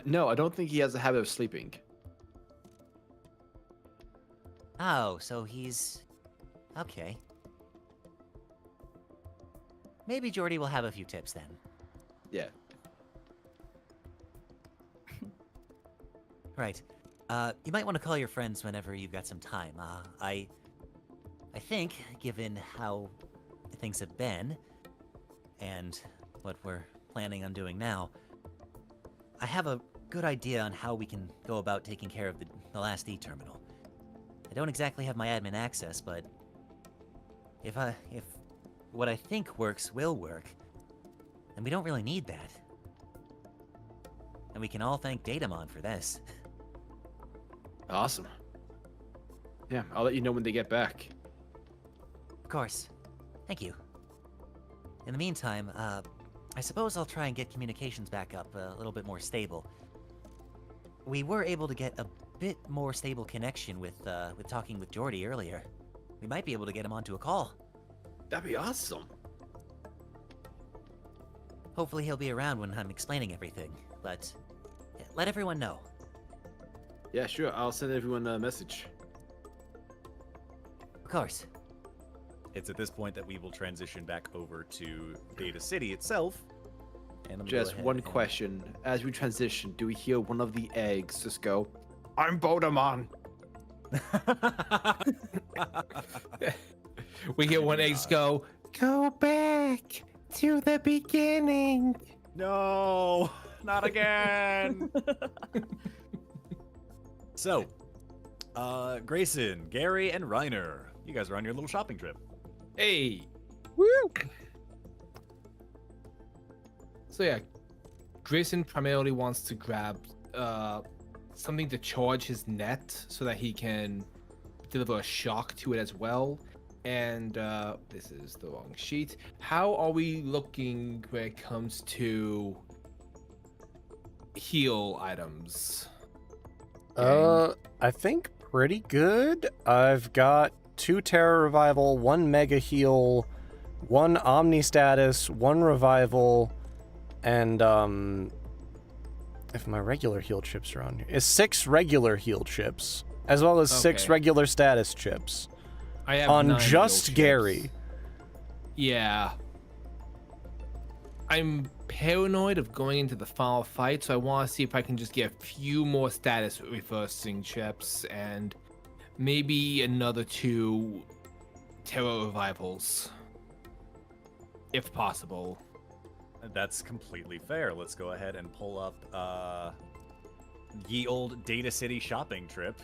No, I don't think he has a habit of sleeping. Oh, so he's... okay. Maybe Jordy will have a few tips then. Yeah. Right. You might want to call your friends whenever you've got some time. I think, given how things have been, and what we're planning on doing now, I have a good idea on how we can go about taking care of the last E-terminal. I don't exactly have my admin access, but if what I think works will work, then we don't really need that. And we can all thank Datamon for this. Awesome. Yeah, I'll let you know when they get back. Of course. Thank you. In the meantime, I suppose I'll try and get communications back up a little bit more stable. We were able to get a bit more stable connection with talking with Jordy earlier. We might be able to get him onto a call. That'd be awesome. Hopefully he'll be around when I'm explaining everything, but let everyone know. Yeah, sure. I'll send everyone a message. Of course. It's at this point that we will transition back over to Data City itself. And I'm gonna Just go ahead one and- question. As we transition, do we hear one of the eggs just go, I'm Bodamon? We hear one eggs go back to the beginning. No, not again. So, Grayson, Gary, and Reiner, you guys are on your little shopping trip. Hey. Woo! So yeah, Grayson primarily wants to grab something to charge his net so that he can deliver a shock to it as well. And this is the wrong sheet. How are we looking when it comes to heal items? I think pretty good. I've got 2 Terror Revival, 1 Mega Heal, 1 Omni Status, 1 Revival, and if my regular heal chips are on here, is 6 regular heal chips, as well as 6 Okay. regular status chips. I have On 9 just heal Gary. chips. Yeah. I'm paranoid of going into the final fight, so I want to see if I can just get a few more status reversing chips and maybe another 2 Terror Revivals. If possible. That's completely fair. Let's go ahead and pull up ye old Data City shopping trip.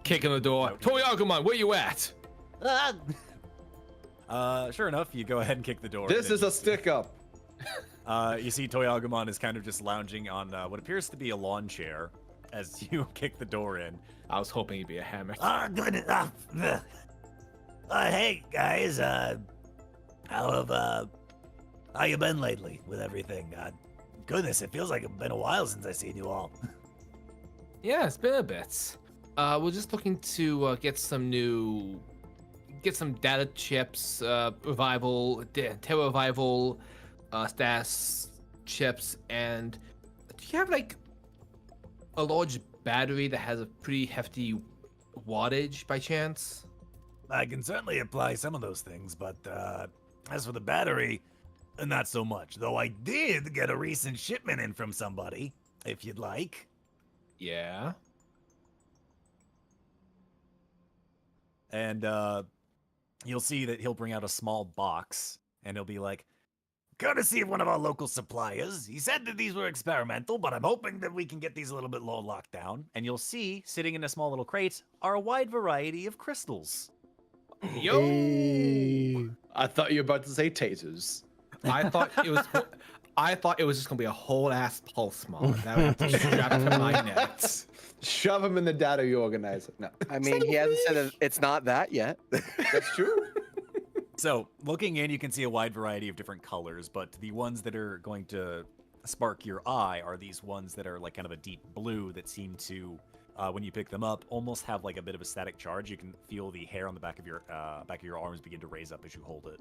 Kick in the door. Terriermon, where you at? Sure enough, you go ahead and kick the door. This and is a stick up. You see Toyagumon is kind of just lounging on what appears to be a lawn chair as you kick the door in. I was hoping it'd be a hammock. Goodness. Hey, guys. How you been lately with everything? Goodness, it feels like it's been a while since I seen you all. Yeah, it's been a bit. We're just looking to get some data chips, revival, terror revival, status chips, and do you have like a large battery that has a pretty hefty wattage by chance? I can certainly apply some of those things, but as for the battery, not so much. Though I did get a recent shipment in from somebody. if you'd like. Yeah. And you'll see that he'll bring out a small box, and he'll be like, courtesy of one of our local suppliers. He said that these were experimental, but I'm hoping that we can get these a little bit more locked down. And you'll see, sitting in a small little crate, are a wide variety of crystals. Yo. Hey. I thought you were about to say tasers. I thought it was just gonna be a whole ass Pulsemon that would have to strap to my neck. Shove him in the data you organizer. No, I mean, he hasn't said it's not that yet. that's true. So, looking in, you can see a wide variety of different colors, but the ones that are going to spark your eye are these ones that are like kind of a deep blue that seem to, when you pick them up, almost have like a bit of a static charge. You can feel the hair on the back of your arms begin to raise up as you hold it.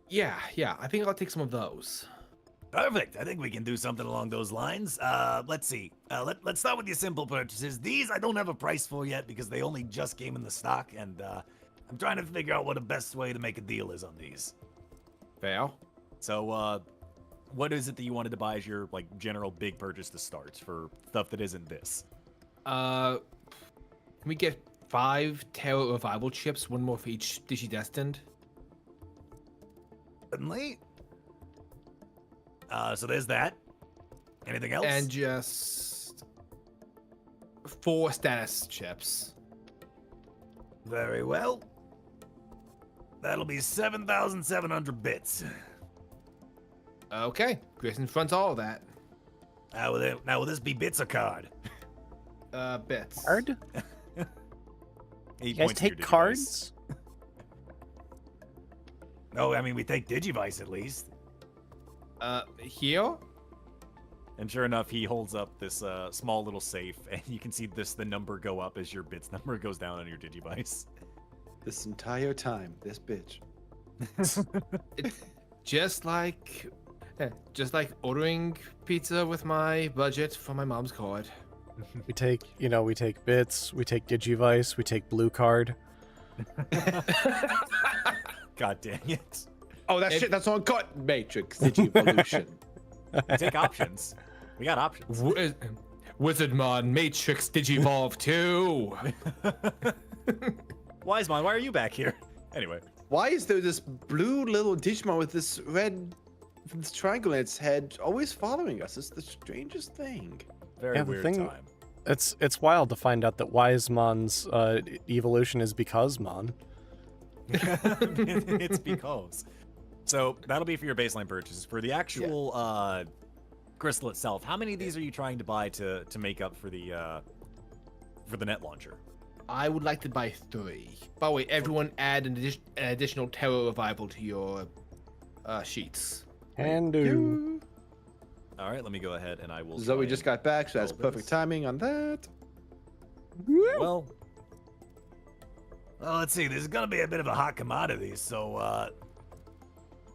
Yeah. I think I'll take some of those. Perfect. I think we can do something along those lines. Let's see. Let's start with your simple purchases. These I don't have a price for yet because they only just came in the stock, and I'm trying to figure out what the best way to make a deal is on these. Fair. So, what is it that you wanted to buy as your like general big purchase to start for stuff that isn't this? Can we get 5 Terror Revival chips, one more for each Digi-Destined? Certainly. So there's that. Anything else? And just 4 status chips. Very well. That'll be 7,700 bits. Okay, Grayson fronts all of that. Now will this be bits or card? Bits. Card? He You guys points to your take Digivice. cards? No, I mean we take Digivice at least. Here? And sure enough, he holds up this small little safe, and you can see the number go up as your bits number goes down on your Digivice. This entire time, this bitch. Just like ordering pizza with my budget from my mom's card. We take bits, we take Digivice, we take blue card. God dang it. Oh, that shit, that's on cut. Matrix Digivolution. Take options. We got options. Wizardmon Matrix Digivolve 2. Wisemon, why are you back here? Anyway. Why is there this blue little Digimon with this red this triangle in its head always following us? It's the strangest thing. Very Yeah, the weird thing- time. It's wild to find out that Wisemon's evolution is Becausemon. It's because. So that'll be for your baseline purchases. For the actual crystal itself, how many of these are you trying to buy to make up for the net launcher? I would like to buy 3. By the way, everyone add an additional Terror Revival to your sheets. And do. All right, let me go ahead and I will. Zoe try just and got back, so that's roll perfect this. timing on that. Well, let's see. This is gonna be a bit of a hot commodity, so.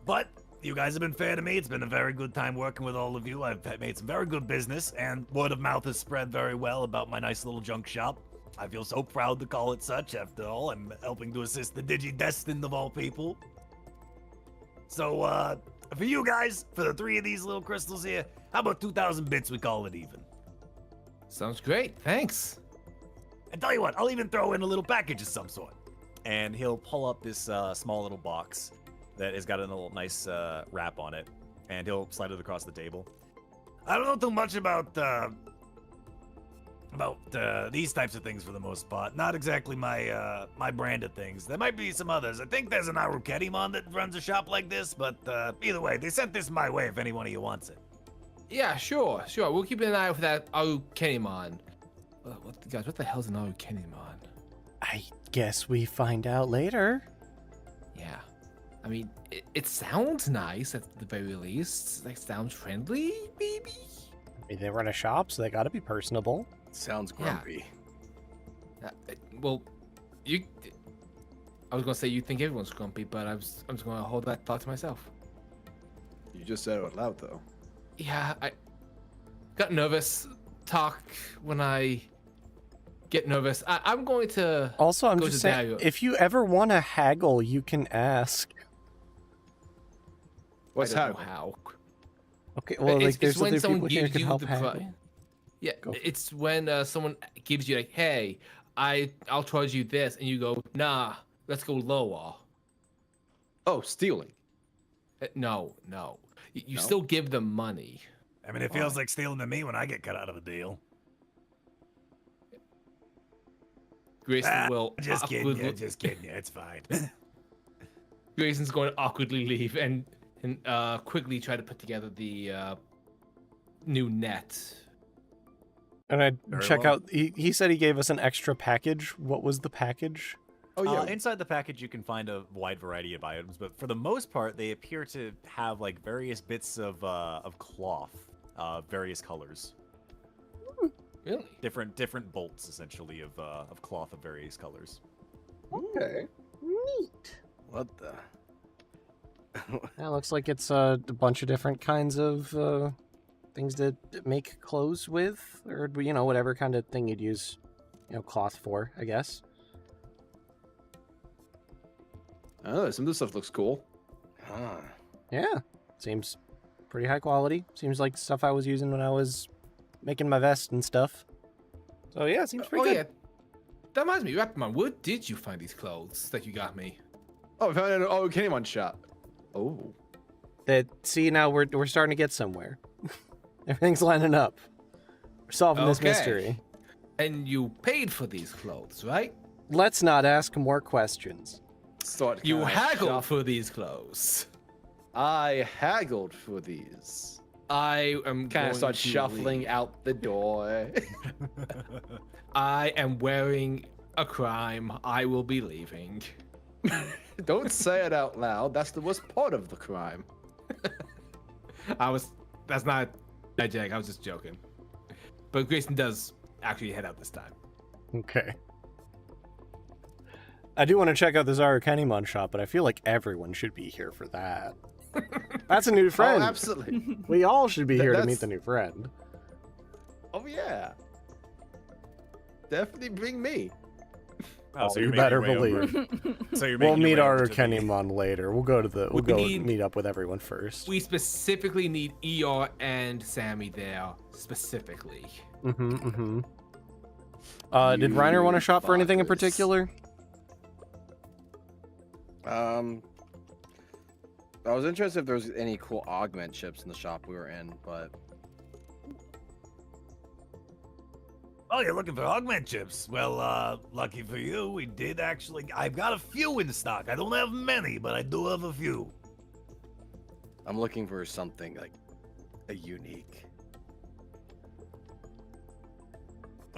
But you guys have been fair to me. It's been a very good time working with all of you. I've made some very good business, and word of mouth has spread very well about my nice little junk shop. I feel so proud to call it such. After all, I'm helping to assist the Digi-Destined of all people. So, for you guys, for the 3 of these little crystals here, how about 2,000 bits? We call it even. Sounds great. Thanks. And tell you what, I'll even throw in a little package of some sort. And he'll pull up this small little box that has got a little nice wrap on it, and he'll slide it across the table. I don't know too much about these types of things for the most part. Not exactly my my brand of things. There might be some others. I think there's an Aruketimon that runs a shop like this, but either way, they sent this my way if any one of you wants it. Yeah, sure. We'll keep an eye out for that Aruketimon. What the hell's an Aruketimon? I guess we find out later. Yeah. I mean, it sounds nice at the very least. Like, sounds friendly, maybe? I mean, they run a shop, so they gotta be personable. Sounds Yeah. grumpy. Well, I was gonna say you think everyone's grumpy, but I'm just gonna hold that thought to myself. You just said it out loud, though. Yeah, I got nervous. Talk when I get nervous. I'm going to. Also, I'm Go just to saying, Dario. if you ever want to haggle, you can ask. What's I don't know happening? how? Okay, well, like, there's when other someone people here who gives can you help the haggle. price. Yeah, Go for it's when someone gives you like, hey, I'll charge you this, and you go, nah, let's go lower. Oh, stealing. No. You No? still give them money. I mean, it feels like stealing to me when I get cut out of a deal. Grayson will Just kidding, awkwardly, yeah, just kidding, yeah, it's fine. Grayson's going to awkwardly leave and quickly try to put together the new net. And I Very check well. out. He said he gave us an extra package. What was the package? Oh yeah. Inside the package, you can find a wide variety of items, but for the most part, they appear to have like various bits of cloth, various colors, Really? different bolts essentially of cloth of various colors. Okay. Neat. What the? Yeah, looks like it's a bunch of different kinds of things to make clothes with, or whatever kind of thing you'd use, cloth for, I guess. Oh, some of this stuff looks cool. Huh. Yeah, seems pretty high quality. Seems like stuff I was using when I was making my vest and stuff. So yeah, seems pretty Oh good. yeah. That reminds me, Rapman, where did you find these clothes that you got me? Oh, I found it in an Candyman shop. Oh. See, now we're starting to get somewhere. Everything's lining up. We're solving this Okay. mystery. And you paid for these clothes, right? Let's not ask more questions. Start You kinda haggled shuff- for these clothes. I haggled for these. I am Kind going of start to shuffling leave. out the door. I am wearing a crime. I will be leaving. Don't say it out loud. That's the worst part of the crime. That's not a joke. I was just joking. But Grayson does actually head out this time. Okay. I do want to check out this Kenimon shop, but I feel like everyone should be here for that. That's a new friend. Oh, absolutely. We all should be here to That's- meet the new friend. Oh, yeah. Definitely bring me. Oh, so you you're making better your way believe. over. So you're We'll making your meet way our over to the- Kenimon later. We'll go need- meet up with everyone first. We specifically need ER and Sammy there. Specifically. Did Reiner want to shop for anything in fuckers. particular? I was interested if there was any cool augment chips in the shop we were in, but Oh, you're looking for augment chips? Well, lucky for you, we did actually. I've got a few in stock. I don't have many, but I do have a few. I'm looking for something like a unique.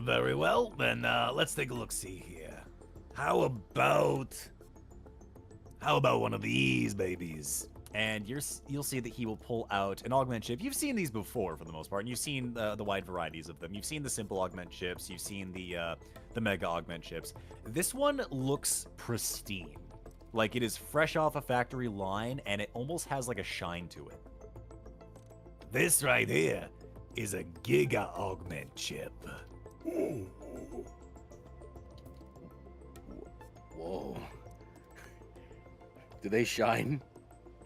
Very well, then let's take a look. See here. How about one of these babies? And you'll see that he will pull out an augment chip. You've seen these before for the most part, and you've seen the wide varieties of them. You've seen the simple augment chips. You've seen the mega augment chips. This one looks pristine, like it is fresh off a factory line, and it almost has like a shine to it. This right here is a giga augment chip. Whoa. Do they shine?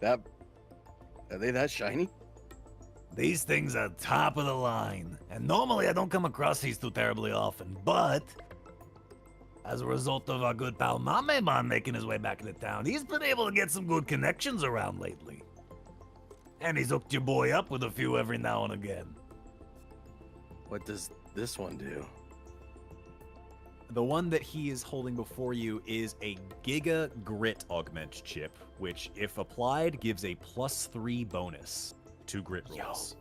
Are they that shiny? These things are top of the line, and normally I don't come across these too terribly often, but as a result of our good pal Magimon making his way back into town, he's been able to get some good connections around lately. And he's hooked your boy up with a few every now and again. What does this one do? The one that he is holding before you is a Giga Grit Augment chip, which, if applied, gives a +3 bonus to grit rolls.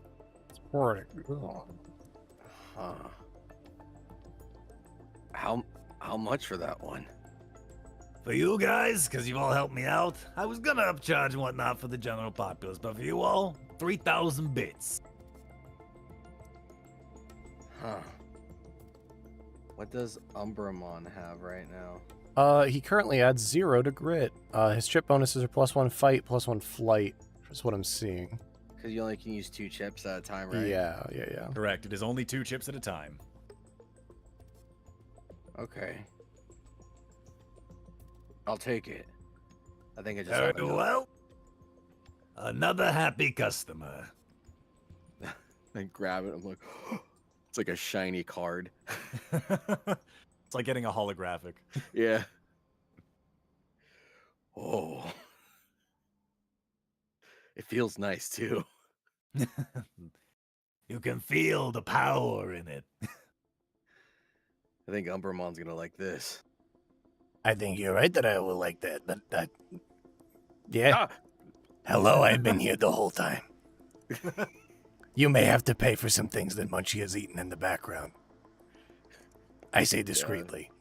Huh. How much for that one? For you guys, because you've all helped me out, I was gonna upcharge and whatnot for the general populace, but for you all, 3,000 bits. Huh. What does Umbramon have right now? He currently adds 0 to grit. His chip bonuses are +1 fight, +1 flight. Is what I'm seeing. Because you only can use 2 chips at a time, right? Yeah. Correct, it is only 2 chips at a time. Okay. I'll take it. I think I just Very have enough. well. Another happy customer. I grab it. I'm like, it's like a shiny card. It's like getting a holographic. Yeah. Oh. It feels nice too. You can feel the power in it. I think Umbermon's gonna like this. I think you're right that I will like that. Yeah. Ah! Hello, I've been here the whole time. You may have to pay for some things that Munchie has eaten in the background. I say discreetly.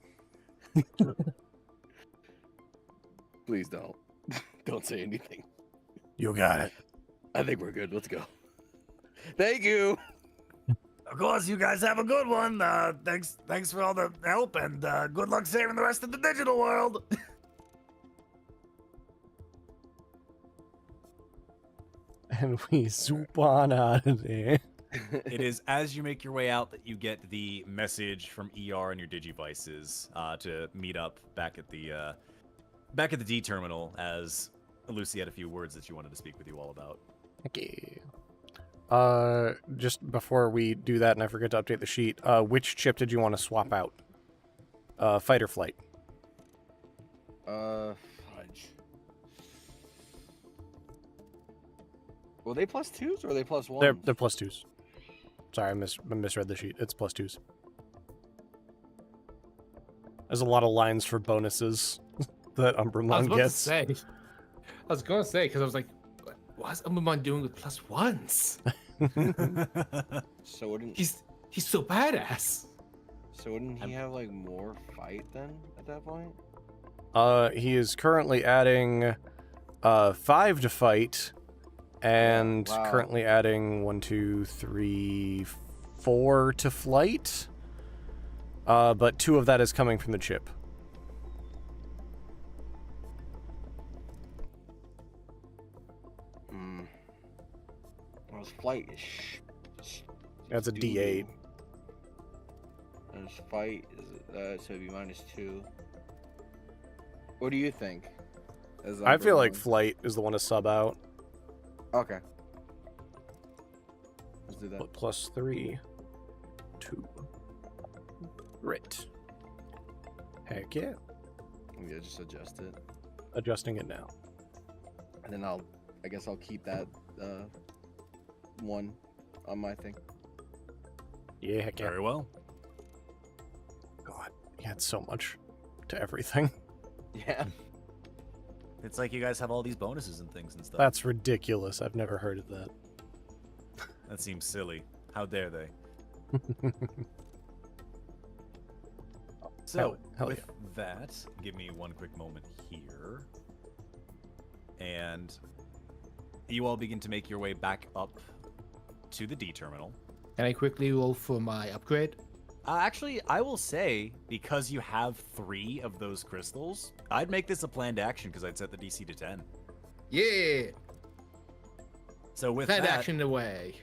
Please don't. Don't say anything. You got it. I think we're good. Let's go. Thank you. Of course, you guys have a good one. Thanks for all the help, and good luck saving the rest of the digital world. And we zoop on out of there. It is as you make your way out that you get the message from ER and your Digivices to meet up back at the D terminal, as Lucy had a few words that she wanted to speak with you all about. Okay. Just before we do that, and I forget to update the sheet, which chip did you want to swap out? Fight or flight? Fudge. Were they +2s or are they +1s? They're +2s. Sorry, I misread the sheet. It's +2s. There's a lot of lines for bonuses that Umbermon gets. I was going to say, because I was like, what's Impmon doing with +1s? So wouldn't He's so badass. So wouldn't he have like more fight then at that point? He is currently adding 5 to fight, and wow. currently adding 1, 2, 3, 4 to flight. But 2 of that is coming from the chip. Well, his flight is That's a D8. And his fight is so it'd be -2. What do you think? I feel like flight is the one to sub out. Okay. Let's do that. But +3 to Rite. Heck yeah. Yeah, just adjust it. Adjusting it now. And then I guess I'll keep that 1 on my thing. Yeah, heck yeah. Very well. God, he had so much to everything. Yeah. It's like you guys have all these bonuses and things and stuff. That's ridiculous. I've never heard of that. That seems silly. How dare they? So, hell with yeah. that, give me one quick moment here. And you all begin to make your way back up to the D terminal. Can I quickly roll for my upgrade? Actually, I will say, because you have 3 of those crystals, I'd make this a planned action because I'd set the DC to 10. Yeah. So with Planned that, action away.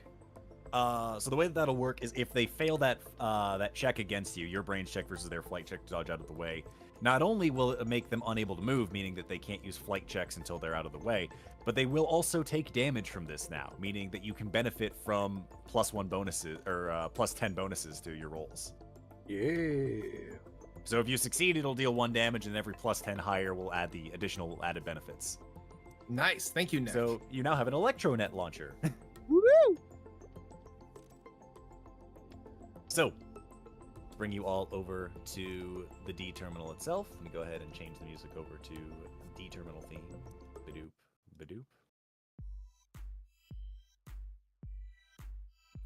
so the way that that'll work is if they fail that that check against you, your brains check versus their flight check to dodge out of the way, not only will it make them unable to move, meaning that they can't use flight checks until they're out of the way, but they will also take damage from this now, meaning that you can benefit from +1 bonuses or +10 bonuses to your rolls. Yeah. So if you succeed, it'll deal 1 damage, and every +10 higher will add the additional added benefits. Nice. Thank you, Nick. So you now have an electronet launcher. Woo! So, to bring you all over to the D terminal itself, let me go ahead and change the music over to D terminal theme. Badoop, badoop.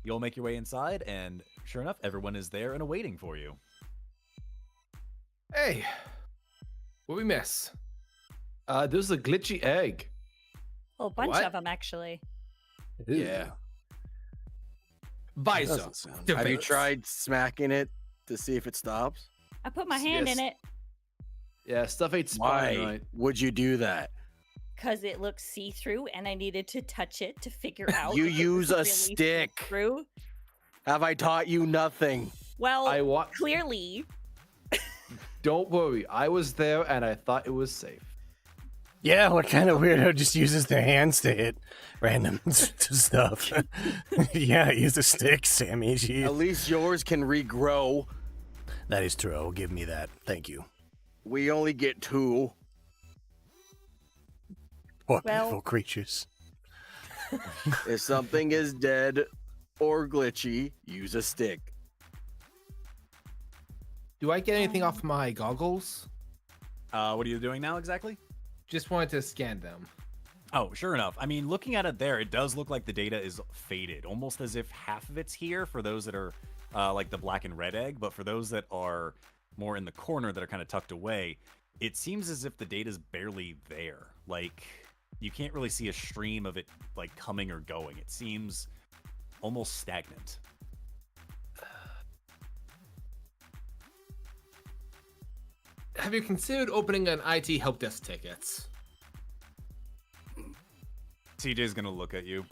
You all make your way inside, and sure enough, everyone is there and awaiting for you. Hey, what we miss? There's a glitchy egg. A whole bunch What? of them, actually. Yeah. Visor. Doesn't sound- Have you develops. tried smacking it to see if it stops? I put my hand in it Yeah, stuff ain't Why spine right. would you do that? because it looks see-through, and I needed to touch it to figure out. You if it use was a really stick. see-through. Have I taught you nothing? Well, I wa- clearly. Don't worry, I was there and I thought it was safe. Yeah, what kind of weirdo just uses their hands to hit random stuff? Yeah, use a stick, Sammy. Gee. At least yours can regrow. That is true. Give me that. Thank you. We only get 2. Poor Well- beautiful creatures. If something is dead or glitchy, use a stick. Do I get anything off my goggles? What are you doing now exactly? Just wanted to scan them. Oh, sure enough. I mean, looking at it there, it does look like the data is faded, almost as if half of it's here for those that are like the black and red egg, but for those that are more in the corner that are kind of tucked away, it seems as if the data's barely there. Like, you can't really see a stream of it like coming or going. It seems almost stagnant. Have you considered opening an IT help desk ticket? TJ's gonna look at you.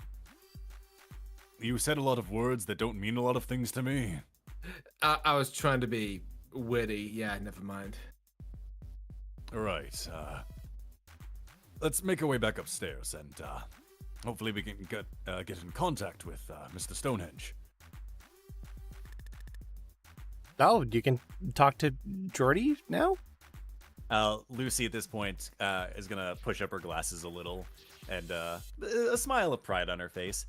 You said a lot of words that don't mean a lot of things to me. I was trying to be witty. Yeah, never mind. Alright, let's make our way back upstairs and hopefully we can get in contact with Mr. Stonehenge. Oh, you can talk to Jordy now? Lucy at this point is gonna push up her glasses a little and a smile of pride on her face.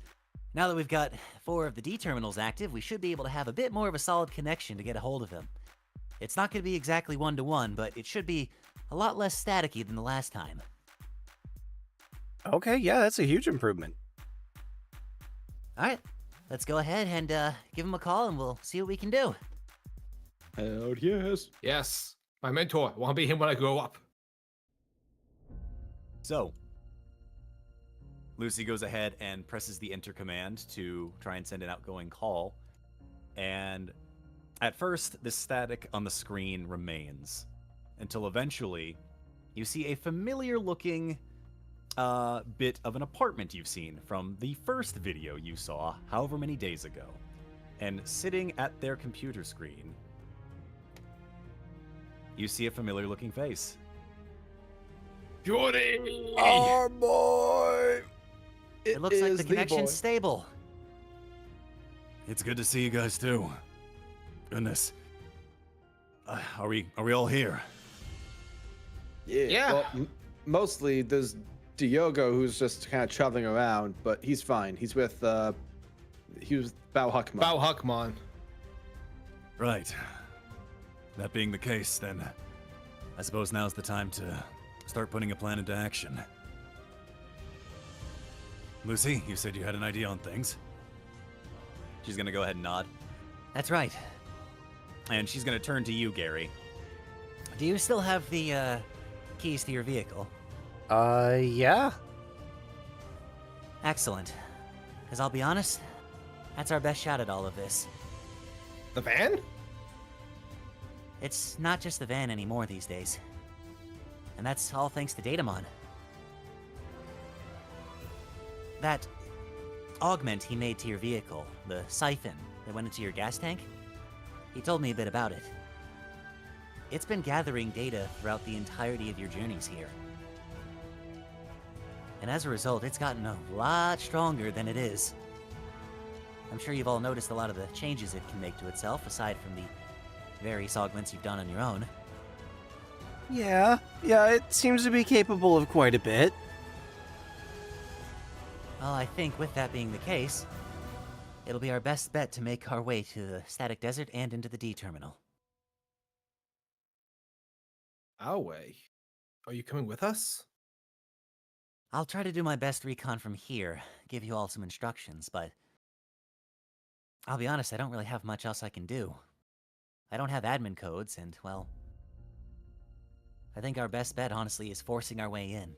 Now that we've got 4 of the D terminals active, we should be able to have a bit more of a solid connection to get a hold of him. It's not going to be exactly 1-to-1, but it should be a lot less staticky than the last time. Okay, yeah, that's a huge improvement. Alright, let's go ahead and give him a call and we'll see what we can do. Hell yes. Yes, my mentor. I want to be him when I grow up. So, Lucy goes ahead and presses the enter command to try and send an outgoing call. And at first, the static on the screen remains until eventually you see a familiar looking bit of an apartment you've seen from the first video you saw however many days ago. And sitting at their computer screen, you see a familiar looking face. Jordy! Our boy. It looks like is the boy. connection's stable. It's good to see you guys too. Goodness. Are we all here? Yeah. Well, mostly there's Diogo who's just kind of traveling around, but he's fine. He's with Bao Huckman. Bao Huckmon. Right. That being the case, then I suppose now's the time to start putting a plan into action. Lucy, you said you had an idea on things. She's gonna go ahead and nod. That's right. And she's gonna turn to you, Gary. Do you still have the keys to your vehicle? Yeah. Excellent. Because I'll be honest, that's our best shot at all of this. The van? It's not just the van anymore these days. And that's all thanks to Digimon. That augment he made to your vehicle, the siphon that went into your gas tank, he told me a bit about it. It's been gathering data throughout the entirety of your journeys here. And as a result, it's gotten a lot stronger than it is. I'm sure you've all noticed a lot of the changes it can make to itself, aside from the various augments you've done on your own. Yeah, it seems to be capable of quite a bit. Well, I think with that being the case, it'll be our best bet to make our way to the Static Desert and into the D terminal. Our way. Are you coming with us? I'll try to do my best recon from here, give you all some instructions, but I'll be honest, I don't really have much else I can do. I don't have admin codes, and, well, I think our best bet, honestly, is forcing our way in.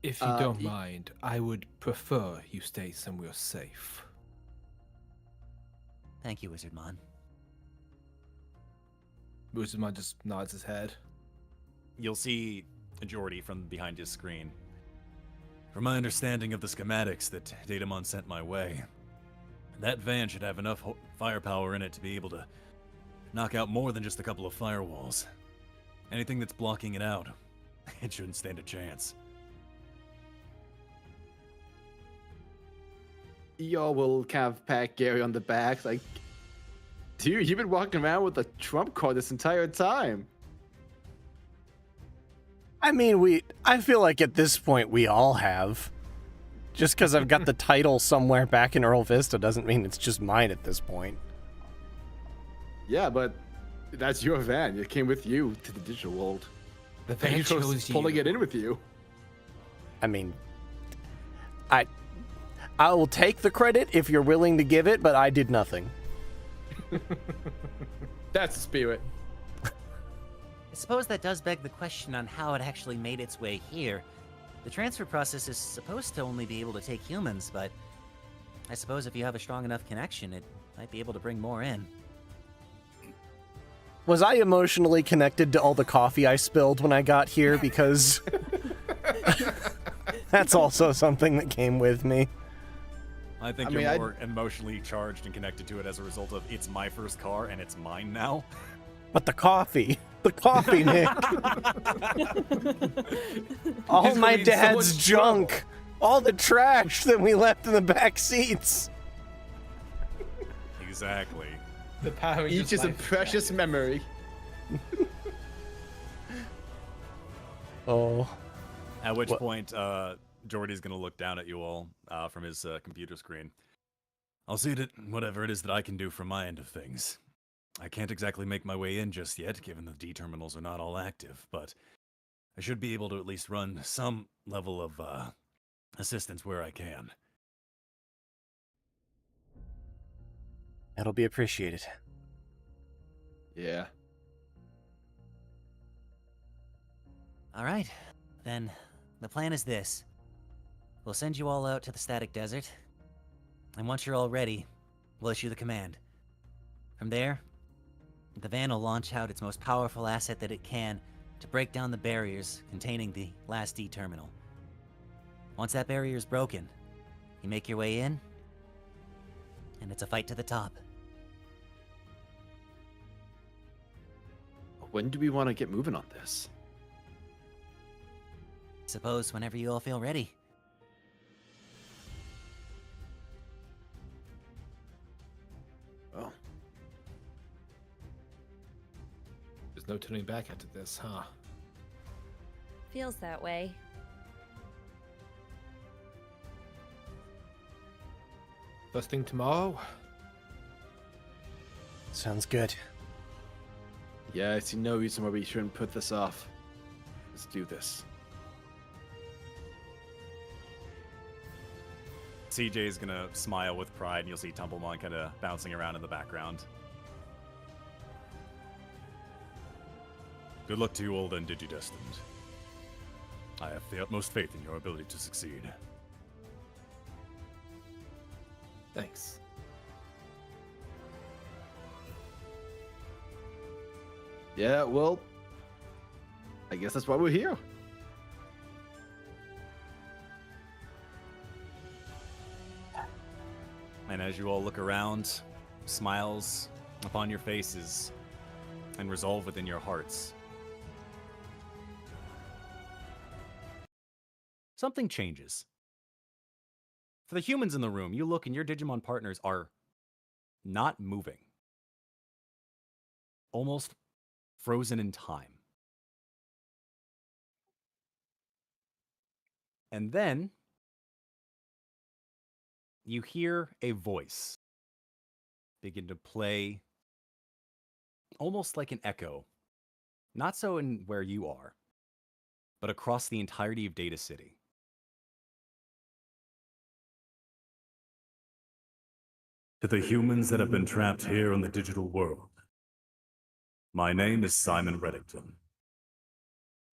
If you don't mind, I would prefer you stay somewhere safe. Thank you, Wizardmon. Wizardmon just nods his head. You'll see Jordy from behind his screen. From my understanding of the schematics that Digimon sent my way, that van should have enough firepower in it to be able to knock out more than just a couple of firewalls. Anything that's blocking it out It shouldn't stand a chance. Y'all will kind of pat Gary on the back, like, dude, you've been walking around with a trump card this entire time. I mean, I feel like at this point we all have. Just because I've got the title somewhere back in Earl Vista doesn't mean it's just mine at this point. Yeah, but that's your van. It came with you to the digital world. The Thank you van for chose pulling you. it in with you. I mean, I will take the credit if you're willing to give it, but I did nothing. That's the spirit. I suppose that does beg the question on how it actually made its way here. The transfer process is supposed to only be able to take humans, but I suppose if you have a strong enough connection, it might be able to bring more in. Was I emotionally connected to all the coffee I spilled when I got here? Because that's also something that came with me. I think I you're mean, more emotionally charged and connected to it as a result of it's my first car and it's mine now. But the coffee, Nick. All It's my gonna be in so dad's much junk, all the trash that we left in the back seats. Exactly. The Power Rangers Each is a life precious jacket. memory. Oh, At which What- point, Jordy's gonna look down at you all from his computer screen. I'll see that whatever it is that I can do from my end of things. I can't exactly make my way in just yet, given the D terminals are not all active, but I should be able to at least run some level of assistance where I can. that'll be appreciated. Yeah. All right, then the plan is this. We'll send you all out to the static desert, and once you're all ready, we'll issue the command. From there, the van will launch out its most powerful asset that it can to break down the barriers containing the last D terminal. Once that barrier is broken, you make your way in, and it's a fight to the top. When do we want to get moving on this? Suppose whenever you all feel ready. Oh, There's no turning back after this, huh? Feels that way. First thing tomorrow. Sounds good. yeah, I see no reason why we shouldn't put this off. Let's do this. CJ is gonna smile with pride, and you'll see Tumblemon kind of bouncing around in the background. Good luck to you all then, Digi-Destined. I have the utmost faith in your ability to succeed. Thanks. Yeah, well, I guess that's why we're here. And as you all look around, smiles upon your faces and resolve within your hearts, something changes. For the humans in the room, you look and your Digimon partners are not moving. Almost frozen in time. And then you hear a voice begin to play almost like an echo. Not so in where you are, but across the entirety of Data City. To the humans that have been trapped here in the digital world, my name is Simon Reddington.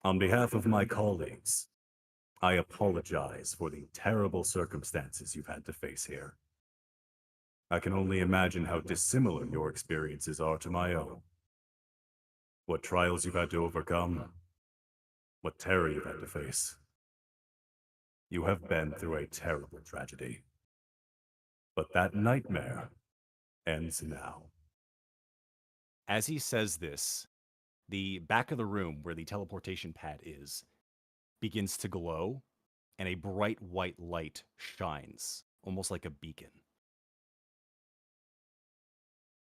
On behalf of my colleagues, I apologize for the terrible circumstances you've had to face here. I can only imagine how dissimilar your experiences are to my own. What trials you've had to overcome, what terror you've had to face. You have been through a terrible tragedy. But that nightmare ends now. As he says this, the back of the room where the teleportation pad is begins to glow, and a bright white light shines, almost like a beacon.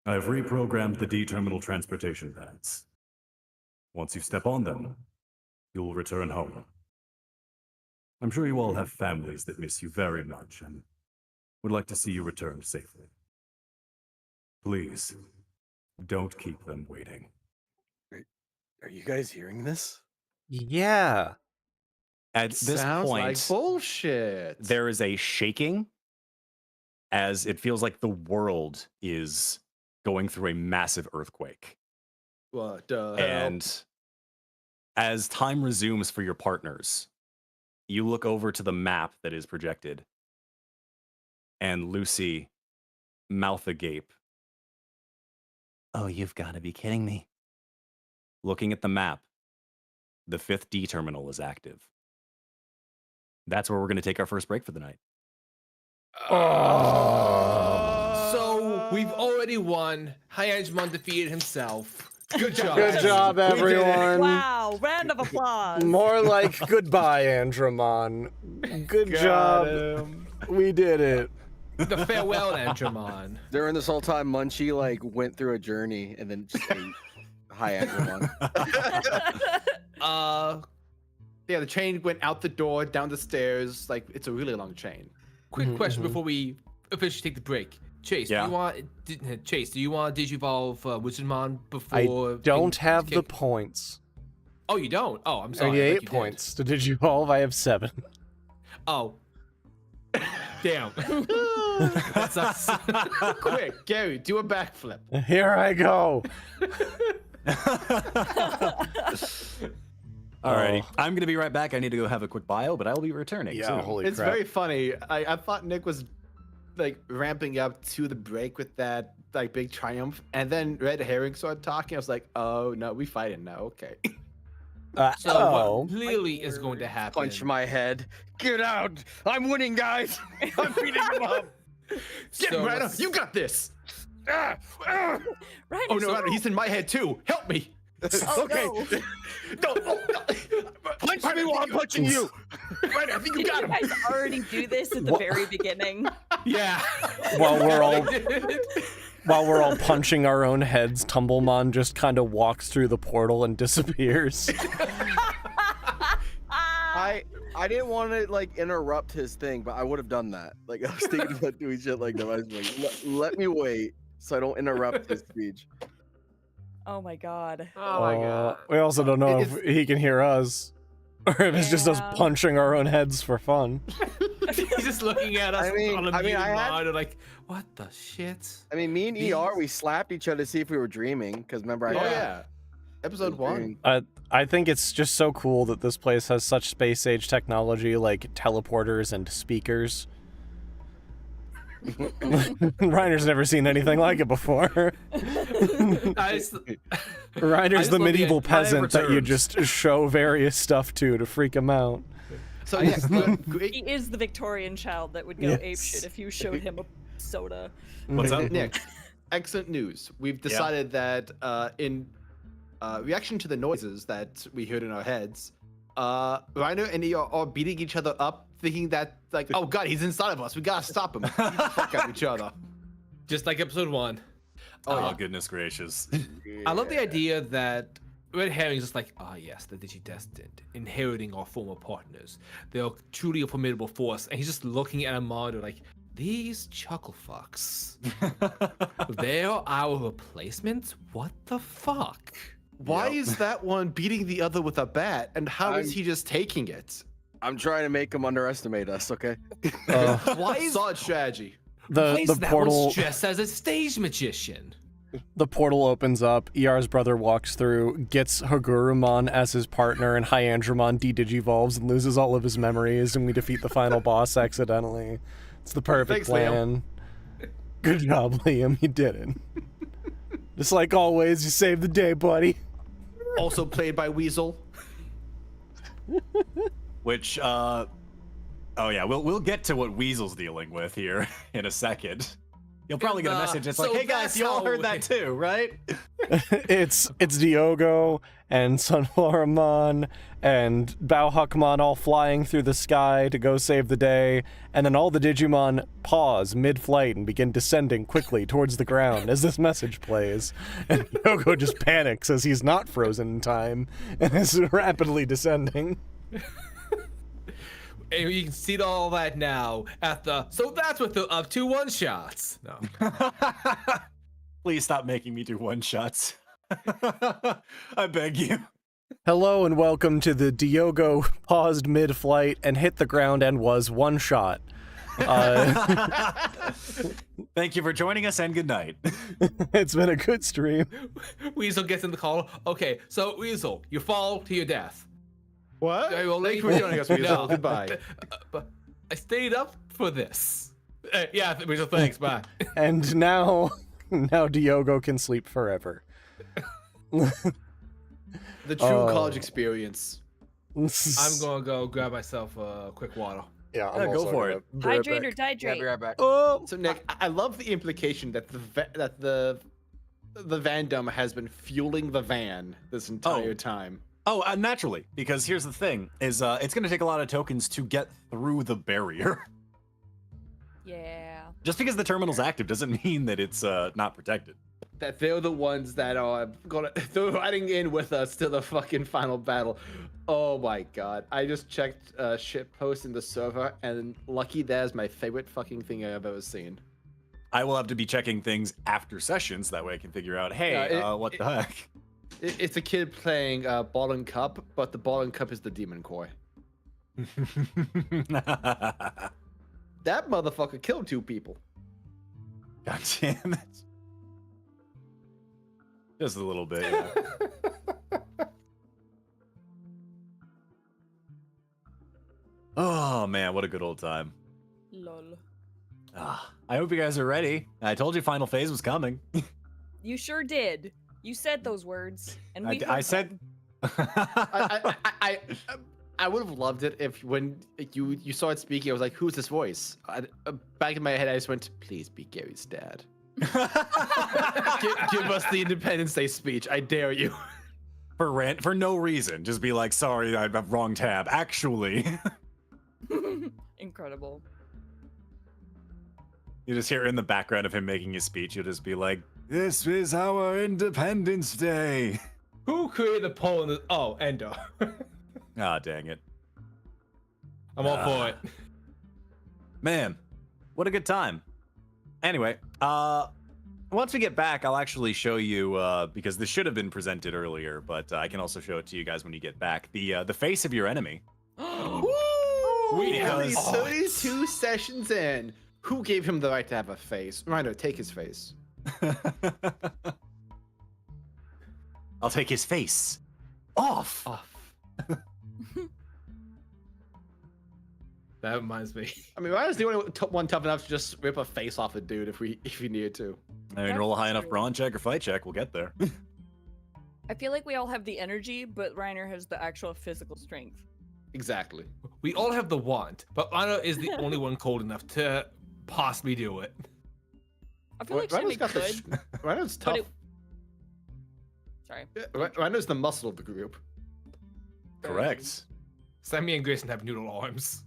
I've reprogrammed the D-terminal transportation pads. Once you step on them, you'll return home. I'm sure you all have families that miss you very much and would like to see you return safely. Please, don't keep them waiting. Are you guys hearing this? Yeah. At this Sounds point, like bullshit. there is a shaking as it feels like the world is going through a massive earthquake. What the hell? And as time resumes for your partners, you look over to the map that is projected, and Lucy, mouth agape, Oh, you've got to be kidding me. looking at the map, the 5th D terminal is active. That's where we're going to take our first break for the night. So we've already won. Hyangmon defeated himself. Good job. Good job, We did it. everyone. Wow, round of applause. More like goodbye, Andromon. Good job. We did it. The farewell, Andromon. During this whole time, Munchie like went through a journey and then just ate. Hi, everyone. Yeah, the chain went out the door, down the stairs. Like, it's a really long chain. Quick question before we officially take the break. Chase, Yeah. do you want Digivolve Wizardmon I before? don't things have the kick- points. Oh, you don't? Oh, I'm sorry. I thought 38 you did. points. To Digivolve, I have 7. Oh. Damn. That sucks. Quick, Gary, do a backflip. Here I go. Alrighty, I'm going to be right back. I need to go have a quick bio, but I will be returning. Yeah, soon. holy It's crap. very funny. I thought Nick was like ramping up to the break with that like big triumph, and then Red Herring started talking. I was like, oh no, we fighting now. Okay. So oh. what clearly is going to happen? Punch my head. Get out! I'm winning, guys. I'm beating him up. Get So him, Ryder. let's- You got this. Ah, ah. Right. Oh no, Ryder, he's in my head too. Help me. Okay. No, no. Punch me while I'm punching you. Ryder, I think you Did got you him. guys already do this at the What? very beginning? Yeah. While we're all punching our own heads, Tumblemon just kind of walks through the portal and disappears. I didn't want to like interrupt his thing, but I would have done that. Like I was thinking about doing shit like that. I was like, let me wait so I don't interrupt his speech. Oh my god. Oh my god. We also don't know if It's- he can hear us, or if it's just us Yeah. punching our own heads for fun. He's just looking at us I mean, on a I mean, muted I had- monitor like, what the shit? I mean, me and ER, we slapped each other to see if we were dreaming. Because remember, I Oh yeah. Episode 1. I think it's just so cool that this place has such space age technology like teleporters and speakers. Reiner's never seen anything like it before. Reiner's the medieval peasant that you just show various stuff to freak him out. So yes, the He great is the Victorian child that would go Yes. apeshit if you showed him a soda. What's up? Nick, excellent news. We've decided that in reaction to the noises that we heard in our heads, Reiner and ER are beating each other up, thinking that, like, oh god, he's inside of us. We gotta stop him. Beat the fuck out of each other. Just like episode 1. Oh, goodness gracious. I love the idea that Red Herring is just like, ah yes, the Digi-Destined, inheriting our former partners. They are truly a formidable force. And he's just looking at a monitor like, these chuckle fucks. They're our replacements? What the fuck? Why is that one beating the other with a bat, and how is he just taking it? I'm trying to make him underestimate us. Okay. Why is, Solid strategy. why The is the that portal one dressed as a stage magician? the portal opens up. ER's brother walks through, gets Hagurumon as his partner, and Hyandramon de-digivolves and loses all of his memories, and we defeat the final boss accidentally. It's the perfect Thanks, Liam. plan. Good job, Liam. You did it. Just like always, you saved the day, buddy. Also played by Weasel. Which, oh yeah, we'll get to what Weasel's dealing with here in a second. You'll probably get a message. It's like, so hey guys, that's you all how heard that too, right? it's Diogo and Sunflowermon and Bauhuckmon all flying through the sky to go save the day, and then all the Digimon pause mid-flight and begin descending quickly towards the ground as this message plays. And Diogo just panics as he's not frozen in time and is rapidly descending. And you can see all that now at the. So that's what the up to one-shots. No. Please stop making me do one-shots. I beg you. Hello and welcome to the Diogo paused mid-flight and hit the ground and was one shot. Thank you for joining us and good night. It's been a good stream. Weasel gets in the call. Okay, so Weasel, you fall to your death. What? Okay, well, Thank you for joining us, Weasel. Goodbye. But I stayed up for this. Yeah, Weasel, thanks. Bye. And now Diogo can sleep forever. The true college experience. I'm gonna go grab myself a quick water. Yeah, Yeah, go for it. Hydrate or dihydrate? Be right back. Oh, So Nick, I love the implication that the Vandom has been fueling the van this entire time. Oh, naturally, because here's the thing: is it's going to take a lot of tokens to get through the barrier. Yeah. Just because the terminal's active doesn't mean that it's not protected. That they're the ones that are they're riding in with us to the fucking final battle. Oh my god! I just checked shit post in the server, and lucky that's my favorite fucking thing I've ever seen. I will have to be checking things after sessions, that way I can figure out, hey, what the heck? It's a kid playing Ball and Cup, but the Ball and Cup is the Demon Core. That motherfucker killed 2 people. God damn it. Just a little bit, yeah. Oh man, what a good old time. Lol. I hope you guys are ready. I told you final phase was coming. You sure did. You said those words, and we. I said. I would have loved it if when you started speaking, I was like, "Who's this voice?" Back in my head, I just went, "Please be Gary's dad." give us the Independence Day speech. I dare you. For no reason, just be like, "Sorry, I have wrong tab." Actually, Incredible. you just hear in the background of him making his speech. You'll just be like, "This is our Independence Day." Who created the poll in the? Oh, Endo. Ah, dang it. I'm all for it. Man, what a good time. Anyway, once we get back, I'll actually show you, because this should have been presented earlier, but I can also show it to you guys when you get back, the face of your enemy. We Because- 32 sessions in. Who gave him the right to have a face? Reiner, take his face. I'll take his face off. That reminds me. I mean, Reiner's the only one tough enough to just rip a face off a dude if we needed to. I mean, roll a high enough brawn check or fight check, we'll get there. I feel like we all have the energy, but Reiner has the actual physical strength. Exactly. We all have the want, but Anna is the only one cold enough to possibly do it. I feel like Sammy could. Reiner's but tough. Sorry. Reiner's the muscle of the group. Correct. Sammy and Grayson have noodle arms.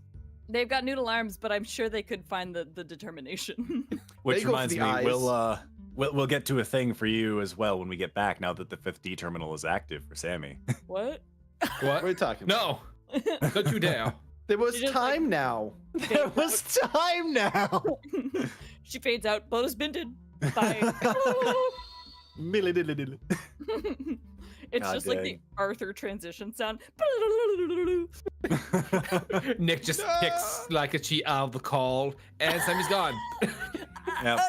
They've got noodle arms, but I'm sure they could find the determination. Which They go for reminds the me, eyes. we'll get to a thing for you as well when we get back, now that the 5th D terminal is active for Sammy. What? What? What are you talking about? No, don't you dare. There was You just, time like- now. There was time now! She fades out. Bonus binted. Bye. It's God just like the dang. Arthur transition sound. Nick just kicks Laikachi out of the call, and Sammy's gone. Yep.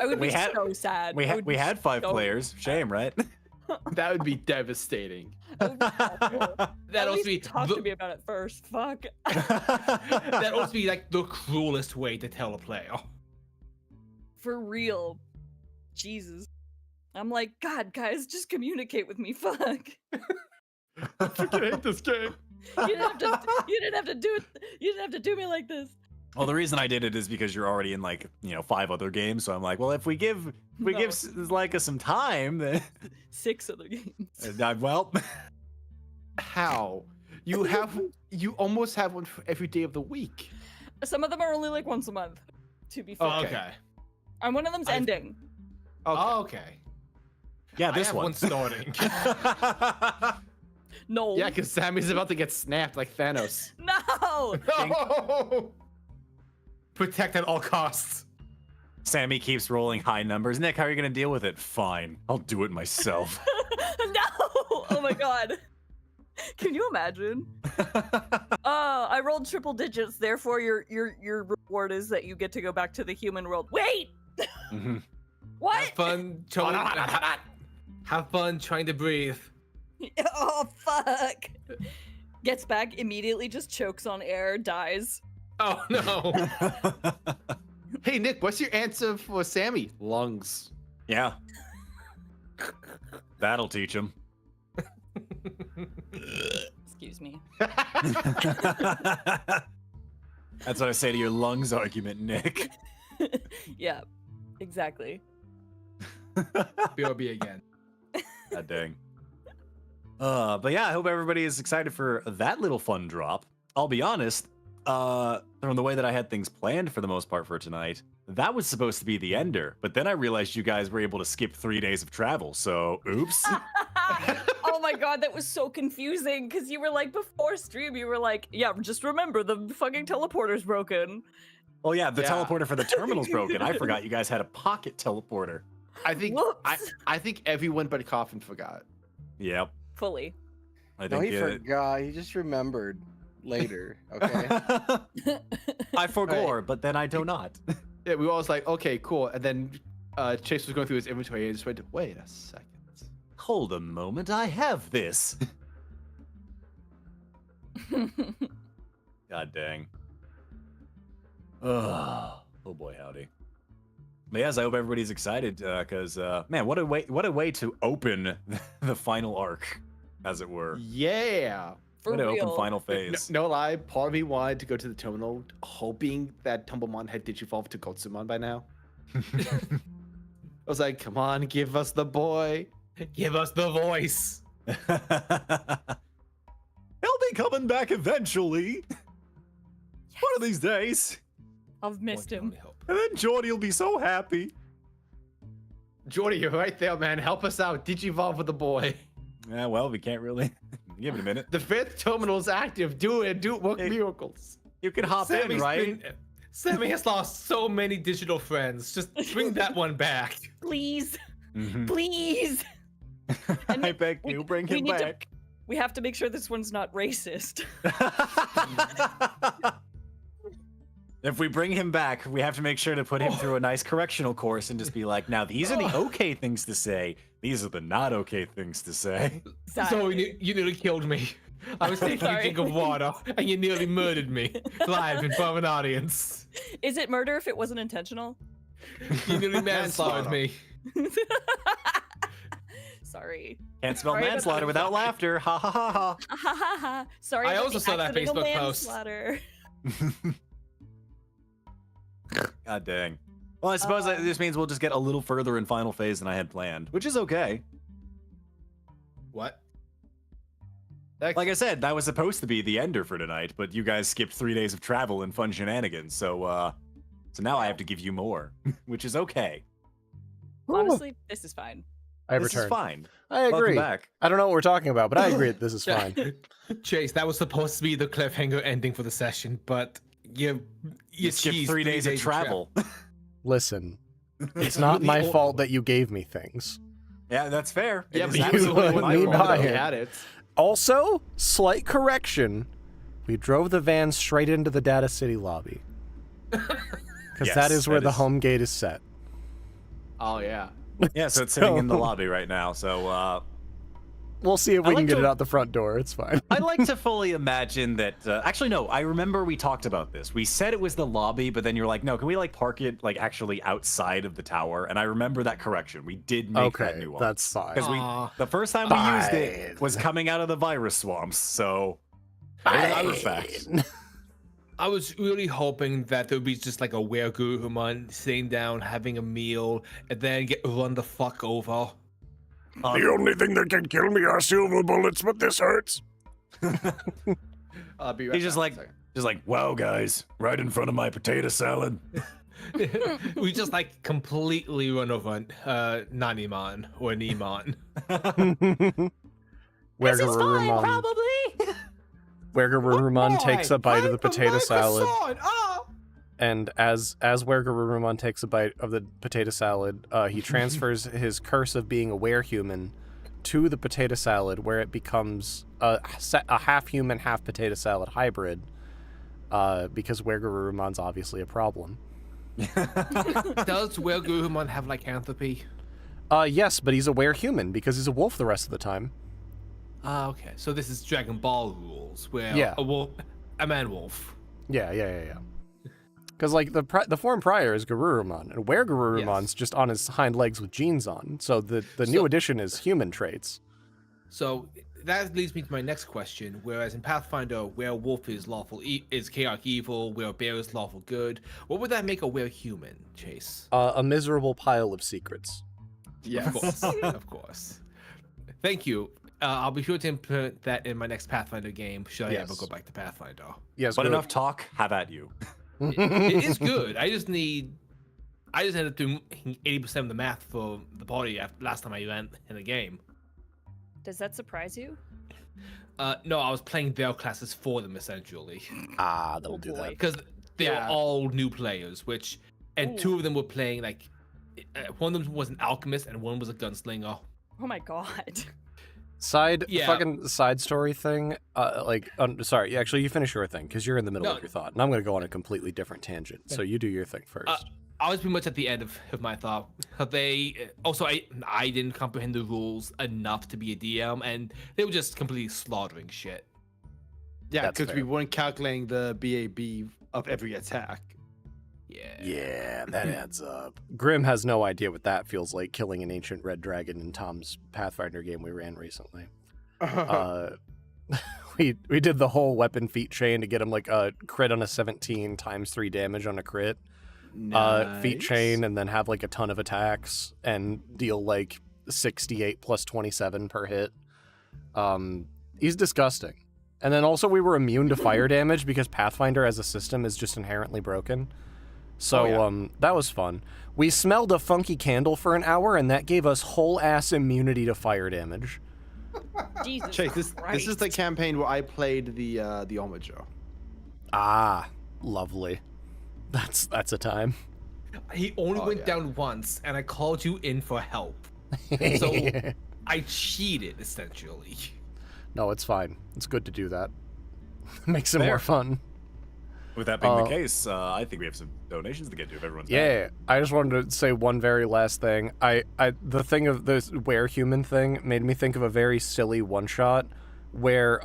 I would We be had- so sad. We I had would we be had 5 so- players. Shame, right? That would be devastating. I would be awful. That At also least be talk to me about it first. Fuck. that also be like the cruelest way to tell a player. For real. Jesus. I'm like, God, guys, just communicate with me. Fuck. I freaking hate this game. You didn't have to do it. You didn't have to do me like this. Well, the reason I did it is because you're already in like 5 other games, so I'm like, well, if we give Laika some time, then 6 other games. well, How? You almost have one for every day of the week. Some of them are only like once a month, to be fair. Okay. And one of them's ending. Okay. yeah, I this have one starting. No. Yeah, because Sammy's about to get snapped like Thanos. No! No! Protect at all costs. Sammy keeps rolling high numbers. Nick, how are you gonna deal with it? Fine, I'll do it myself. No! Oh my god. Can you imagine? I rolled triple digits, therefore your reward is that you get to go back to the human world. Wait! What? Have fun trying to breathe. Oh fuck. Gets back, immediately just chokes on air, dies. Oh no. Hey, Nick, what's your answer for Sammy? Lungs. Yeah, that'll teach him. Excuse me. That's what I say to your lungs argument, Nick. Yeah, exactly. BRB again. God dang. But yeah, I hope everybody is excited for that little fun drop. I'll be honest, from the way that I had things planned for the most part for tonight, that was supposed to be the ender, but then I realized you guys were able to skip 3 days of travel, so oops. Oh my god, that was so confusing, because you were like, before stream, you were like, yeah, just remember, the fucking teleporter's broken. Oh yeah, the teleporter for the terminal's broken. I forgot you guys had a pocket teleporter. I think Whoops. I think everyone but Coffin forgot. Yep. Fully. I No, think he forgot. He just remembered later. Okay. I forgot, but then I do not. Yeah, we were always like, okay, cool. And then Chase was going through his inventory and just went, wait a second. Hold a moment, I have this. God dang. Oh boy, howdy. But yes, I hope everybody's excited because man, what a way to open the final arc, as it were. Yeah. For What an real. open final phase. No lie, part of me wanted to go to the terminal hoping that Tumblemon had Digivolved to Gotsumon by now. I was like, come on, give us the boy. Give us the voice. He'll be coming back eventually. One of these days. I've missed him. And then Jordy will be so happy. Jordy, you're right there, man. Help us out. Digivolve with the boy. Yeah, well, we can't really. Give it a minute. The 5th terminal's active. Do it. Work miracles. You can hop in, right? Sammy has lost so many digital friends. Just bring that one back. Please. Mhm. Please. And I beg you, bring him need to- back. We have to make sure this one's not racist. If we bring him back, we have to make sure to put him through a nice correctional course and just be like, now these are the okay things to say. These are the not okay things to say. So Exactly. you nearly killed me. I was taking a drink of water, and you nearly murdered me live in front of an audience. Is it murder if it wasn't intentional? You nearly manslaughtered me. Sorry. Can't spell Sorry about manslaughter that. without laughter. Ha ha ha ha. Ha ha ha. Sorry. I about also the saw that accidental Facebook post. manslaughter. God dang. Well, I suppose that this means we'll just get a little further in final phase than I had planned, which is okay. What? Like I said, that was supposed to be the ender for tonight, but you guys skipped 3 days of travel and fun shenanigans, so now I have to give you more, which is okay. Honestly, this is fine. I This return. is fine. I agree. Welcome back. I don't know what we're talking about, but I agree that this is fine. Chase, that was supposed to be the cliffhanger ending for the session, but you skipped cheesed 3 days of travel. Listen, it's not my fault that you gave me things. Yeah, that's fair. Yeah, It but is you absolutely let my me fault. buy you it. had it. Also, slight correction. We drove the van straight into the Data City lobby. Because Yes, that is where that the is- home gate is set. Oh, yeah. Yeah, so it's sitting in the So- lobby right now, so We'll see if I we can like get to- it out the front door. It's fine. I like to fully imagine that. Actually, no. I remember we talked about this. We said it was the lobby, but then you're like, "No, can we like park it like actually outside of the tower?" And I remember that correction. We did make that Okay, nuance. that's fine. Because Aw. the first time we used Fine. it was coming out of the virus swamps. So there's another fact. I was really hoping that there would be just like a Wergurumon sitting down, having a meal, and then get run the fuck over. The only thing that can kill me are silver bullets, but this hurts. I'll be right He's just back. like, Sorry. Wow, guys, right in front of my potato salad. We just like completely run over Nanimon or Nimon. Wergurumon takes a bite of the potato salad, Oh! and as Wergurumon takes a bite of the potato salad, he transfers his curse of being a werehuman to the potato salad, where it becomes a half human, half potato salad hybrid, because Wergurumon's obviously a problem. Does Wergurumon have lycanthropy? Yes, but he's a werehuman because he's a wolf the rest of the time. Okay. So this is Dragon Ball rules, where Yeah. a man wolf. Yeah. Because like the form prior is Garurumon, and Weregurumon's just on his hind legs with jeans on. So the new addition is human traits. So that leads me to my next question. Whereas in Pathfinder, where wolf is lawful is chaotic evil, where bear is lawful good, what would that make a werehuman, Chase? A miserable pile of secrets. Yes. Of course, of course. Thank you. I'll be sure to implement that in my next Pathfinder game. Should I ever go back to Pathfinder? Yes, but good. enough talk. Have at you. It is good. I just ended up doing 80% of the math for the party last time I went in the game. Does that surprise you? No, I was playing their classes for them essentially, That'll do that. because they were all new players. And two of them were playing like one of them was an alchemist and one was a gunslinger. Oh my god. Fucking side story thing. Sorry, actually, you finish your thing because you're in the middle of your thought, and I'm gonna go on a completely different tangent. So you do your thing first. I was pretty much at the end of my thought. They also I didn't comprehend the rules enough to be a DM, and they were just completely slaughtering shit. Yeah, That's because we fair. weren't calculating the BAB of every attack. Yeah, that adds up. Grimm has no idea what that feels like, killing an ancient red dragon in Tom's Pathfinder game we ran recently. We did the whole weapon feat chain to get him like a crit on a 17 times 3 damage on a crit. Feat chain, and then have like a ton of attacks and deal like 68 plus 27 per hit. He's disgusting. And then also we were immune to fire damage because Pathfinder as a system is just inherently broken. So that was fun. We smelled a funky candle for an hour, and that gave us whole ass immunity to fire damage. Jesus Chase, this Christ. is the campaign where I played the Omajo. Lovely. That's a time. He only went down once, and I called you in for help. So I cheated essentially. No, it's fine. It's good to do that. Makes it Fair. more fun. With that being the case, I think we have some donations to get to if everyone's back. Yeah, I just wanted to say one very last thing. The thing of this werehuman thing made me think of a very silly one-shot where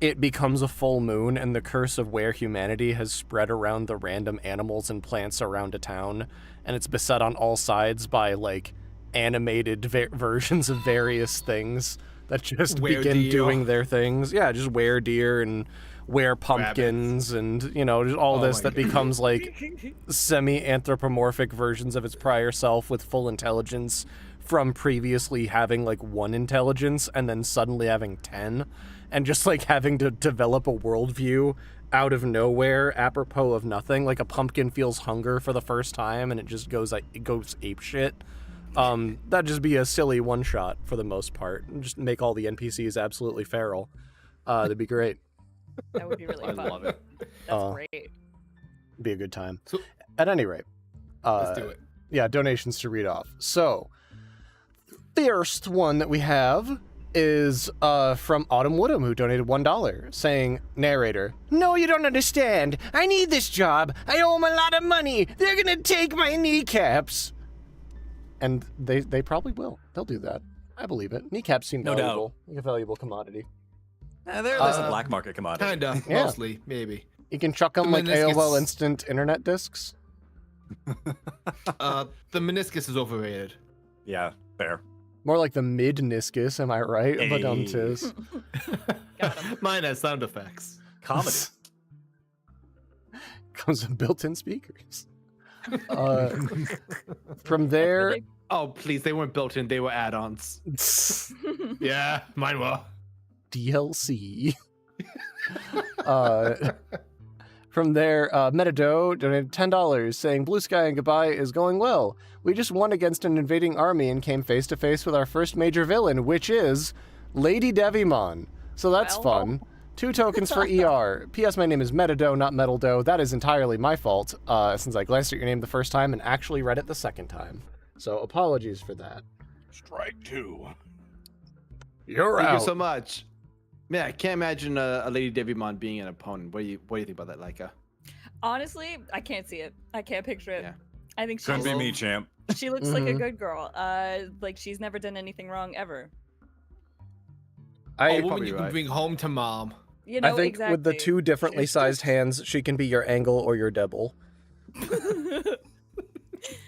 it becomes a full moon and the curse of werehumanity has spread around the random animals and plants around a town, and it's beset on all sides by like animated versions of various things that just begin doing their things. Yeah, just were-deer and were-pumpkins and, you know, just all this that becomes like semi-anthropomorphic versions of its prior self with full intelligence from previously having like 1 intelligence and then suddenly having 10, and just like having to develop a worldview out of nowhere apropos of nothing. Like a pumpkin feels hunger for the first time and it just goes apeshit. That'd just be a silly one-shot for the most part, and just make all the NPCs absolutely feral. That'd be great. That would be really fun. I love it. That's great. Be a good time. So- At any rate, Let's do it. yeah, donations to read off. So, first one that we have is from Autumn Woodham, who donated $1, saying, narrator, no, you don't understand. I need this job. I owe them a lot of money. They're gonna take my kneecaps. And they probably will. They'll do that. I believe it. Kneecaps seem No valuable. Like a valuable commodity. They're at least a black market commodity. Kinda, Yeah. mostly, maybe. You can chuck them The like meniscus- AOL instant internet discs. The meniscus is overrated. Yeah, fair. More like the mid-niscus, am I right? Hey. Badum-tis. Mine has sound effects. Comedy. Comes with built-in speakers. From there, Oh, please, they weren't built in, they were add-ons. Yeah, mine were. DLC. From there, Metado donated $10, saying Blue Sky and Goodbye is going well. We just won against an invading army and came face to face with our first major villain, which is Lady Devimon. So that's fun. 2 tokens for ER. P.S. My name is Metado, not Metaldo. That is entirely my fault, since I glanced at your name the first time and actually read it the second time. So apologies for that. Strike 2. You're Thank out. you so much. Man, I can't imagine a Lady Devimon being an opponent. What do you think about that, Laika? Honestly, I can't see it. I can't picture it. Yeah. I think Couldn't be me, champ. she looks like a good girl. Like she's never done anything wrong ever. I A woman probably you can right. bring home to mom. You know, I think exactly. with the 2 differently sized hands, she can be your angle or your double.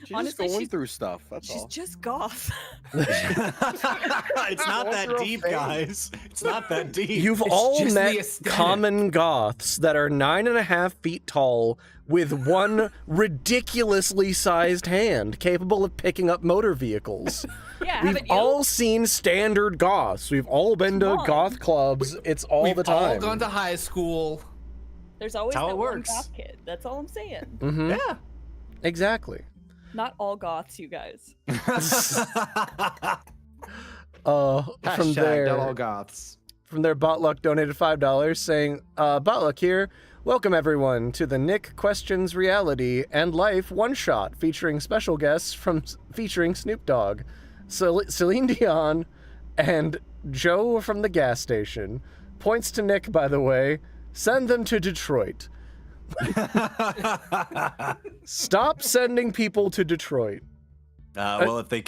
She's Honestly, just going she's- through stuff. That's She's all. just goth. It's not that deep, guys. It's not that deep. You've It's all just the met aesthetic. common goths that are 9.5 feet tall with one ridiculously sized hand capable of picking up motor vehicles. Yeah, We've haven't you? all seen standard goths. We've all been to Come on. goth clubs. It's all We've the time. all gone to high school. There's always how that it one works. goth kid. That's all I'm saying. Mm-hmm. Yeah. Exactly. Not all goths, you guys. From Hashtag there, not all goths. From their Botluck donated $5, saying, Botluck here. Welcome everyone to the Nick Questions Reality and Life one-shot featuring special guests featuring Snoop Dogg, Celine Dion, and Joe from the gas station. Points to Nick, by the way. Send them to Detroit. Stop sending people to Detroit. Well, if they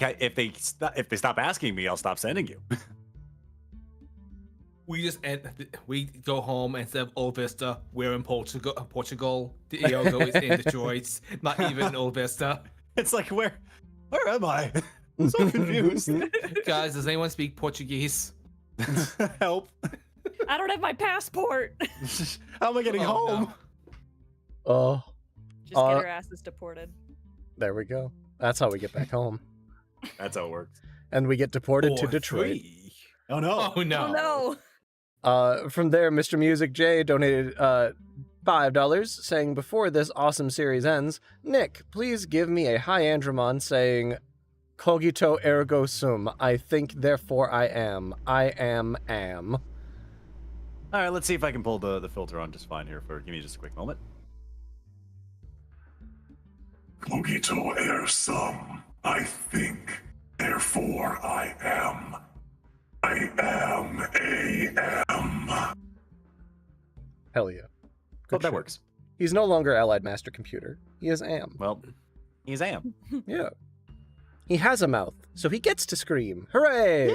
stop asking me, I'll stop sending you. We go home instead of Old Vista. We're in Portugal. The Iogo is in Detroit. Not even in Old Vista. It's like where am I? I'm so confused. Guys, does anyone speak Portuguese? Help! I don't have my passport. How am I getting Oh, home? no. Oh, Just get her asses deported. there we go. That's how we get back home. That's how it works. And we get deported to Or Detroit. 3. Oh no! Oh no! Oh no. From there, Mr. Music J donated $5, saying, before this awesome series ends, Nick, please give me a high Andromon saying, Cogito ergo sum. I think, therefore I am. I am. All right, let's see if I can pull the filter on just fine here. Give me just a quick moment. Cogito ergo sum. I think, therefore I am. I am. Hell yeah. Hope that shit. works. He's no longer Allied Master Computer. He is am. Well, he's am. Yeah. He has a mouth, so he gets to scream. Hooray!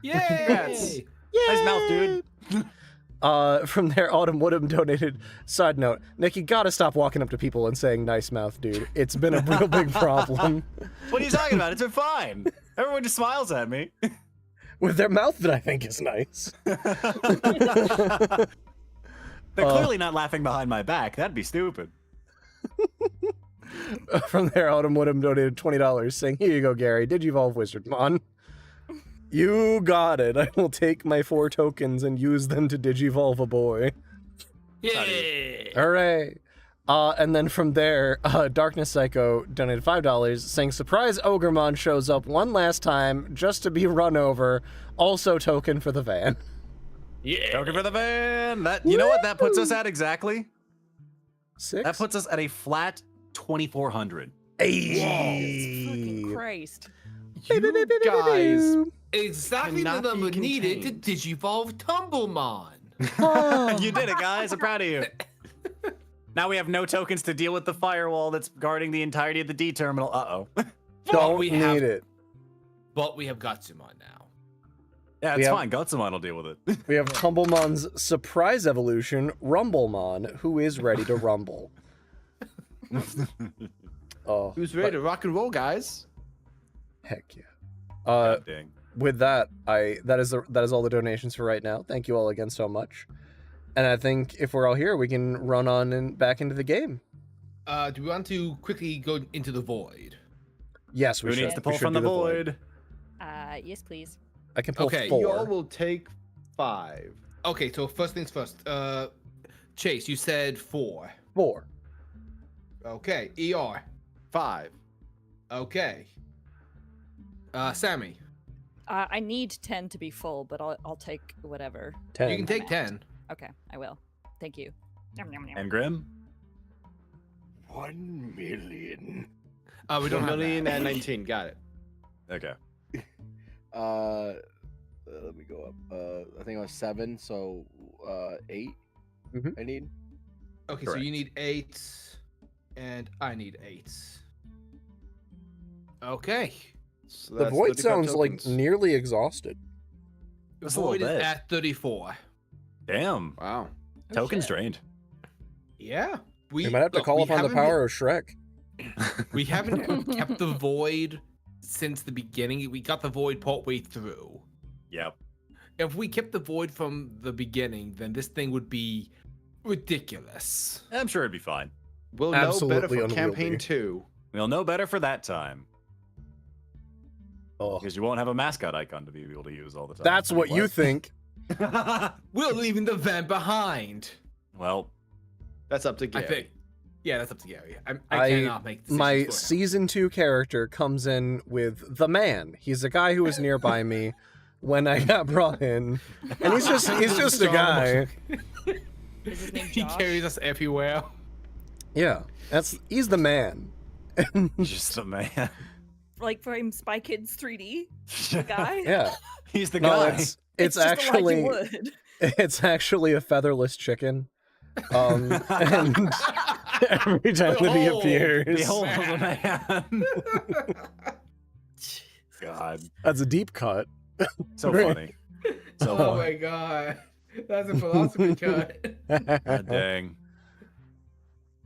Yay! Nice mouth, dude. From there, Autumn Woodham donated. Side note, Nick, you gotta stop walking up to people and saying nice mouth, dude. It's been a real big problem. What are you talking about? It's been fine. Everyone just smiles at me. With their mouth that I think is nice. They're clearly not laughing behind my back. That'd be stupid. From there, Autumn Woodham donated $20, saying, here you go, Gary. Digivolve Wizardmon. You got it. I will take my 4 tokens and use them to Digivolve a boy. Yay! Hooray. And then from there, Darkness Psycho donated $5, saying, surprise Ogremon shows up one last time just to be run over. Also token for the van. Yeah! Token for the van. You know what that puts us at exactly? 6? That puts us at a flat 2,400. Hey. Fucking Christ. You guys Exactly the cannot number be needed to contained. Digivolve Tumblemon. You did it, guys. I'm proud of you. Now we have no tokens to deal with the firewall that's guarding the entirety of the D terminal. Uh-oh. Don't we need have, it. But we have Gatsumon now. Yeah, We it's have- fine. Gutsumon will deal with it. We have Tumblemon's surprise evolution, Rumblemon, who is ready to rumble. Oh, Who's ready to rock and roll, guys? heck yeah. God dang. With that, that is all the donations for right now. Thank you all again so much. And I think if we're all here, we can run on and back into the game. Do we want to quickly go into the void? Yes, we Who should. needs to We pull should from do the void? Yes, please. I can pull Okay, 4. Y'all will take 5. Okay, so first things first. Chase, you said 4. 4. Okay. ER. 5. Okay. Sammy, I need 10 to be full, but I'll take whatever. 10. you can take 10. Okay, I will. Thank you. Nom, nom, nom. And Grimm? 1 million. We don't have that. 1,019,000. Got it. Okay. Let me go up. I think I was 7, so 8. Mhm. I need. Okay, so Correct. you need 8, and I need 8. Okay. So The that's void 35 sounds like tokens. nearly exhausted. Just a little Void is bit. at 34. Damn. Wow. Oh, Tokens shit. drained. Yeah. We might have to look, call we upon the haven't power of Shrek. We haven't kept the void since the beginning. We got the void partway through. Yep. If we kept the void from the beginning, then this thing would be ridiculous. I'm sure it'd be fine. We'll know better Absolutely for unwieldy. campaign 2. We'll know better for that time. Oh, Because you won't have a mascot icon to be able to use all the time. that's what you think. We're leaving the van behind. Well, That's up to Gary. I think. Yeah, that's up to Gary. I cannot make decisions My for him. season 2 character comes in with the man. He's a guy who was nearby me when I got brought in, and he's just a guy. Is his name He Josh? carries us everywhere. Yeah, he's the man. just the man. Like from Spy Kids 3D? The guy? Yeah, He's the no, guy. it's just Elijah actually Wood. it's actually a featherless chicken. And every time that he Behold, appears, Behold the man. God. that's a deep cut. So Right. funny. So Oh funny. my god. That's a philosophy cut. God dang.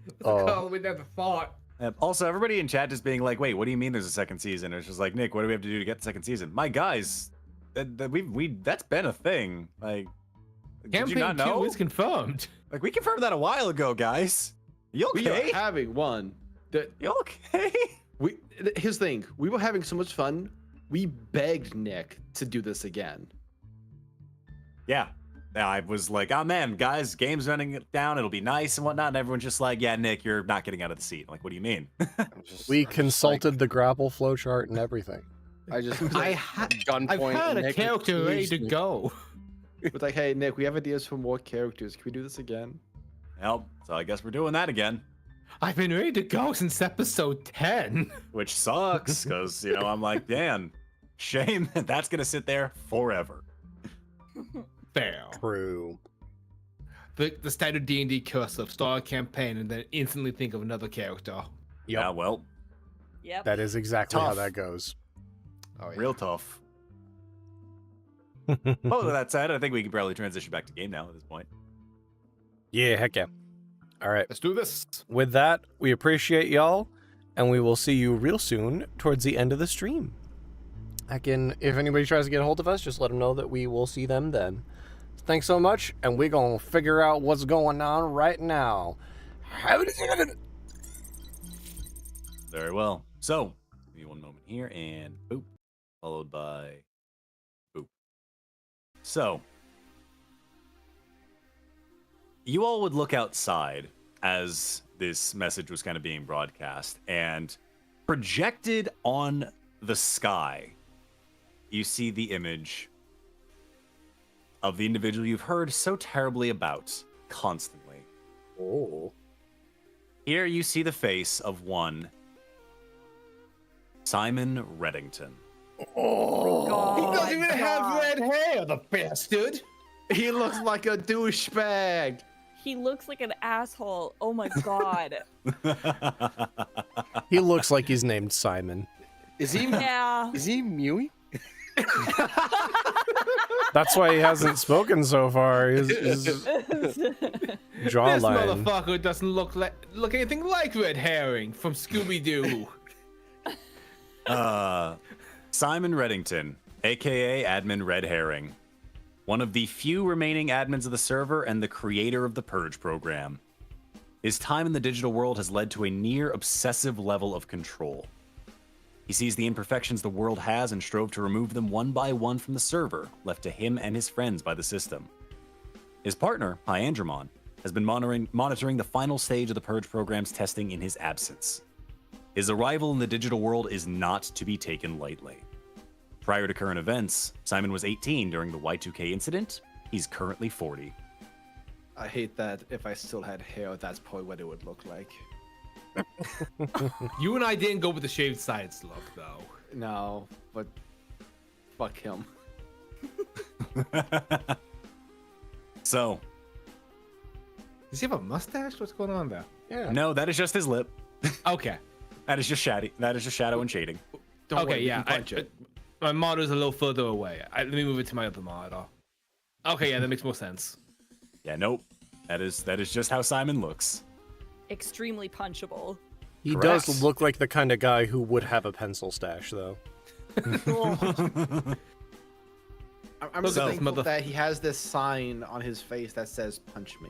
That's Oh. all the way down to thought. Also, everybody in chat just being like, "Wait, what do you mean there's a second season?" It's just like, Nick, what do we have to do to get the second season? My guys, that's been a thing. Like, did you Campaign not 2 know? is confirmed. Like, we confirmed that a while ago, guys. You We okay? are having one. That You okay? here's the thing. We were having so much fun. We begged Nick to do this again. Yeah. I was like, oh man, guys, game's running down. It'll be nice and whatnot. And everyone's just like, yeah, Nick, you're not getting out of the seat. I'm like, what do you mean? We consulted the grapple flowchart and everything. I just I've gunpoint. had a Nick, character ready please to me. go. It's like, hey Nick, we have ideas for more characters. Can we do this again? Well, so I guess we're doing that again, I've been ready to go since episode 10. which sucks because, I'm like, man, shame that that's going to sit there forever. Fair. True. The standard D&D curse of start a campaign and then instantly think of another character. Yeah, well, Yep. That is exactly how Tough. that goes. Oh, yeah. real tough. Oh, with that said, I think we can probably transition back to game now at this point. Yeah, heck yeah. All right. Let's do this. With that, we appreciate y'all, and we will see you real soon towards the end of the stream. If anybody tries to get a hold of us, just let them know that we will see them then. Thanks so much, and we're going to figure out what's going on right now. Very well. So, give me one moment here, and boop, followed by boop. So, you all would look outside as this message was kind of being broadcast, and projected on the sky, you see the image of the individual you've heard so terribly about constantly. Oh. Here you see the face of one Simon Reddington. Oh, He doesn't even my have God. red hair, the bastard. He looks like a douchebag. He looks like an asshole. Oh my god. He looks like he's named Simon. Is he? Yeah. Is he Mewy? That's why he hasn't spoken so far. His This jawline. motherfucker doesn't look anything like Red Herring from Scooby-Doo. Simon Reddington, aka Admin Red Herring, one of the few remaining admins of the server and the creator of the Purge program. His time in the digital world has led to a near obsessive level of control. He sees the imperfections the world has and strove to remove them one by one from the server, left to him and his friends by the system. His partner, Hyandramon, has been monitoring the final stage of the Purge program's testing in his absence. His arrival in the digital world is not to be taken lightly. Prior to current events, Simon was 18 during the Y2K incident. He's currently 40. I hate that if I still had hair, that's probably what it would look like. You and I didn't go with the shaved sides look, though. No, but fuck him. So, Does he have a mustache? What's going on there? Yeah. no, that is just his lip. Okay. That is just shadow and shading. Don't Okay, worry, we yeah. can punch it. My monitor's a little further away. Let me move it to my other monitor. Okay, yeah, that makes more sense. Yeah, nope. That is just how Simon looks. Extremely punchable. He Correct. does look like the kind of guy who would have a pencil stash, though. I'm Look so at this thankful mother- that he has this sign on his face that says "Punch me."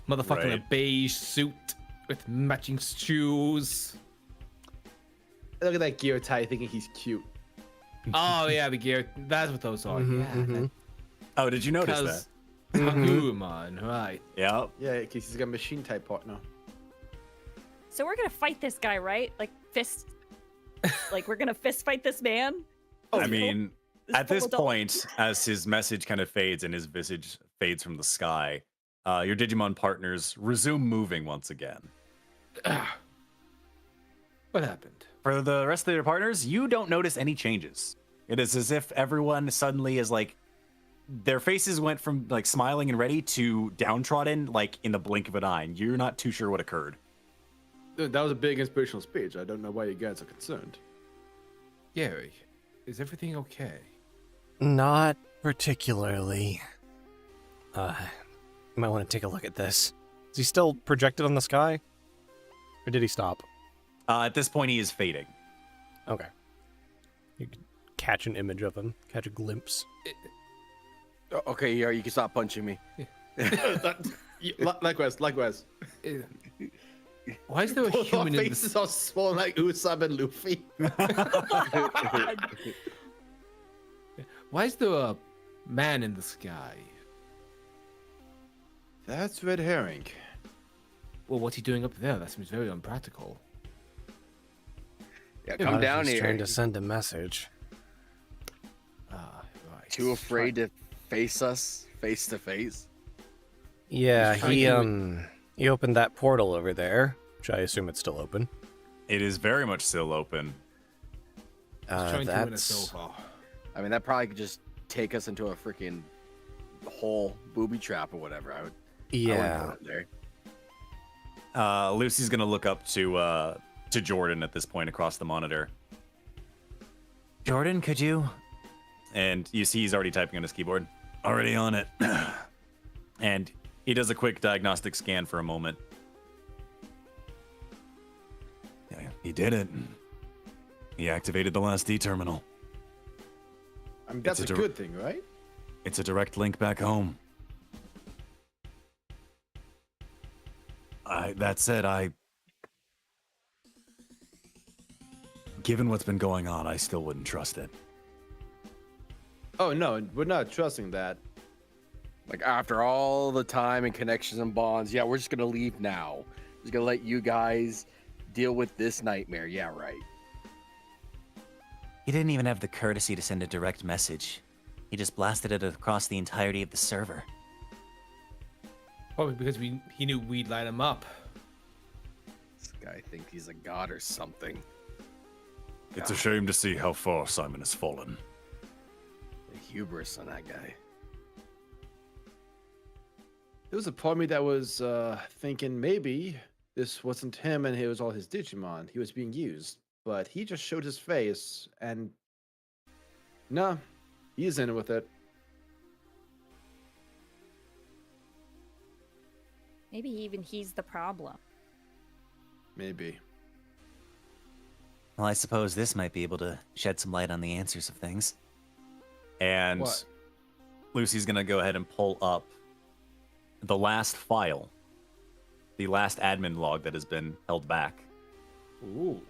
Motherfucker in a Right. beige suit with matching shoes. Look at that gear tie, thinking he's cute. Oh, yeah, the gear. That's what those are. Yeah. Oh, did you notice that? Agumon, right. Yeah. Yeah, because he's got a machine type partner. So we're gonna fight this guy, right? Like fist. Like we're gonna fist fight this man. I mean, at this full adult. point, as his message kind of fades and his visage fades from the sky, your Digimon partners resume moving once again. What happened? For the rest of your partners, you don't notice any changes. It is as if everyone suddenly is like, their faces went from like smiling and ready to downtrodden like in the blink of an eye. And you're not too sure what occurred. Dude, that was a big inspirational speech. I don't know why you guys are concerned. Gary, is everything okay? Not particularly. You might want to take a look at this. Is he still projected on the sky? Or did he stop? At this point, he is fading. Okay. You can catch an image of him, catch a glimpse. Okay, yeah, you can stop punching me. Likewise. Why is there a Both our human in faces this? are swollen like Usopp and Luffy. Why is there a man in the sky? That's red herring. Well, what's he doing up there? That seems very unpractical. Yeah, come down He's here. trying to send a message. Ah, right. Too afraid to face us face to face. Yeah, He's trying he opened that portal over there, which I assume it's still open. It is very much still open. He's trying to win us That's over. I mean, that probably could just take us into a freaking hole, booby trap or whatever. I wouldn't yeah. put it there. Lucy's gonna look up to Jordan at this point across the monitor, Jordan, could you? and you see he's already typing on his keyboard. Already on it. And he does a quick diagnostic scan for a moment. Yeah, he did it. He activated the last D terminal. I mean, that's It's a a dir- good thing, right? It's a direct link back home. That said, given what's been going on, I still wouldn't trust it. Oh no, we're not trusting that. Like, after all the time and connections and bonds, yeah, we're just gonna leave now. Just gonna let you guys deal with this nightmare. Yeah, right. He didn't even have the courtesy to send a direct message. He just blasted it across the entirety of the server. Probably because he knew we'd light him up. This guy thinks he's a god or something. It's a shame to see how far Simon has fallen. The hubris on that guy. There was a part of me that was thinking maybe this wasn't him and it was all his Digimon. He was being used. But he just showed his face and no, he's in it with it. Maybe even he's the problem. Maybe. Well, I suppose this might be able to shed some light on the answers of things. And What? Lucy's gonna go ahead and pull up the last file the last admin log that has been held back. Ooh.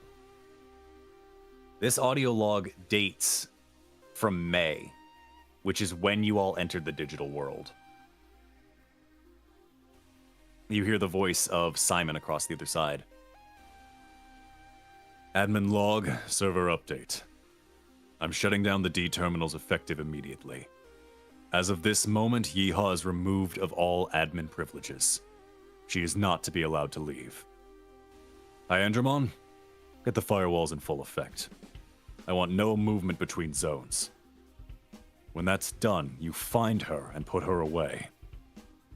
This audio log dates from May, which is when you all entered the digital world. You hear the voice of Simon across the other side. Admin log, server update. I'm shutting down the D terminals effective immediately. As of this moment, Yeehaw is removed of all admin privileges. She is not to be allowed to leave. Hyandramon, get the firewalls in full effect. I want no movement between zones. When that's done, you find her and put her away.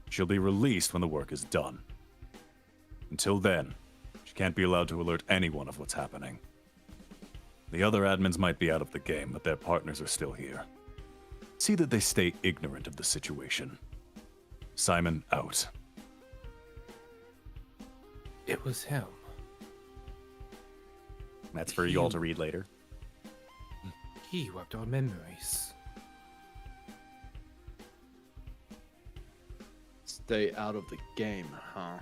She'll be released when the work is done. Until then, she can't be allowed to alert anyone of what's happening. The other admins might be out of the game, but their partners are still here. See that they stay ignorant of the situation. Simon, out. It was him. That's for you all to read later. He wiped our memories. Stay out of the game, huh?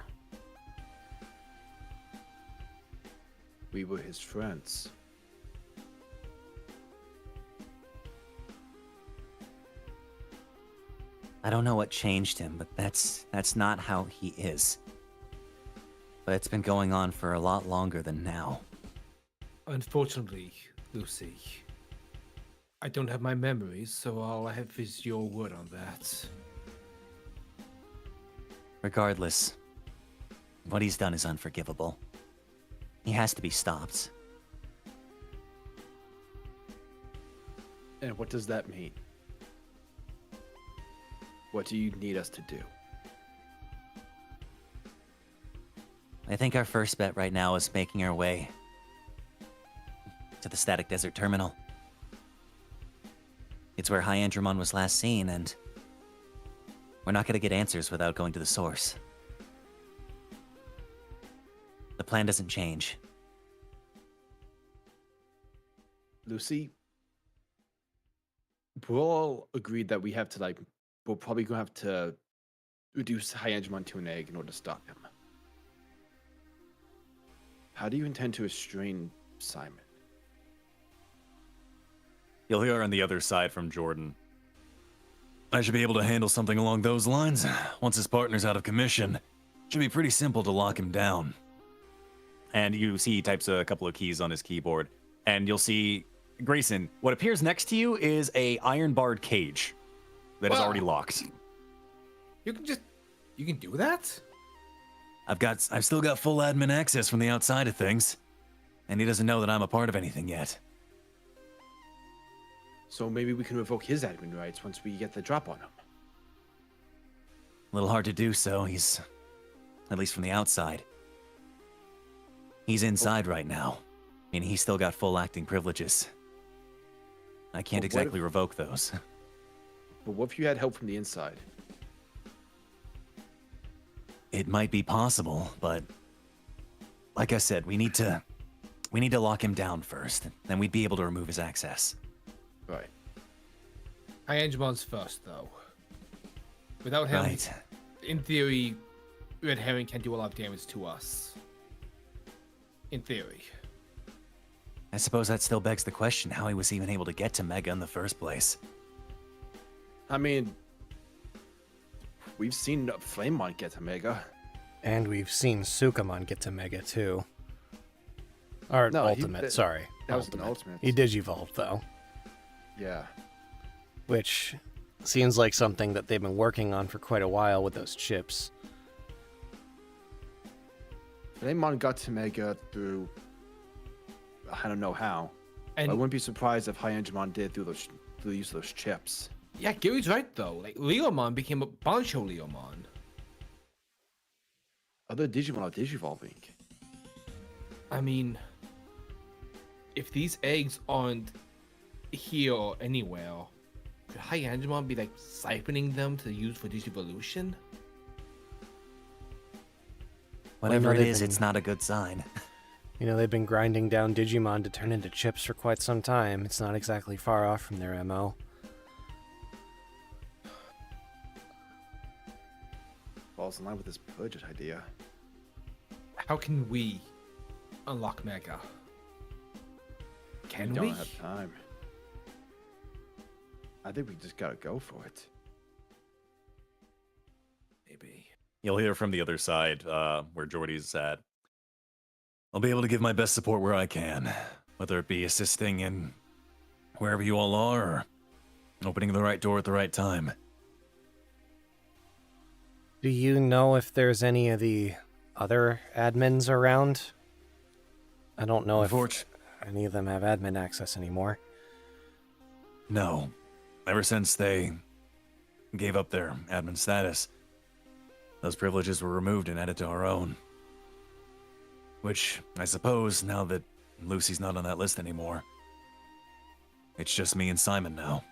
We were his friends. I don't know what changed him, but that's not how he is. But it's been going on for a lot longer than now. Unfortunately, Lucy, I don't have my memories, so all I have is your word on that. Regardless, what he's done is unforgivable. He has to be stopped. And what does that mean? What do you need us to do? I think our first bet right now is making our way to the Static Desert Terminal. It's where Hyandramon was last seen, and we're not going to get answers without going to the source. The plan doesn't change. Lucy, we're all agreed that we have to, we're probably going to have to reduce Hyandramon to an egg in order to stop him. How do you intend to restrain Simon? You'll hear on the other side from Jordan. I should be able to handle something along those lines. Once his partner's out of commission, should be pretty simple to lock him down. And you see he types a couple of keys on his keyboard. And you'll see, Grayson, what appears next to you is a iron-barred cage that is already locked. You can do that? I've still got full admin access from the outside of things. And he doesn't know that I'm a part of anything yet. So maybe we can revoke his admin rights once we get the drop on him. A little hard to do so. He's, at least from the outside. He's inside right now. I mean, he's still got full acting privileges. I can't But what exactly revoke those. But what if you had help from the inside? It might be possible, but like I said, we need to lock him down first. Then we'd be able to remove his access. Right. Hyandramon's first, though. Without him, Right. in theory, Red Herring can do a lot of damage to us. In theory. I suppose that still begs the question how he was even able to get to Mega in the first place. I mean, we've seen Flamemon get to Mega. And we've seen Sukamon get to Mega too. Or No, Ultimate, sorry. That was an Ultimate. He Digivolved though. Yeah. Which seems like something that they've been working on for quite a while with those chips. Flamemon got to Mega through, I don't know how. And I wouldn't be surprised if Hyandramon did through the use of those chips. yeah, Gary's right though. Like Leomon became a Bancho Leomon. Other Digimon are digivolving. I mean, if these eggs aren't here or anywhere, could Hyandramon be like siphoning them to use for Digivolution? Whatever it they've is, been- it's not a good sign. You know, they've been grinding down Digimon to turn into chips for quite some time. It's not exactly far off from their MO. Falls in line with this budget idea. how can we unlock Mega? Can we we? don't have time. I think we just gotta go for it. Maybe. You'll hear from the other side, where Jordy's at. I'll be able to give my best support where I can, whether it be assisting in wherever you all are, or opening the right door at the right time. Do you know if there's any of the other admins around? I don't know if any of them have admin access anymore. No. Ever since they gave up their admin status, those privileges were removed and added to our own. Which, I suppose, now that Lucy's not on that list anymore, it's just me and Simon now.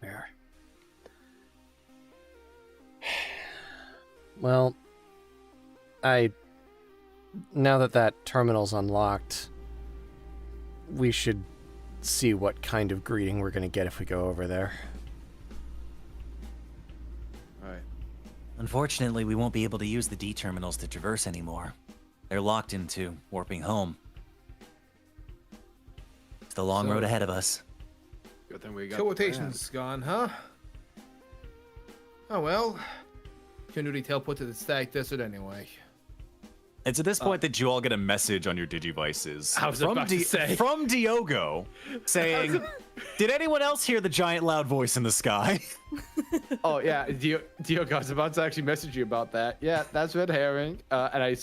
There. Well, now that that terminal's unlocked, we should see what kind of greeting we're gonna get if we go over there. Alright. Unfortunately, we won't be able to use the D terminals to traverse anymore. They're locked into warping home. It's the long road ahead of us. Good thing we got Teleportation's gone, huh? Oh well. Couldn't really teleport to the Static Desert anyway. It's at this point that you all get a message on your digivices I was about to say. from Diogo saying, "Did anyone else hear the giant loud voice in the sky?" Oh yeah, Diogo, I was about to actually message you about that. Yeah, that's red herring. And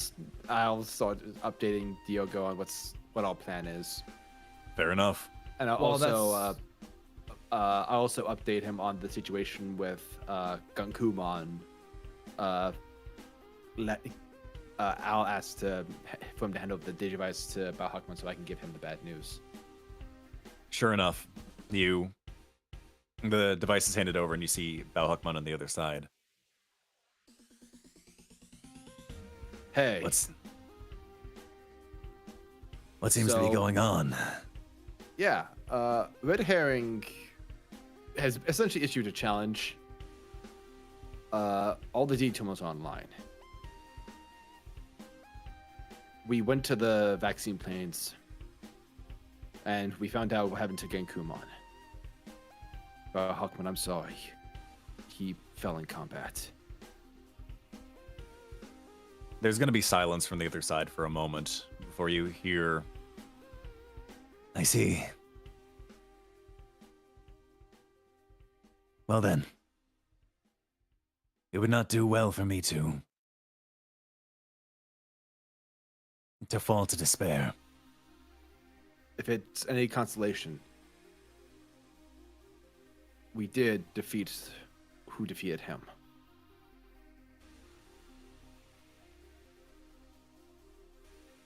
I'll start updating Diogo on what our plan is. Fair enough. And I also update him on the situation with Gankumon. I'll ask for him to hand over the Digivice to Balhakman so I can give him the bad news. Sure enough, the device is handed over and you see Balhakman on the other side. Hey. What seems to be going on? Yeah, Red Herring has essentially issued a challenge. All the D terminals are online. We went to the vaccine planes, and we found out what happened to Gankumon. Huckman, I'm sorry. He fell in combat. There's going to be silence from the other side for a moment before you hear... I see. Well then. It would not do well for me to fall to despair. If it's any consolation, we did defeat who defeated him.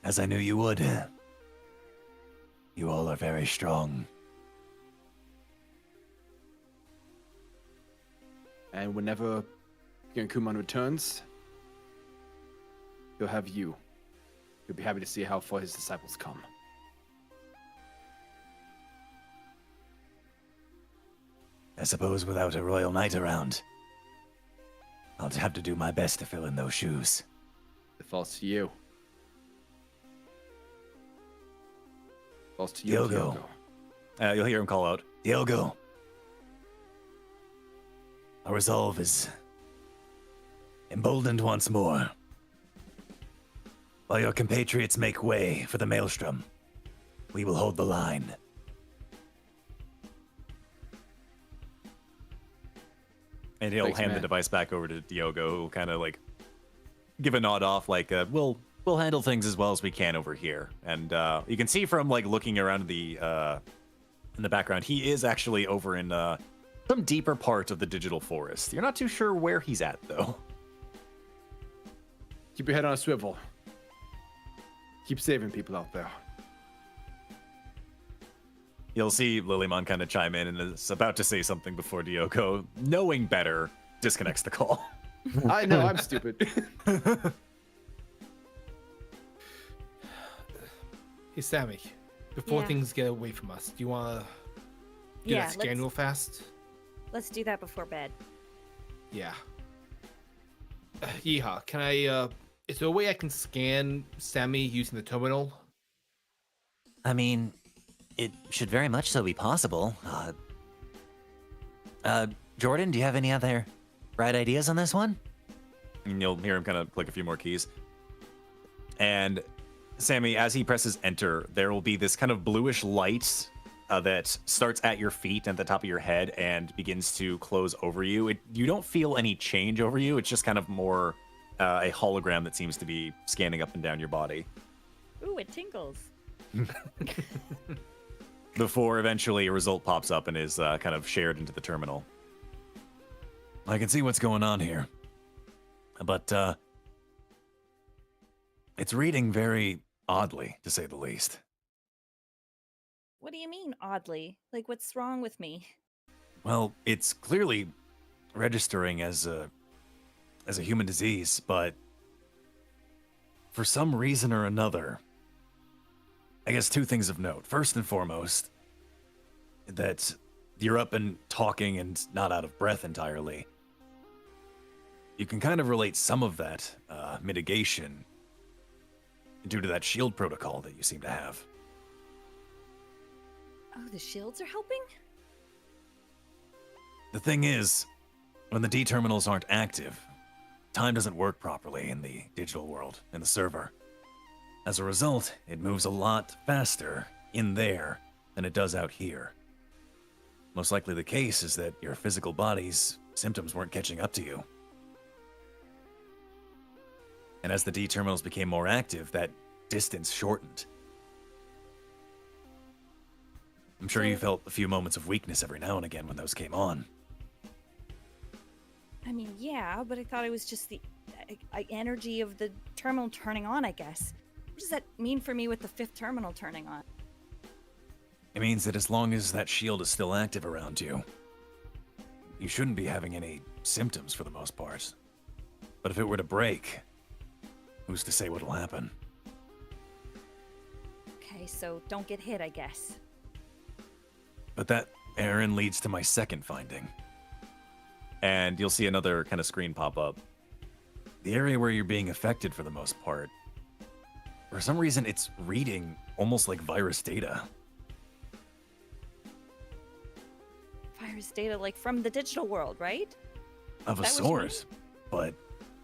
As I knew you would. You all are very strong. And whenever Gankumon returns, he'll have you. He'll be happy to see how far his disciples come. I suppose without a royal knight around, I'll have to do my best to fill in those shoes. It falls to you. Falls to you, Diogo. You'll hear him call out, Diogo. Our resolve is emboldened once more. While your compatriots make way for the Maelstrom, we will hold the line. and he'll Thanks, hand the man. device back over to Diogo, who will kind of like give a nod off, like, we'll handle things as well as we can over here. And you can see from like looking around in the background, he is actually over in some deeper part of the digital forest. You're not too sure where he's at, though. Keep your head on a swivel. Keep saving people out there. You'll see Lilymon kind of chime in and is about to say something before Diogo, knowing better, disconnects the call. I know, I'm stupid. Hey, Sammy, before Yeah. things get away from us, do you want to Do Yeah, that scan let's- real fast. Let's do that before bed. Yeah. Yeehaw. Can I, is there a way I can scan Sammy using the terminal? I mean, it should very much so be possible. Jordan, do you have any other bright ideas on this one? And you'll hear him kind of click a few more keys. And Sammy, as he presses enter, there will be this kind of bluish light that starts at your feet and at the top of your head and begins to close over you. You don't feel any change over you. It's just kind of more a hologram that seems to be scanning up and down your body. Ooh, it tingles. Before eventually a result pops up and is kind of shared into the terminal. I can see what's going on here. But, it's reading very oddly, to say the least. What do you mean, oddly? Like, what's wrong with me? Well, it's clearly registering as a human disease, but for some reason or another, I guess two things of note. First and foremost, that you're up and talking and not out of breath entirely. You can kind of relate some of that mitigation due to that shield protocol that you seem to have. Oh, the shields are helping? The thing is, when the D terminals aren't active, time doesn't work properly in the digital world, in the server. As a result, it moves a lot faster in there than it does out here. Most likely the case is that your physical body's symptoms weren't catching up to you. And as the D terminals became more active, that distance shortened. I'm sure you felt a few moments of weakness every now and again when those came on. I mean, yeah, but I thought it was just the energy of the terminal turning on, I guess. What does that mean for me with the 5th terminal turning on? It means that as long as that shield is still active around you, you shouldn't be having any symptoms for the most part. But if it were to break, who's to say what'll happen? Okay, so don't get hit, I guess. But that, Aaron, leads to my second finding. And you'll see another kind of screen pop up. The area where you're being affected for the most part, for some reason it's reading almost like virus data. Virus data, like from the digital world, right? Of a That was me? sort. But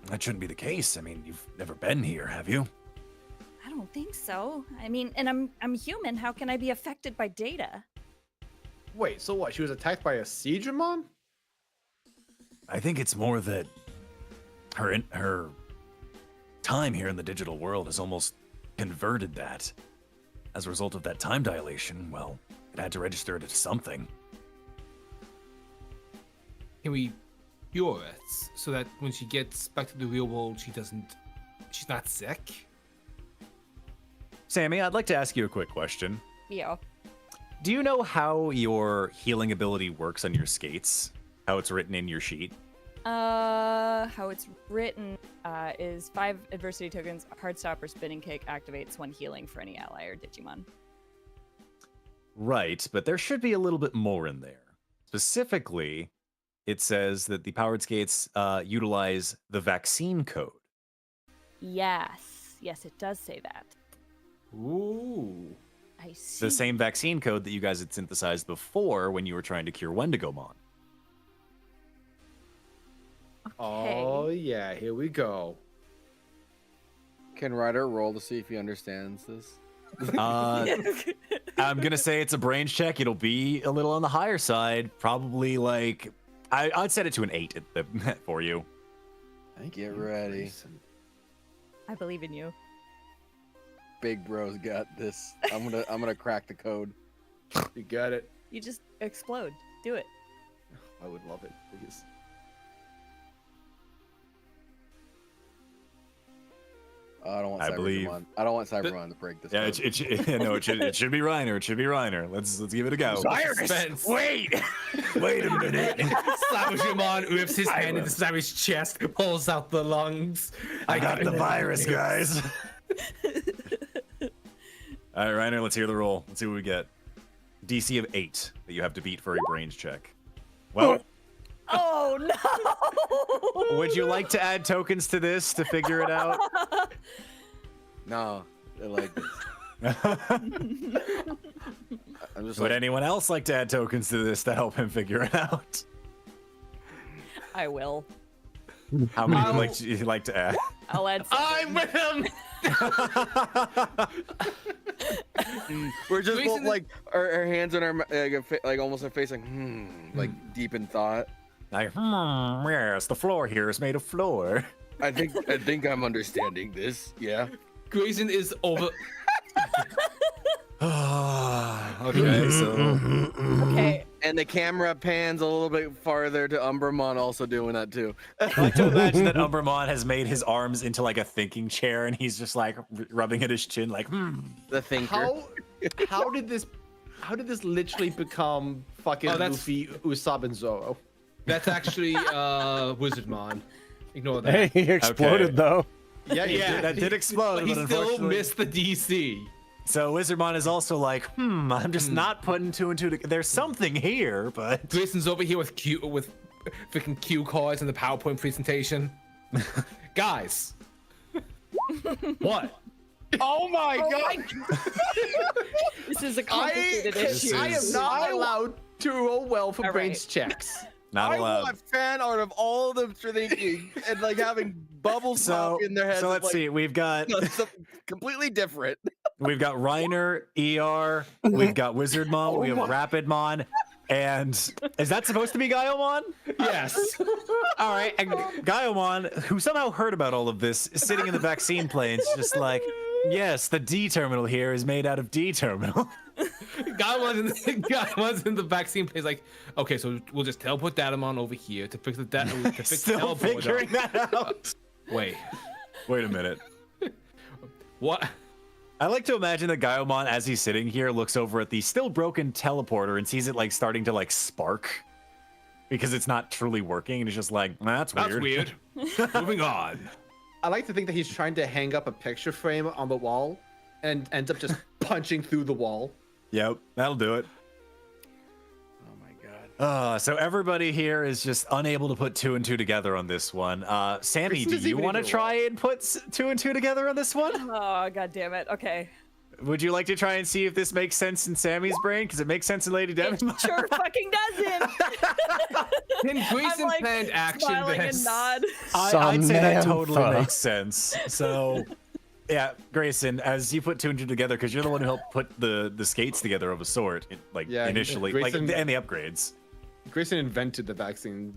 that shouldn't be the case. I mean, you've never been here, have you? I don't think so. I mean, and I'm human. How can I be affected by data? Wait, so what? She was attacked by a Siegramon? I think it's more that her time here in the digital world has almost converted that. As a result of that time dilation, well, it had to register it as something. Can we cure it so that when she gets back to the real world, she's not sick? Sammy, I'd like to ask you a quick question. Yeah. Do you know how your healing ability works on your skates? How it's written in your sheet? How it's written is 5 adversity tokens, Heartstopper, Spinning Kick activates 1 healing for any ally or Digimon. Right, but there should be a little bit more in there. Specifically, it says that the powered skates utilize the vaccine code. Yes, it does say that. Ooh. I see. The same vaccine code that you guys had synthesized before when you were trying to cure Wendigomon. Oh, yeah, here we go. Can Ryder roll to see if he understands this? I'm going to say it's a brains check. It'll be a little on the higher side. Probably like... I'd set it to an 8 for you. Get ready. Grayson. I believe in you. Big bro's got this. I'm gonna crack the code. You got it. You just explode. Do it. I would love it, please. I don't want I believe- Cybermon. I don't want Cybermon to break this. Yeah, code. it should be Reiner. It should be Reiner. Let's give it a go. Suspense. Wait a minute. Sammy whips his hand into Sammy's chest, pulls out the lungs. I got the virus, guys. All right, Reiner, let's hear the roll. Let's see what we get. DC of 8 that you have to beat for a brains check. Well, Oh no! would you like to add tokens to this to figure it out? No, I like this. I'm just Would like, anyone else like to add tokens to this to help him figure it out? I will. How many would you like to add? I'll add. I'm with him. we're just both Grayson- like our hands on our like almost our face, like like deep in thought. Like, yes, the floor here is made of floor. I think I'm understanding this. Yeah. Grayson is over. Okay, so Okay. And the camera pans a little bit farther to Umbermon also doing that too. I like to imagine that Umbermon has made his arms into like a thinking chair, and he's just like rubbing at his chin, like, The thinker. How did this literally become fucking Oh, that's- Luffy, Usopp, and Zoro? That's actually Wizardmon. Ignore that. Hey, he exploded though. Yeah, that did explode, But he but still unfortunately- missed the DC. So Wizardmon is also like, I'm just not putting two and two together. There's something here, but Grayson's over here with freaking cue cards in the PowerPoint presentation. Guys. What? Oh my god! This is a complicated issue. I am not allowed to roll well for All brains checks. not I allowed. want fan art of all of them for thinking and like having bubbles So, pop in their heads. so of, let's like, see. We've got something completely different. Reiner, ER. We've got Wizardmon. We have Rapidmon. And is that supposed to be Gaiomon? Yes. All right. And Gaiomon, who somehow heard about all of this, is sitting in the vaccine planes, just like, yes, the D terminal here is made out of D terminal. Guy was in the vaccine place like, okay, so we'll just teleport Datamon over here to fix to fix the Still teleport. figuring that out. Wait. Wait a minute. What? I like to imagine that Gaiomon, as he's sitting here, looks over at the still broken teleporter and sees it like starting to like spark because it's not truly working, and he's just like, that's weird. That's weird. Moving on. I like to think that he's trying to hang up a picture frame on the wall and ends up just punching through the wall. Yep, that'll do it. Oh my god. So everybody here is just unable to put two and two together on this one. Sammy, Grayson do doesn't you even want to need to try and put two and two together on this one? Oh god damn it. Okay. Would you like to try and see if this makes sense in Sammy's brain? Because it makes sense in Lady Devon's mind. Sure fucking doesn't. Can Grayson like, planned action smiling this? and nod. I'd say that totally Samantha. makes sense. So, yeah, Grayson, as you put two and two together, because you're the one who helped put the skates together of a sort, like Yeah, initially, Grayson- like and the upgrades. Grayson invented the vaccine.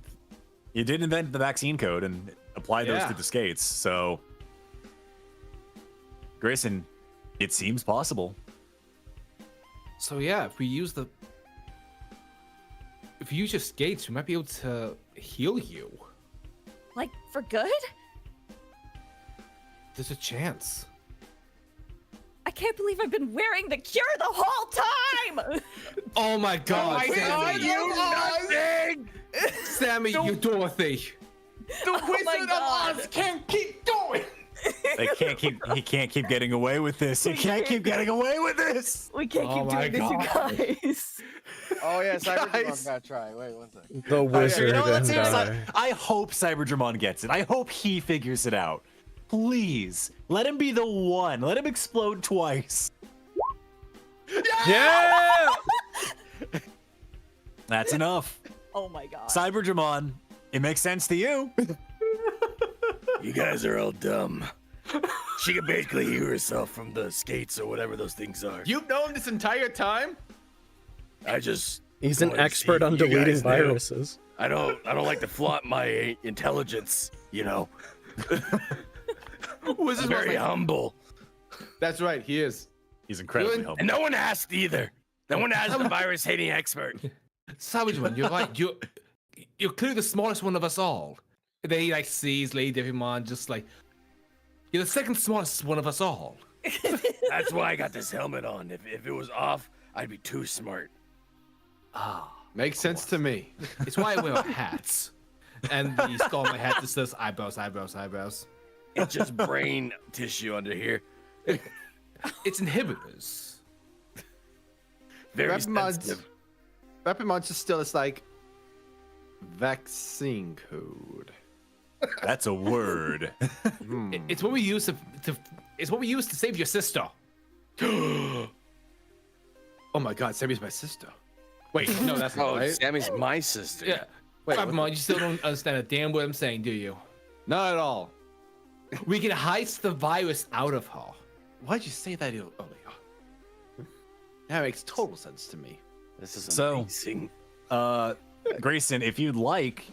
You did invent the vaccine code and apply those Yeah. to the skates. So, Grayson, it seems possible. So yeah, if we use your skates, we might be able to heal you. Like for good? There's a chance. I can't believe I've been wearing the cure the whole time. Oh my god, Sammy. nothing! Sammy, you Dorothy. The Wizard Wizard of Oz of Oz can't keep going! He can't keep getting away with this. He can't keep getting away with this. We can't Oh keep my doing God. this, you guys. Oh yeah, Guys. Cyberdemon's gotta try. Wait one second. The wizard You know what, let's and hear I. I hope Cyberdramon gets it. I hope he figures it out. Please, let him be the one. Let him explode twice. Yeah! That's enough. Oh my god. Cyberdramon, it makes sense to you. You guys are all dumb. She can basically heal herself from the skates or whatever those things are. You've known this entire time? I just He's an wanted to expert see on you deleting guys knew. viruses. I don't like to flaunt my intelligence, you know. Wizard I'm very like, humble. that's right, he is. He's incredibly Good. humble. And no one asked either. No one asked the virus hating expert. Savage, you're right. You're clearly the smartest one of us all. And then he like sees Lady Devimon just like, you're the second smartest one of us all. That's why I got this helmet on. If it was off, I'd be too smart. Makes sense to me. It's why I wear hats. And the skull on my hat just says eyebrows, eyebrows, eyebrows. It's just brain tissue under here. It's inhibitors. Very Weaponmon's sensitive. just still it's like vaccine code. That's a word. It's what we use to it's what we use to save your sister. Oh my God, Sammy's my sister. Wait, no, that's not Oh, right. Sammy's my sister. Yeah. Wait, Come on, you still don't understand a damn what I'm saying, do you? Not at all. We can heist the virus out of her. Why'd you say that earlier? That makes total sense to me. This is So- amazing. Grayson, if you'd like,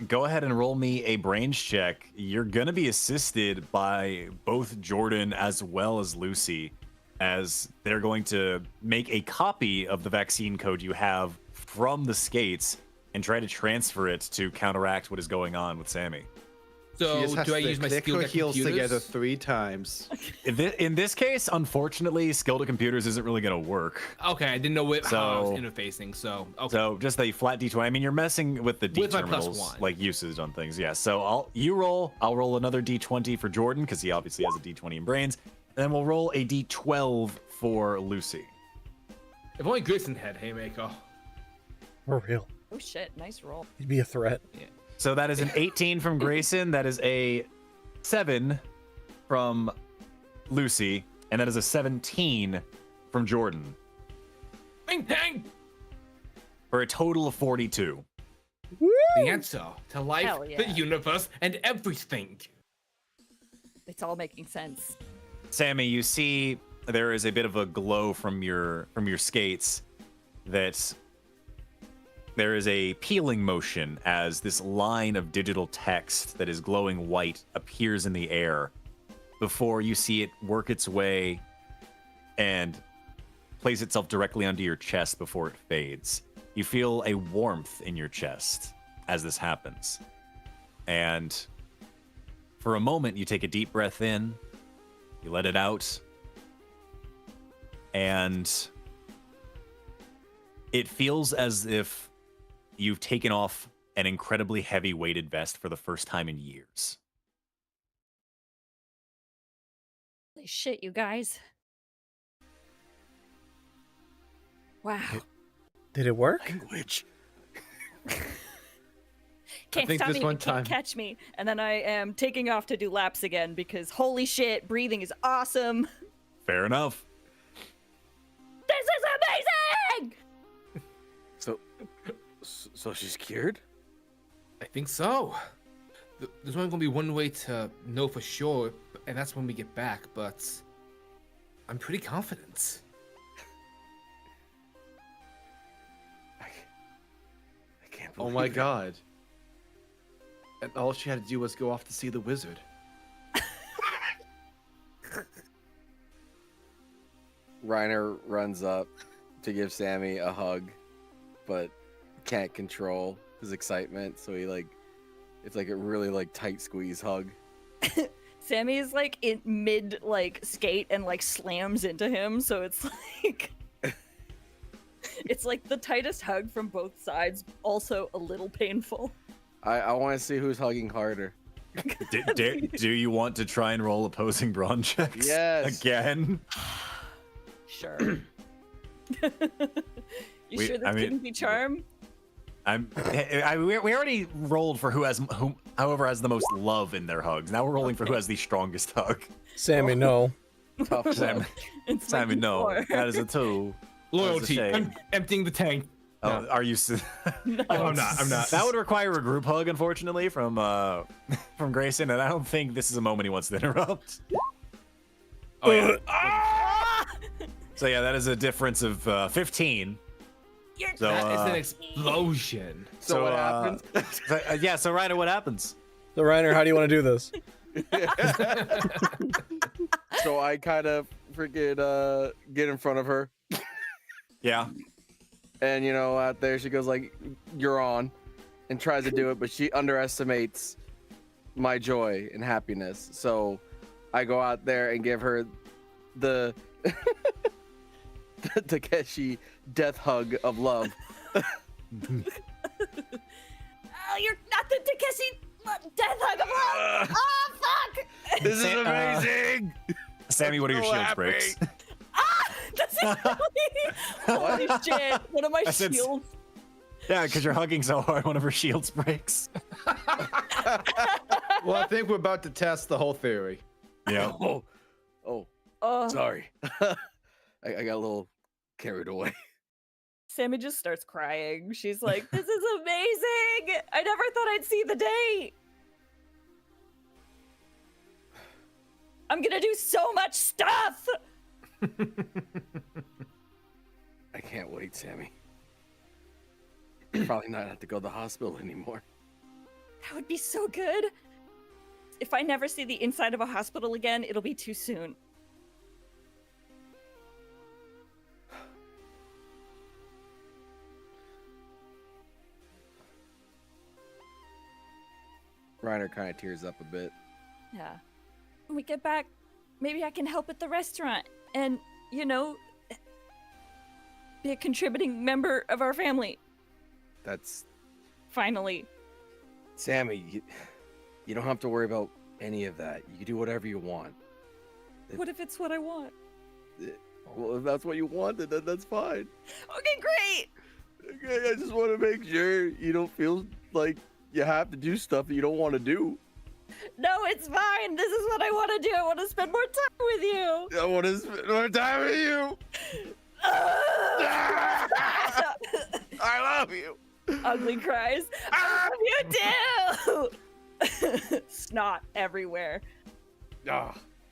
go ahead and roll me a brains check. You're gonna be assisted by both Jordan as well as Lucy, as they're going to make a copy of the vaccine code you have from the skates and try to transfer it to counteract what is going on with Sammy. So She just has do I to use my click skill her to heels together computers? 3 times. In this case, unfortunately, skill to computers isn't really gonna work. Okay, I didn't know how I was So- interfacing, so okay. So just a flat D20. I mean, you're messing with the D With my plus terminals, one. like usage on things. Yeah. So I'll roll another D20 for Jordan because he obviously has a D20 in brains, and then we'll roll a D12 for Lucy. If only Grayson had Haymaker. For real. Oh shit, nice roll. He'd be a threat. So that is an 18 from Grayson. That is a 7 from Lucy, and that is a 17 from Jordan, Bing bang! for a total of 42. The answer to life, Hell the yeah. universe, and everything. It's all making sense. Sammy, you see there is a bit of a glow from your skates, that there is a peeling motion as this line of digital text that is glowing white appears in the air before you see it work its way and place itself directly onto your chest before it fades. You feel a warmth in your chest as this happens. And for a moment, you take a deep breath in, you let it out, and it feels as if you've taken off an incredibly heavy weighted vest for the first time in years. Holy shit, you guys. Wow. Did it work? Language. Can't think stop this me, one but can't time- catch me. And then I am taking off to do laps again because holy shit, breathing is awesome. Fair enough. This is amazing! So she's cured? I think so. There's only gonna be one way to know for sure, and that's when we get back, but I'm pretty confident. I can't Oh believe my it. God. And all she had to do was go off to see the wizard. Reiner runs up to give Sammy a hug, but can't control his excitement, so it's like a really tight squeeze hug. Sammy is like in mid skate and slams into him, so it's like it's like the tightest hug from both sides, also a little painful. I want to see who's hugging harder. Do you want to try and roll opposing brawn checks? Yes. Again? Sure. You sure this couldn't be charm? We already rolled for whoever has the most love in their hugs. Now we're rolling for who has the strongest hug. Sammy, no. Tough Sammy, love. It's Sammy, my no. D4. That is a 2. Loyalty. shame. I'm emptying the tank. Oh, are you? No. I'm not. That would require a group hug, unfortunately, from Grayson, and I don't think this is a moment he wants to interrupt. Oh, yeah. So yeah, that is a difference of 15. So That is an explosion. So what happens? So Ryder, what happens? So, Reiner, how do you want to do this? So I kind of freaking get in front of her, Yeah. and out there she goes "You're on," and tries to do it, but she underestimates my joy and happiness. So I go out there and give her the the Takeshi death hug of love. Oh, you're not the Takeshi death hug of love. Oh, fuck! This is amazing. Sammy, what are your so shield happy. breaks? The Holy shit! One of my I said- shields. Yeah, because you're hugging so hard, one of her shields breaks. Well, I think we're about to test the whole theory. Yeah. Oh, Sorry. I got a little carried away. Sammy just starts crying. She's like, "This is amazing! I never thought I'd see the day. I'm gonna do so much stuff." I can't wait, Sammy. Probably not have to go to the hospital anymore. That would be so good. If I never see the inside of a hospital again, it'll be too soon. Reiner kind of tears up a bit. Yeah. When we get back, maybe I can help at the restaurant and, you know, be a contributing member of our family. That's Finally. Sammy. You don't have to worry about any of that. You can do whatever you want. What if it's what I want? Well, if that's what you want, then that's fine. Okay, great! Okay, I just want to make sure you don't feel like you have to do stuff that you don't want to do. No, it's fine. This is what I want to do. I want to spend more time with you. I want to spend more time with you. I love you. Ugly cries. I love you too! Snot everywhere.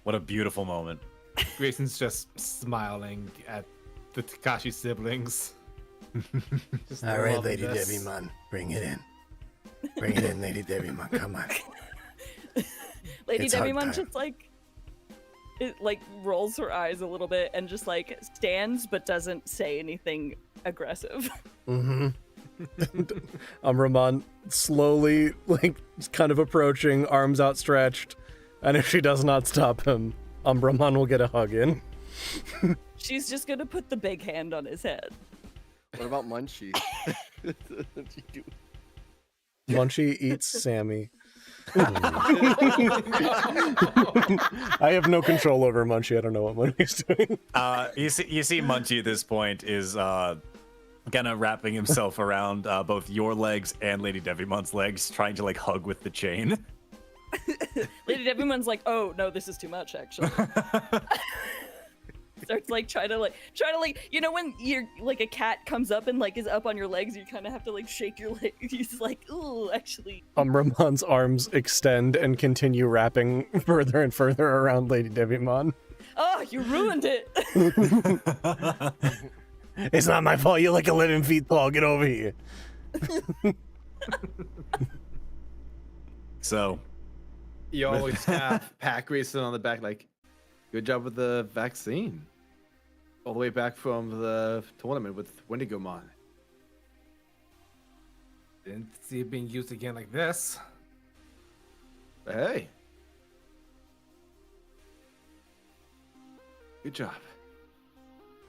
What a beautiful moment. Grayson's just smiling at the Takeshi siblings. Just All right, loving Lady this. Devimon, bring it in. Bring it in, Lady Devimon. Come on. Lady It's hug Devimon time. just like rolls her eyes a little bit and just like stands but doesn't say anything aggressive. Mm-hmm. Ramon slowly, like, kind of approaching, arms outstretched, and if she does not stop him, Ramon will get a hug in. She's just gonna put the big hand on his head. What about Munchie? Munchie eats Sammy. I have no control over Munchie. I don't know what Munchie's doing. You see Munchie at this point is kind of wrapping himself around both your legs and Lady Devimon's legs, trying to like hug with the chain. Lady Devimon's like, "Oh no, this is too much, actually." Starts like trying to you know when you're like a cat comes up and like is up on your legs, you kind of have to like shake your leg. He's like, "Ooh, actually." Ramon's arms extend and continue wrapping further and further around Lady Devimon. Oh, you ruined it. It's not my fault. You're like 11 feet tall. Get over here. So, You always have Pat Grayson on the back, like, good job with the vaccine. All the way back from the tournament with Wendigomon. Didn't see it being used again like this. But hey. Good job.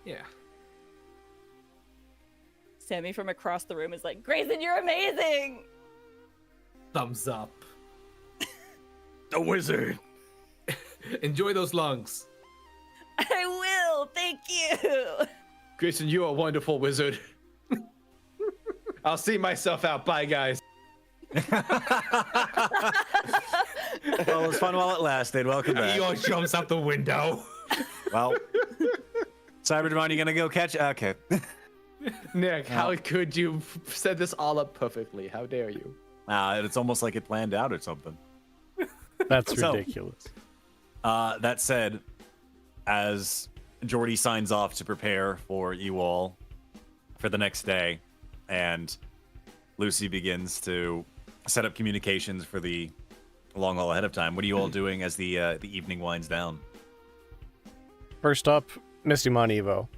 Yeah. Sammy from across the room is like, "Grayson, you're amazing." Thumbs up. The wizard. Enjoy those lungs. I will. Thank you. Grayson, you are a wonderful wizard. I'll see myself out. Bye, guys. well, it was fun while it lasted. Welcome back. Eeyore jumps out the window. Well, Cyberdramon, you gonna go catch? Okay. Nick, how could you set this all up perfectly? How dare you? It's almost like it planned out or something. That's So- ridiculous. That said, as Jordy signs off to prepare for you all for the next day, and Lucy begins to set up communications for the long haul ahead of time, what are you all doing as the evening winds down? First up, Mistymon Evo.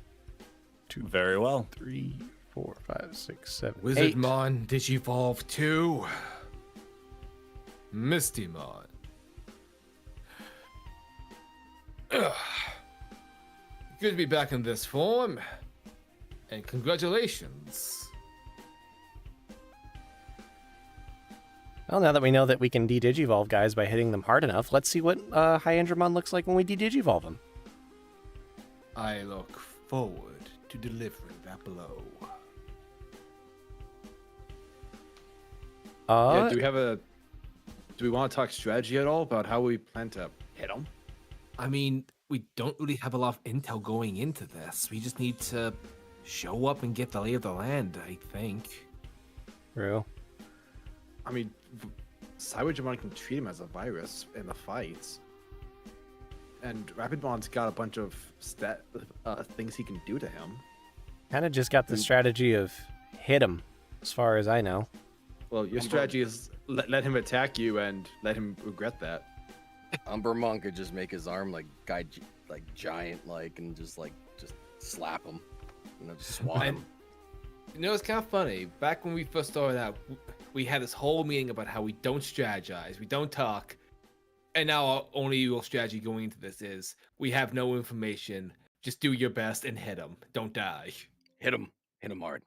Very well. 3, 4, 5, 6, 7, 8. Wizardmon Digivolve 2. Mistymon. Ugh. Good to be back in this form. And congratulations. Well, now that we know that we can de-digivolve guys by hitting them hard enough, let's see what Hyandramon looks like when we de-digivolve him. I look forward to delivering that blow. Yeah, do we want to talk strategy at all about how we plan to hit him? I mean, we don't really have a lot of intel going into this. We just need to show up and get the lay of the land, I think. True. I mean, Cybergemon can treat him as a virus in the fights. And Rapidmon's got a bunch of things he can do to him. Kind of just got the strategy of hit him, as far as I know. Well, your strategy is let him attack you and let him regret that. Umbermon could just make his arm like giant and just slap him, just swat him. You know, it's kind of funny. Back when we first started out, we had this whole meeting about how we don't strategize, we don't talk, and now our only real strategy going into this is we have no information. Just do your best and hit him. Don't die. Hit him hard.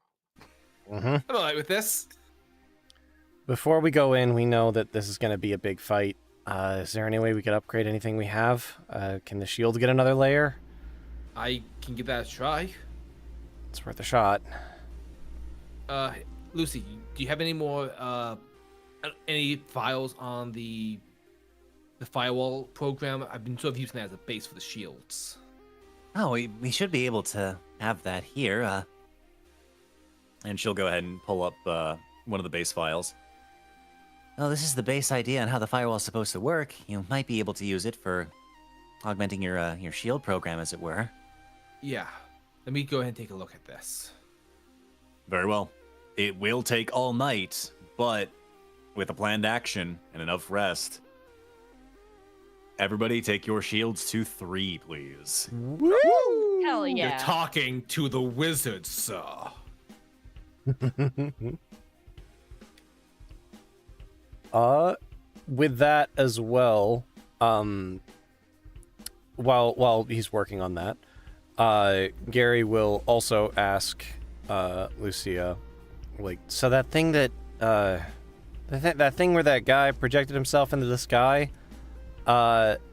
I'm alright with this. Before we go in, we know that this is going to be a big fight. Is there any way we could upgrade anything we have? Can the shield get another layer? I can give that a try. It's worth a shot. Lucy, do you have any more any files on the firewall program? I've been sort of using that as a base for the shields. Oh, we should be able to have that here. And she'll go ahead and pull up one of the base files. Oh, this is the base idea on how the firewall's supposed to work. You might be able to use it for augmenting your shield program, as it were. Yeah. Let me go ahead and take a look at this. Very well. It will take all night, but with a planned action and enough rest, everybody take your shields to 3, please. Hell You're yeah. talking to the wizard, sir. With that as well, while he's working on that, Gary will also ask Lucia, so that thing that that thing where that guy projected himself into the sky,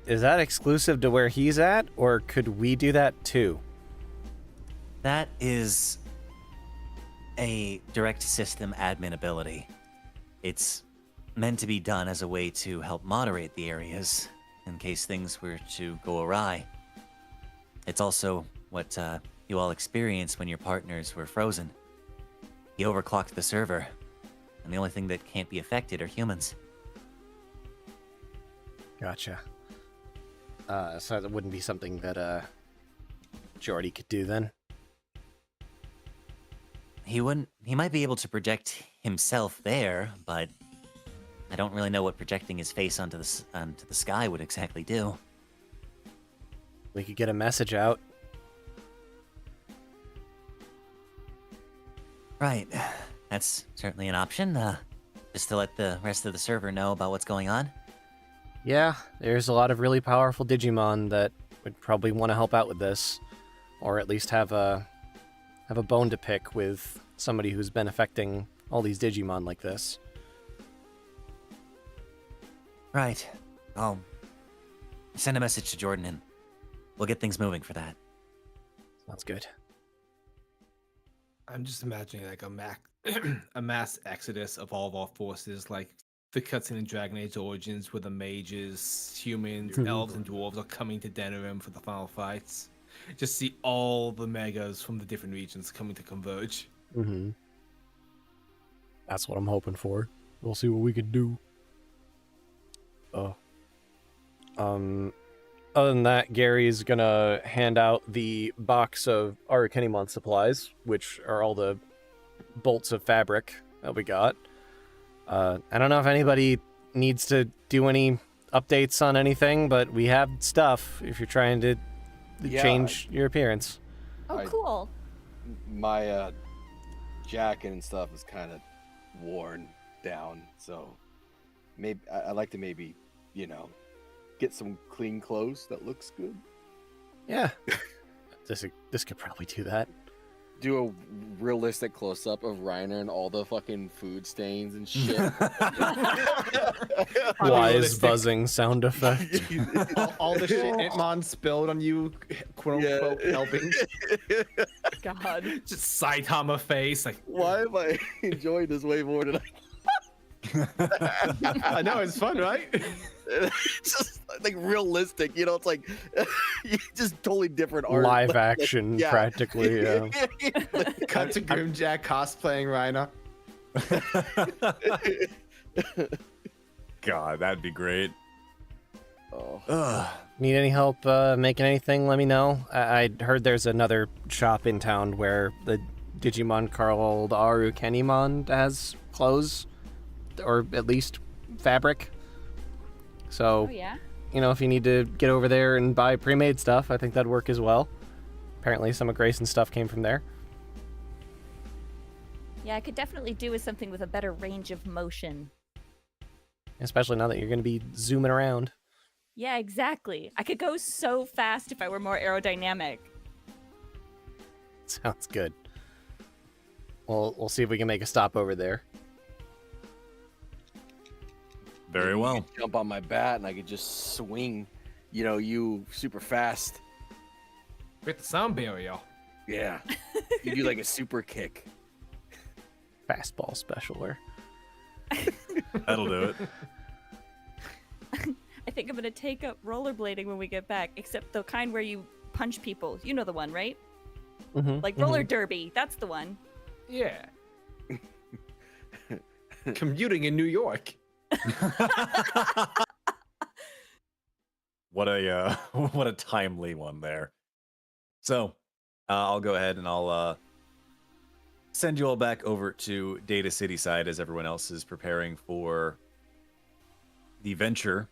is that exclusive to where he's at, or could we do that too? That is a direct system admin ability. It's meant to be done as a way to help moderate the areas in case things were to go awry. It's also what you all experienced when your partners were frozen. He overclocked the server, and the only thing that can't be affected are humans. Gotcha. So that wouldn't be something that Jordy could do then? He wouldn't. He might be able to project himself there, but I don't really know what projecting his face onto the sky would exactly do. We could get a message out. Right. That's certainly an option. Just to let the rest of the server know about what's going on. Yeah, there's a lot of really powerful Digimon that would probably want to help out with this, or at least have a bone to pick with somebody who's been affecting all these Digimon like this. Right. I'll send a message to Jordan and we'll get things moving for that. Sounds good. I'm just imagining like a mass exodus of all of our forces, like the cutscene in Dragon Age Origins, where the mages, humans, elves, and dwarves are coming to Denerim for the final fights. Just see all the megas from the different regions coming to converge. Mm-hmm. That's what I'm hoping for. We'll see what we can do. Other than that, Gary's gonna hand out the box of Arcanimon supplies, which are all the bolts of fabric that we got. I don't know if anybody needs to do any updates on anything, but we have stuff if you're trying to change your appearance. Oh, cool. My jacket and stuff is kind of worn down, so maybe I'd like to maybe, get some clean clothes that looks good. Yeah. This could probably do that. do a realistic close up of Reiner and all the fucking food stains and shit. Wise buzzing sound effect. All the shit Impmon spilled on you, quote unquote, helping. God. Just Saitama face, like Why am I enjoying this way more than I know, it's fun, right? it's just like realistic, you know? It's like just totally different art. Live action, yeah. practically. Yeah. Cut to Grimmjack cosplaying Reiner. God, that'd be great. Oh. Ugh. Need any help making anything? Let me know. I heard there's another shop in town where the Digimon called Arukenimon has clothes, or at least fabric. So, Oh yeah. you know, if you need to get over there and buy pre-made stuff, I think that'd work as well. Apparently some of Grayson's stuff came from there. Yeah, I could definitely do with something with a better range of motion. Especially now that you're going to be zooming around. Yeah, exactly. I could go so fast if I were more aerodynamic. Sounds good. Well, we'll see if we can make a stop over there. Very You well. could jump on my bat and I could just swing, you super fast. with the sound barrier. Yeah. You do like a super kick. Fastball specialer. That'll do it. I think I'm gonna take up rollerblading when we get back, except the kind where you punch people. You know the one, right? Mm-hmm, Like roller derby. That's the one. Yeah. Commuting in New York. What a what a timely one there. So I'll go ahead and I'll send you all back over to Data City side as everyone else is preparing for the venture,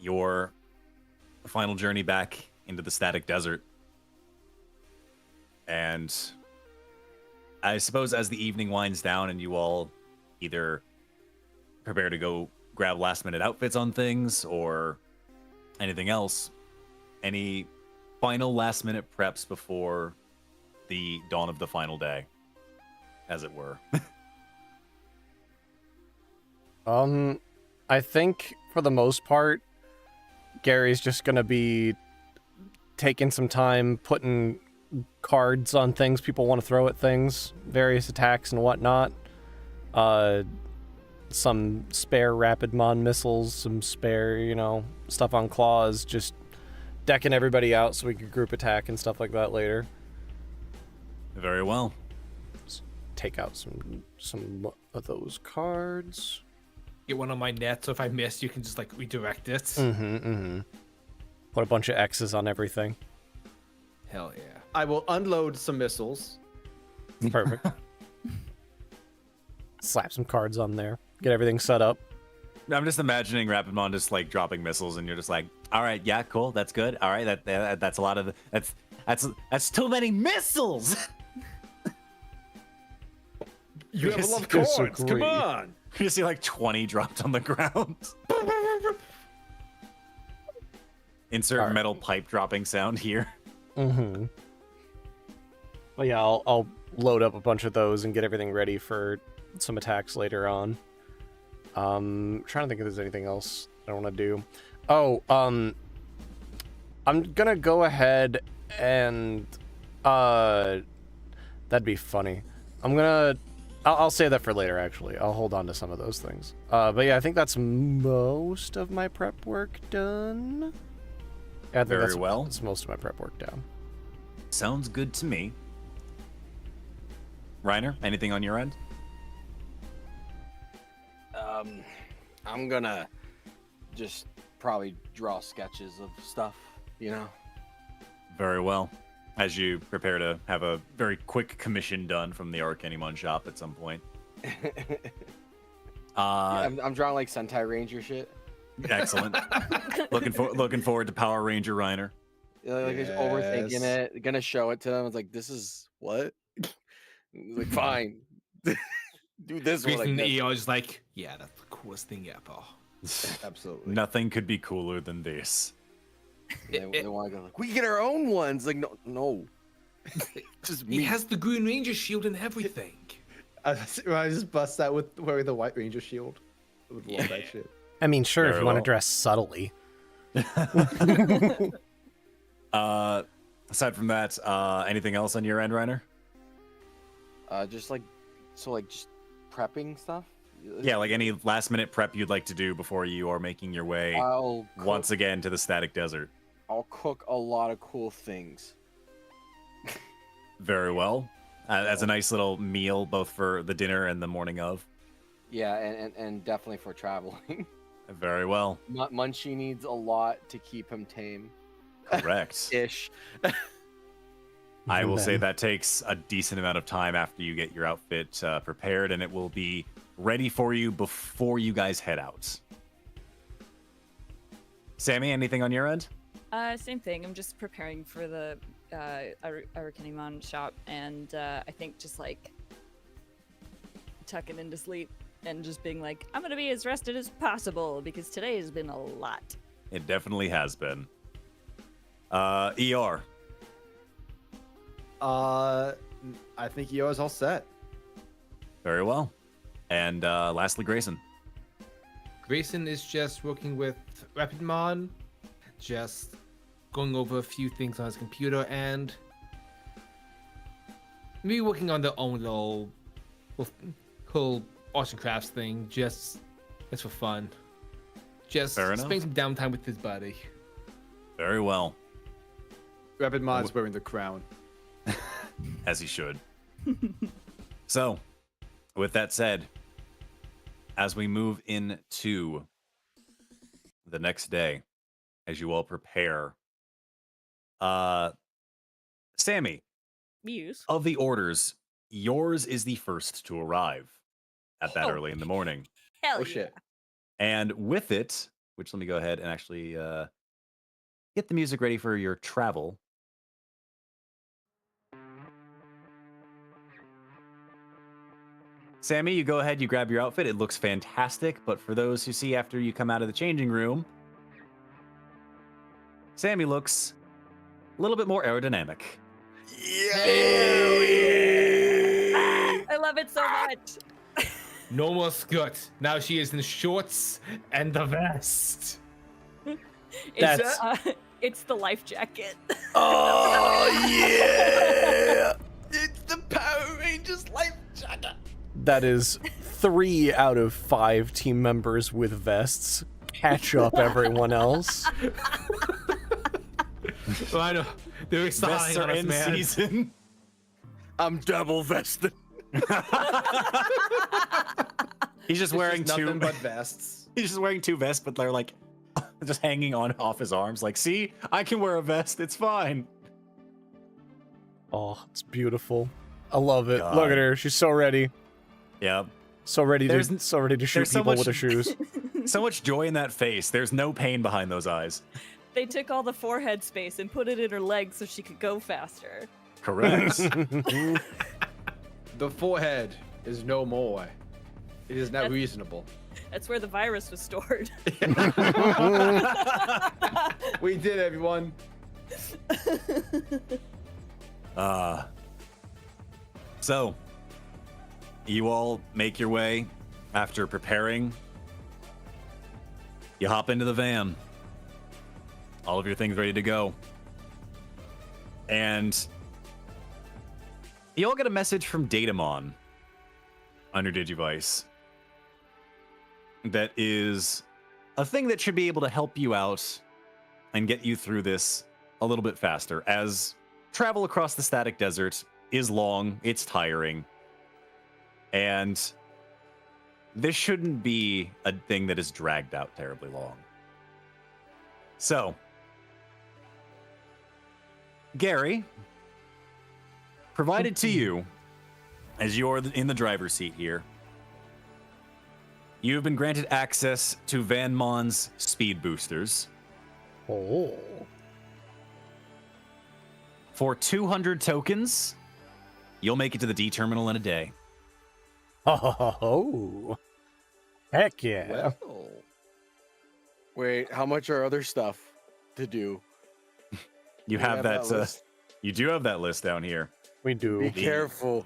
your final journey back into the static desert. And I suppose as the evening winds down and you all either prepare to go grab last minute outfits on things or anything else, any final last minute preps before the dawn of the final day, as it were? I think for the most part, Gary's just gonna be taking some time putting cards on things people want to throw at things, various attacks and whatnot. Some spare RapidMon missiles, some spare, stuff on claws, just decking everybody out so we could group attack and stuff like that later. Very well. Let's take out some of those cards. Get one on my net, so if I miss, you can just like redirect it. Put a bunch of X's on everything. Hell yeah. I will unload some missiles. Perfect. Slap some cards on there. Get everything set up. I'm just imagining RapidMon just like dropping missiles, and you're just like, all right, yeah, cool, that's good. All right, that's a lot of that's too many missiles. You have a lot of Disagree. cards. Come on. You see like 20 dropped on the ground. Insert All right. metal pipe dropping sound here. Well, yeah, I'll load up a bunch of those and get everything ready for some attacks later on. Trying to think if there's anything else I want to do. Oh, I'm gonna go ahead and that'd be funny. I'll save that for later. Actually, I'll hold on to some of those things. But yeah, I think that's most of my prep work done. Yeah, I think Very well. That's most of my prep work done. Sounds good to me. Reiner, anything on your end? I'm gonna just probably draw sketches of stuff, Very well. As you prepare to have a very quick commission done from the Arcanimon shop at some point. I'm drawing like Sentai Ranger shit. Excellent. looking forward to Power Ranger Reiner. Like just overthinking it. Gonna show it to them. It's like, this is what? Like, fine. Do this one. Grayson Like this. is like, yeah, that's the coolest thing ever. Absolutely. Nothing could be cooler than this. They want to go like, we get our own ones. Like, no. Just He me. has the Green Ranger shield and everything. I just bust out with wearing the White Ranger shield. I would love that shit. I mean, sure, if Very you want to well. dress subtly. Aside from that, anything else on your end, Reiner? Just prepping stuff. Yeah, like any last minute prep you'd like to do before you are making your way I'll once again to the Static Desert. I'll cook a lot of cool things. Very well. As a nice little meal, both for the dinner and the morning of. Yeah, and definitely for traveling. Very well. Munchie needs a lot to keep him tame. Correct. Ish. I will say Then- that takes a decent amount of time after you get your outfit prepared, and it will be ready for you before you guys head out. Sammy, anything on your end? Same thing. I'm just preparing for the Arikanimon shop, and I think just like tucking into sleep and just being like, I'm gonna be as rested as possible because today has been a lot. It definitely has been. ER. I think yours all set. Very well. And lastly, Grayson. Grayson is just working with RedBeast, just going over a few things on his computer and maybe working on their own little arts and crafts thing, just for fun. Just Fair enough. spending some downtime with his buddy. Very well. Rapid Mod's wearing the crown. As he should. So, with that said, as we move into the next day, as you all prepare, Sammy, Muse. of the orders, yours is the first to arrive at that early in the morning. Hell Oh yeah. shit. And with it, which let me go ahead and actually get the music ready for your travel. Sammy, you go ahead, you grab your outfit. It looks fantastic, but for those who see after you come out of the changing room, Sammy looks a little bit more aerodynamic. I love it so much. No more skirt. Now she is in shorts and the vest. It's, it's the life jacket. Oh, yeah! It's the Power Rangers life jacket. That is 3 out of 5 team members with vests. Catch up, everyone else. Well, I know. They're Vests excited are on us, in man. season. I'm double vested. He's just wearing Nothing two. but vests. He's just wearing 2 vests, but they're like just hanging on off his arms. Like, see, I can wear a vest. It's fine. Oh, it's beautiful. I love it. God. Look at her. She's so ready. Yeah. So ready There's- to shoot there's so people much- with her shoes. So much joy in that face. There's no pain behind those eyes. They took all the forehead space and put it in her legs so she could go faster. Correct. The forehead is no more. It is now That's- reasonable. That's where the virus was stored. We did, everyone. So, you all make your way after preparing. You hop into the van. All of your things ready to go. And you all get a message from Datamon on your Digivice that is a thing that should be able to help you out and get you through this a little bit faster, as travel across the Static Desert is long, it's tiring, and this shouldn't be a thing that is dragged out terribly long. So, Gary, provided to you, as you're in the driver's seat here, you have been granted access to Vanmon's speed boosters. Oh. For 200 tokens, you'll make it to the D terminal in a day. Oh. Heck yeah. Well, Wait, how much are other stuff to do? You Do have that. list? You do have that list down here. We do. Be careful.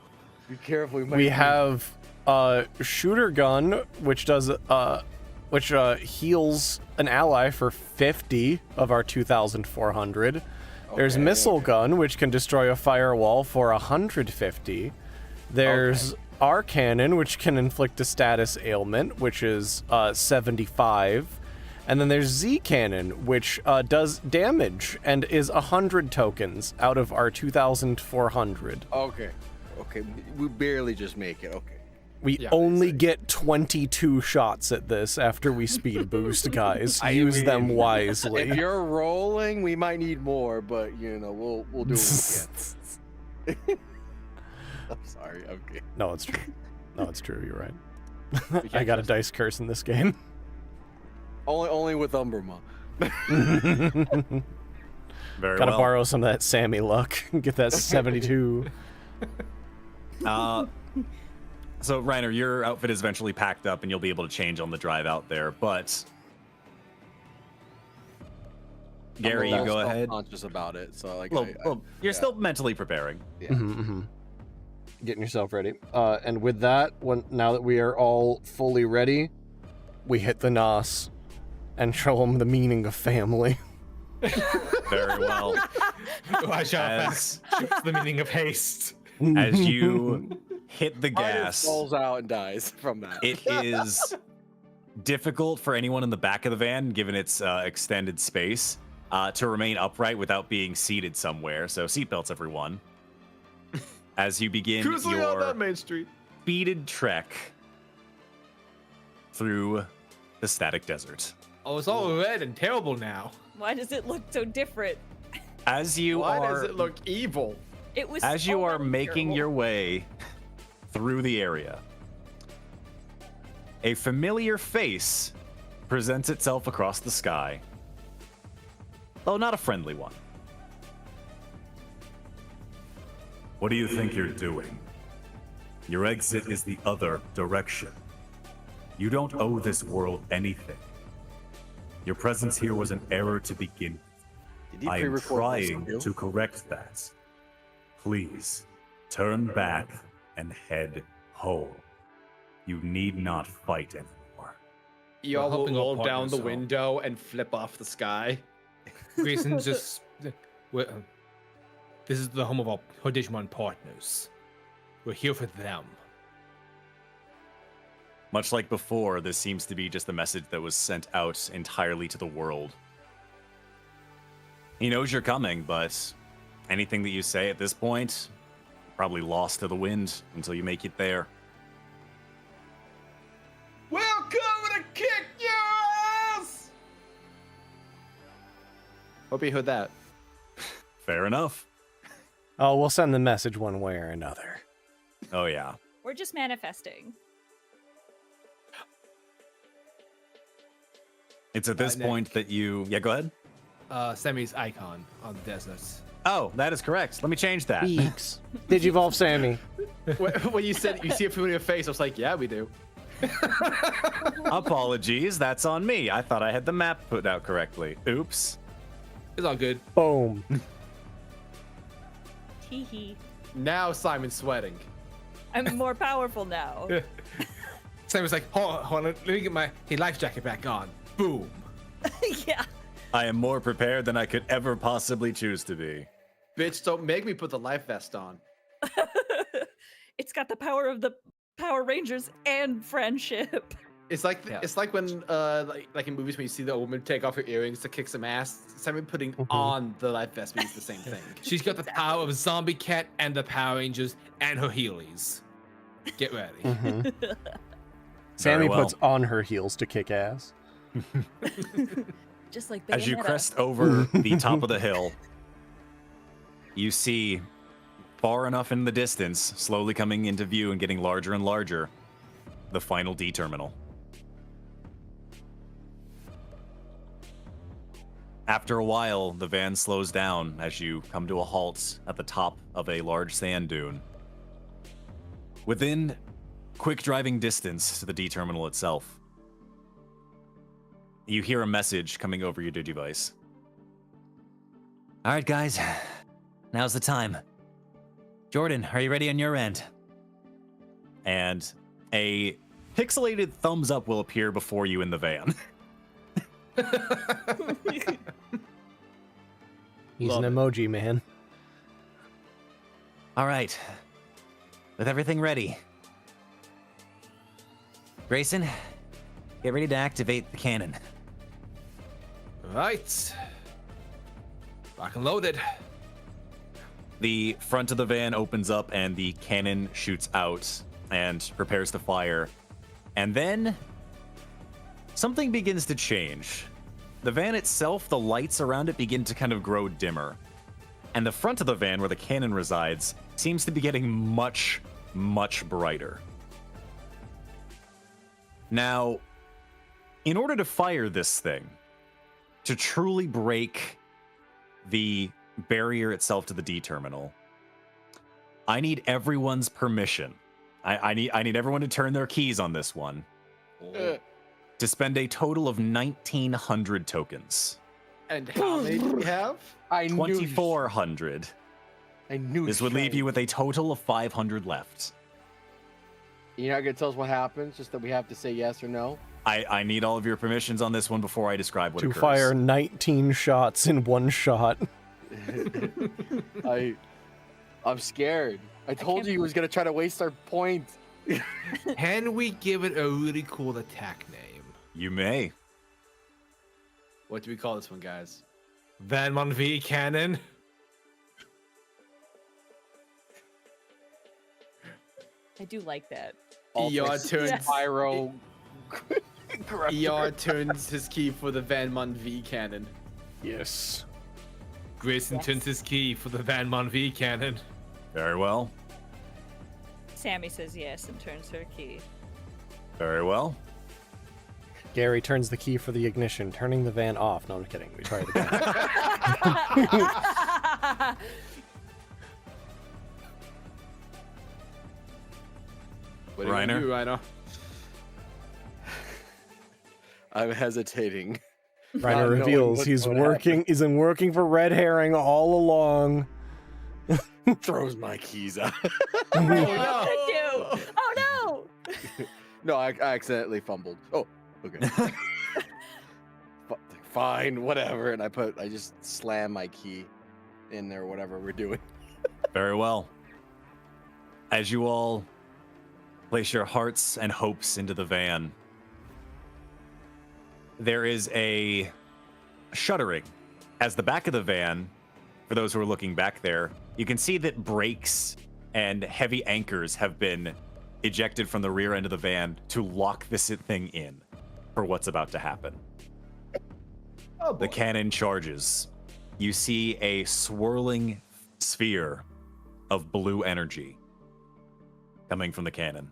Be careful. We have shooter gun, which does heals an ally for 50 of our 2,400. There's missile gun, which can destroy a firewall for 150. There's R cannon, which can inflict a status ailment, which is 75. And then there's Z cannon, which does damage and is 100 tokens out of our 2,400. Okay. We barely just make it. Okay. We only get 22 shots at this after we speed boost, guys. Use them wisely. If you're rolling, we might need more, but we'll do what we can. I'm sorry. Okay. No, it's true. You're right. I got a dice curse in this game. Only with Umberma. Very Gotta well. borrow some of that Sammy luck. Get that 72. So, Reiner, your outfit is eventually packed up and you'll be able to change on the drive out there, but... Gary, you go ahead. I'm conscious about it, so like... Well, you're still mentally preparing. Yeah. Getting yourself ready. And with that, now that we are all fully ready, we hit the Nos and show them the meaning of family. Very well. Watch out, the meaning of haste. As you hit the gas, falls out and dies from that. it is difficult for anyone in the back of the van, given its extended space, to remain upright without being seated somewhere. So seatbelts, everyone. As you begin Cruising on your that main street. speeded trek through the static desert. Oh, it's all red and terrible now. Why does it look so different? As you Why are, does it look evil? It was as you are already making terrible. your way through the area, a familiar face presents itself across the sky, though not a friendly one. What do you think you're doing? Your exit is the other direction. You don't owe this world anything. Your presence here was an error to begin Did with. you I am pre-record this trying too? to correct that. Please, turn back and head home. You need not fight anymore. Y'all will helping our roll down partners the out. window and flip off the sky. Grayson just... This is the home of our Digimon partners. We're here for them. Much like before, this seems to be just a message that was sent out entirely to the world. He knows you're coming, but anything that you say at this point, probably lost to the wind until you make it there. We're coming to kick your ass! Hope you heard that. Fair enough. Oh, we'll send the message one way or another. Oh, yeah. We're just manifesting. It's at this Nick. point that you... Yeah, go ahead. Sammy's icon on the desert. Oh, that is correct. Let me change that. Weeks. Digivolve Sammy. When you said you see a familiar face, I was like, yeah, we do. Apologies, that's on me. I thought I had the map put out correctly. Oops. It's all good. Boom. Teehee. Now Simon's sweating. I'm more powerful now. Sammy's like, hold on, let me get my life jacket back on. Boom. Yeah. I am more prepared than I could ever possibly choose to be. Bitch, don't make me put the life vest on. It's got the power of the Power Rangers and friendship. It's like Yeah. it's like when like in movies when you see the woman take off her earrings to kick some ass. Simon putting on the life vest means the same thing. She's got the power of Zombie Cat and the Power Rangers and her Heelys. Get ready. Sammy well. puts on her heels to kick ass. Just like As you Bayonetta. crest over the top of the hill, you see far enough in the distance, slowly coming into view and getting larger and larger, the final D terminal. After a while, the van slows down as you come to a halt at the top of a large sand dune. Within quick driving distance to the D terminal itself, you hear a message coming over your Digivice. All right, guys. Now's the time. Jordan, are you ready on your end? And a pixelated thumbs up will appear before you in the van. He's an emoji, man. All right. With everything ready. Grayson, get ready to activate the cannon. Right. Lock and loaded. The front of the van opens up and the cannon shoots out and prepares to fire. And then something begins to change. The van itself, the lights around it begin to kind of grow dimmer. And the front of the van where the cannon resides seems to be getting much, much brighter. Now, in order to fire this thing, to truly break the barrier itself to the D terminal, I need everyone's permission. I need everyone to turn their keys on this one. To spend a total of 1,900 tokens. And how many do we have? 2,400. I knew. This would leave you with a total of 500 left. You're not gonna tell us what happens, just that we have to say yes or no. I need all of your permissions on this one before I describe what To occurs. fire 19 shots in one shot. I'm scared. I told you he was gonna try to waste our points. Can we give it a really cool attack name? You may. What do we call this one, guys? Vanmon V Cannon. I do like that. ER turns pyro. ER turns his key for the Vanmon V cannon. Yes. Grayson turns his key for the Vanmon V Cannon. Very well. Sammy says yes and turns her key. Very well. Gary turns the key for the ignition, turning the van off. No, I'm kidding. We try it again. What are you gonna Reiner? do, Reiner? I'm hesitating. Reiner Not knowing reveals what's he's gonna working. He's been working for Red Herring all along. Throws my keys out. Oh no! Oh no! No, I accidentally fumbled. Oh, okay. Fine, whatever. And I just slam my key in there, whatever we're doing. Very well. As you all place your hearts and hopes into the van, there is a shuddering as the back of the van, for those who are looking back there, you can see that brakes and heavy anchors have been ejected from the rear end of the van to lock this thing in for what's about to happen. Oh boy. The cannon charges. You see a swirling sphere of blue energy coming from the cannon.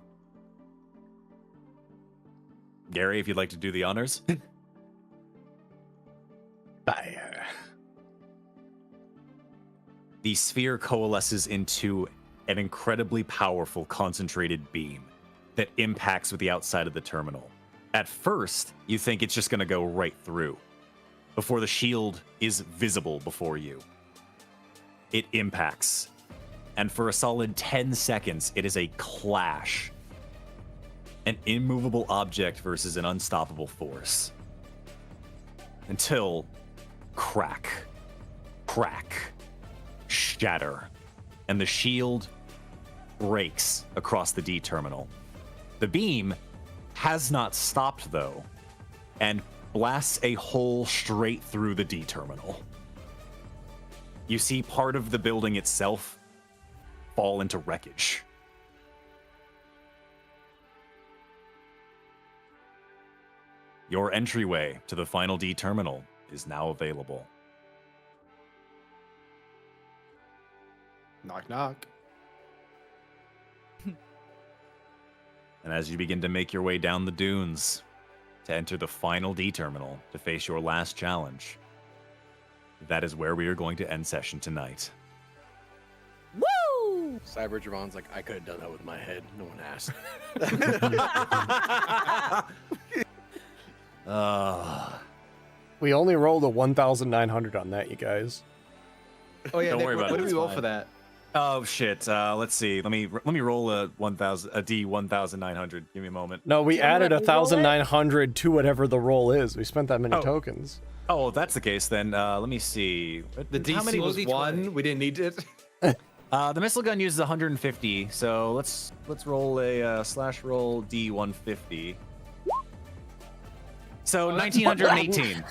Gary, if you'd like to do the honors. Fire. The sphere coalesces into an incredibly powerful concentrated beam that impacts with the outside of the terminal. At first, you think it's just going to go right through before the shield is visible before you. It impacts, and for a solid 10 seconds, it is a clash. An immovable object versus an unstoppable force. Until crack, crack, shatter, and the shield breaks across the D terminal. The beam has not stopped, though, and blasts a hole straight through the D terminal. You see part of the building itself fall into wreckage. Your entryway to the final D terminal is now available. Knock knock. And as you begin to make your way down the dunes to enter the final D terminal to face your last challenge, that is where we are going to end session tonight. Woo! Cyberdramon's like, I could have done that with my head. No one asked. We only rolled a 1,900 on that, you guys. Oh yeah, Don't Nick, worry about what it, did we it's roll fine. for that? Oh shit. Let's see. Let me roll a D 1900. Give me a moment. No, we Do you wanna added let me roll it? 1,900 to whatever the roll is. We spent that many Oh. tokens. Oh, if that's the case, then let me see. The DC How many was was each 1. one? We didn't need it. The missile gun uses 150, so let's roll a slash roll D150. So 1918,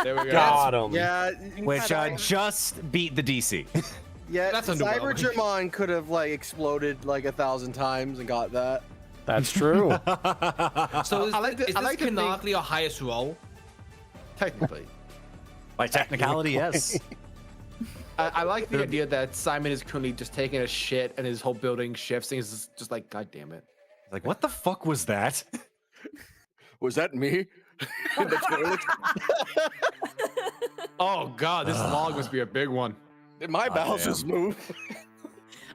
There we go. Got him. Yeah, which just beat the DC. yeah. That's underwhelming. Cybergermon could have like exploded like 1,000 times and got that. That's true. So is, I like to- is I this like to think- canonically our highest roll? Technically. By technicality, yes. I like the idea that Simon is currently just taking a shit and his whole building shifts and he's just like, God damn it. Like, what the fuck was that? Was that me? In the toilet? Oh God, this log must be a big one. Did my bowels damn. just move?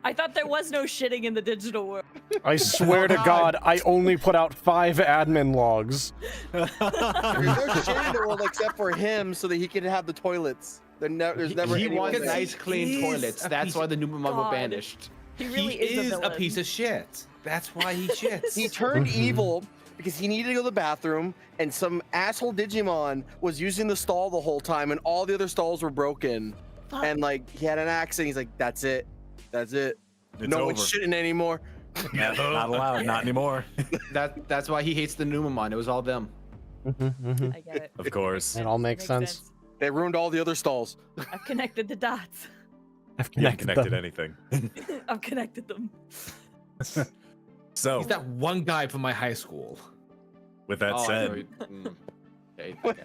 I thought there was no shitting in the digital world. I swear to God, I only put out 5 admin logs. There's no shit in the world except for him so that he can have the toilets. There's never He anyone wants there. nice, clean is toilets. a That's piece why of- the Numamon were God. banished. He really he is, is a a villain. piece of shit. That's why he shits. He turned evil because he needed to go to the bathroom, and some asshole Digimon was using the stall the whole time, and all the other stalls were broken. Fuck. And like he had an accident. He's like, "That's it. That's it. It's no over. one's shitting anymore." Yeah, not allowed. Not anymore. That's why he hates the Numamon. It was all them. I get it. Of course. It all makes sense. They ruined all the other stalls. I've connected the dots. I've You haven't connected connected them. anything. I've connected them. So, He's that one guy from my high school. with that Oh, I said, know okay, okay.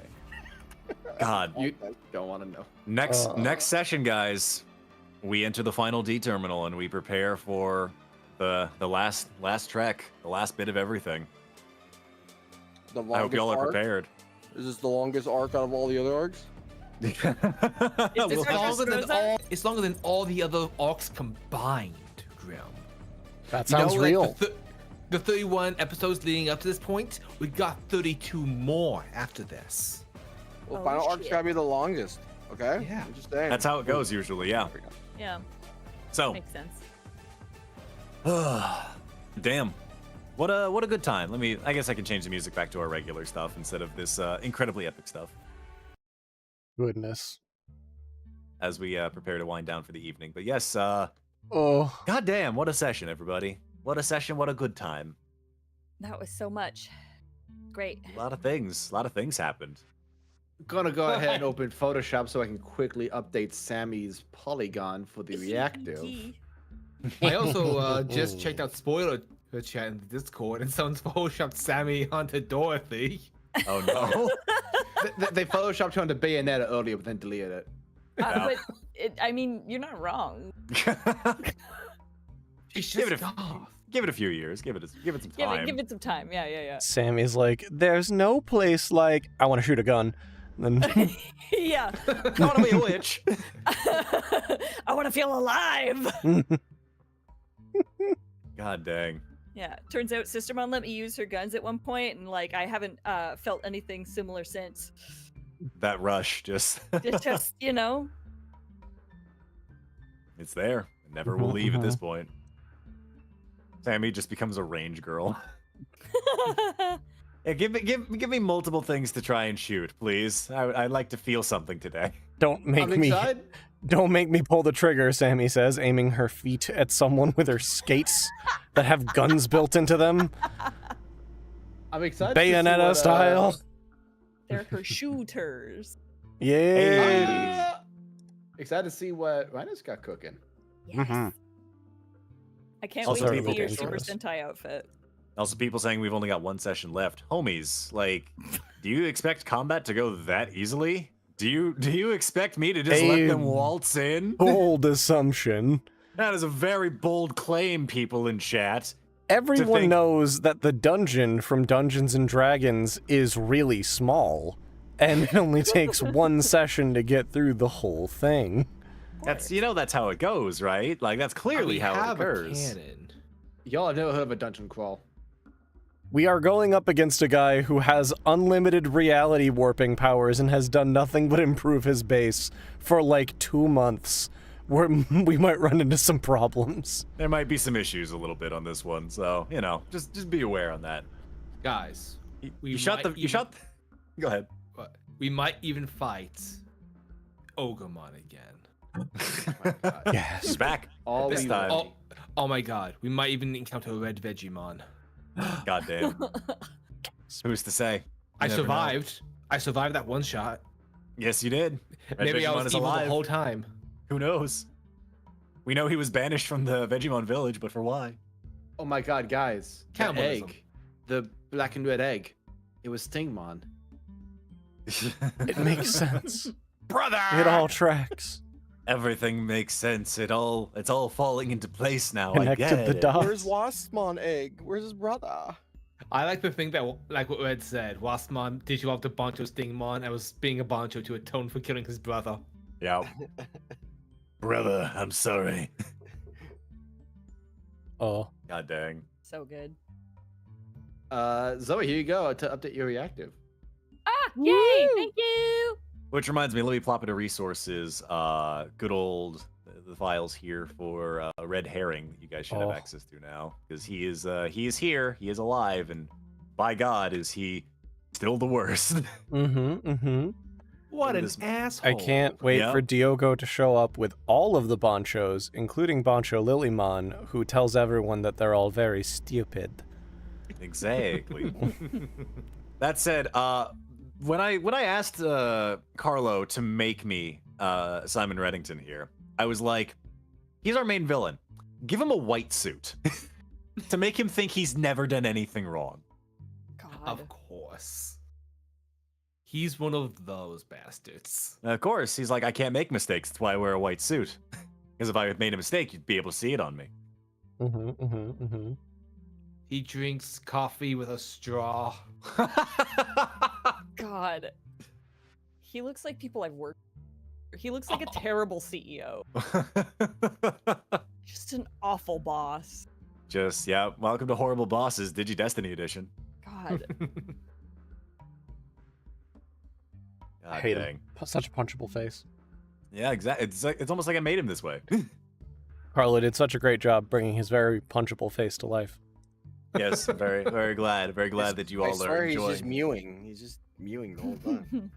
God, You don't want to know. next session, guys, we enter the final D terminal and we prepare for the last trek, the last bit of everything. The I hope longest y'all are arc? prepared. Is this the longest arc out of all the other arcs? It's We'll have longer to than screw that? all. It's longer than all the other arcs combined, Grimm. That You know, sounds like real. the 31 episodes leading up to this point, we got 32 more after this. Well, Oh, final arc's shit. gotta be the longest. Okay. Yeah. I'm just saying. That's how it goes usually, yeah. Yeah, So, makes sense. damn. What a good time. I guess I can change the music back to our regular stuff instead of this incredibly epic stuff Goodness. as we prepare to wind down for the evening. But yes, Oh. goddamn, what a session, everybody. What a session, what a good time. That was so much. Great. A lot of things happened. Gonna go ahead and open Photoshop so I can quickly update Sammy's polygon for the reactive. I also just checked out spoiler chat in the Discord, and someone's photoshopped Sammy onto Dorothy. Oh no. They photoshopped her onto Bayonetta earlier, but then deleted it. But I mean, you're not wrong. She's Give it just off. Give it a few years. Give it some time. Give it some time. Yeah. Sammy's like, there's no place like I want to shoot a gun. Then Yeah. I want to be a witch. I want to feel alive. God dang. Yeah. Turns out Sister Mom let me use her guns at one point, and like I haven't felt anything similar since. That rush just It's just it's there. It never will leave at this point. Sammy just becomes a range girl. Yeah, give me multiple things to try and shoot, please. I'd like to feel something today. don't make I'm me excited. don't make me pull the trigger, Sammy says, aiming her feet at someone with her skates that have guns built into them. I'm excited. to see Bayonetta what, style. They're her shooters. Yeah. Excited to see what Reiner's got cooking. Yes. Mhm. I can't Also, wait to people see your can Super join us. Sentai outfit. Also, people saying we've only got one session left. Homies, like, do you expect combat to go that easily? Do you expect me to just let them A waltz in? Bold assumption. That is a very bold claim, people in chat. Everyone think- knows that the dungeon from Dungeons and Dragons is really small, and it only takes one session to get through the whole thing. That's that's how it goes, right? Like that's clearly We how it have a occurs. cannon. Y'all have never heard of a dungeon crawl. We are going up against a guy who has unlimited reality warping powers and has done nothing but improve his base for like 2 months. We might run into some problems. There might be some issues a little bit on this one, so just be aware on that. Guys, You shot. Go ahead. we might even fight Ogremon again. Oh my God. Yes. He's back. All this we time. want. Oh my god, we might even encounter a red Vegemon. Goddamn. Who's to say? I You never know. survived. I survived that one shot. Yes, you did. Red Maybe I Vegemon was is evil alive. the whole time. Who knows? We know he was banished from the Vegemon village, but for why? Oh my God, guys! The Cannibalism. egg, the black and red egg, it was Stingmon. It makes sense. Brother! It all tracks. Everything makes sense. It's all falling into place now. I Connected get the it. dots. Where's Wasmon egg? Where's his brother? I like to think that, like what Red said, Wasmon did you off the Boncho Stingmon and was being a Boncho to atone for killing his brother. Yeah. Brother, I'm sorry. Oh. God dang. So good. Zoe, here you go to update your reactive. Ah, yay! Thank you. Which reminds me, let me plop into resources. Good old the files here for Red Herring that you guys should have Oh. access to now, because he is here, he is alive, and by God, is he still the worst? What an This- asshole. I can't wait Yep. for Diogo to show up with all of the Bonchos, including Boncho Lilymon, who tells everyone that they're all very stupid. Exactly. That said, when I asked Carlo to make me Simon Reddington here, I was like, he's our main villain. Give him a white suit to make him think he's never done anything wrong. God. Of course. He's one of those bastards. Of course, he's like, I can't make mistakes. That's why I wear a white suit. Because if I had made a mistake, you'd be able to see it on me. He drinks coffee with a straw. God. He looks like people I've worked. He looks like a terrible CEO. Just an awful boss. Just, yeah, welcome to Horrible Bosses, Digi-Destiny edition. God. I God hate dang. him. Such a punchable face. Yeah, exactly. It's almost like I made him this way. Carlo did such a great job bringing his very punchable face to life. Yes, I'm very, very glad that you I all swear are he's enjoying. just mewing. He's just mewing the whole time.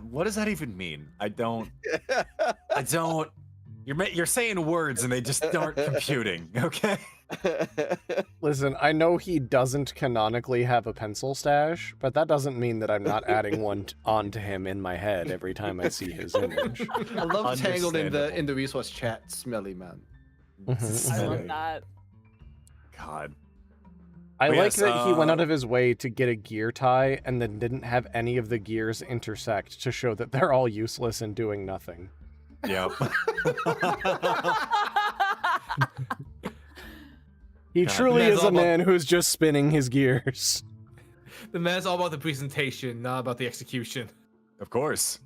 What does that even mean? I don't. You're saying words and they just aren't computing. Okay. Listen, I know he doesn't canonically have a pencil stash, but that doesn't mean that I'm not adding one onto him in my head every time I see his image. I love tangled in the Understandable. resource chat, smelly man. I I love that. God. like But yes, that he went out of his way to get a gear tie and then didn't have any of the gears intersect to show that they're all useless and doing nothing. Yep. He God, truly that's is all a about- man who's just spinning his gears. The man's all about the presentation, not about the execution. Of course.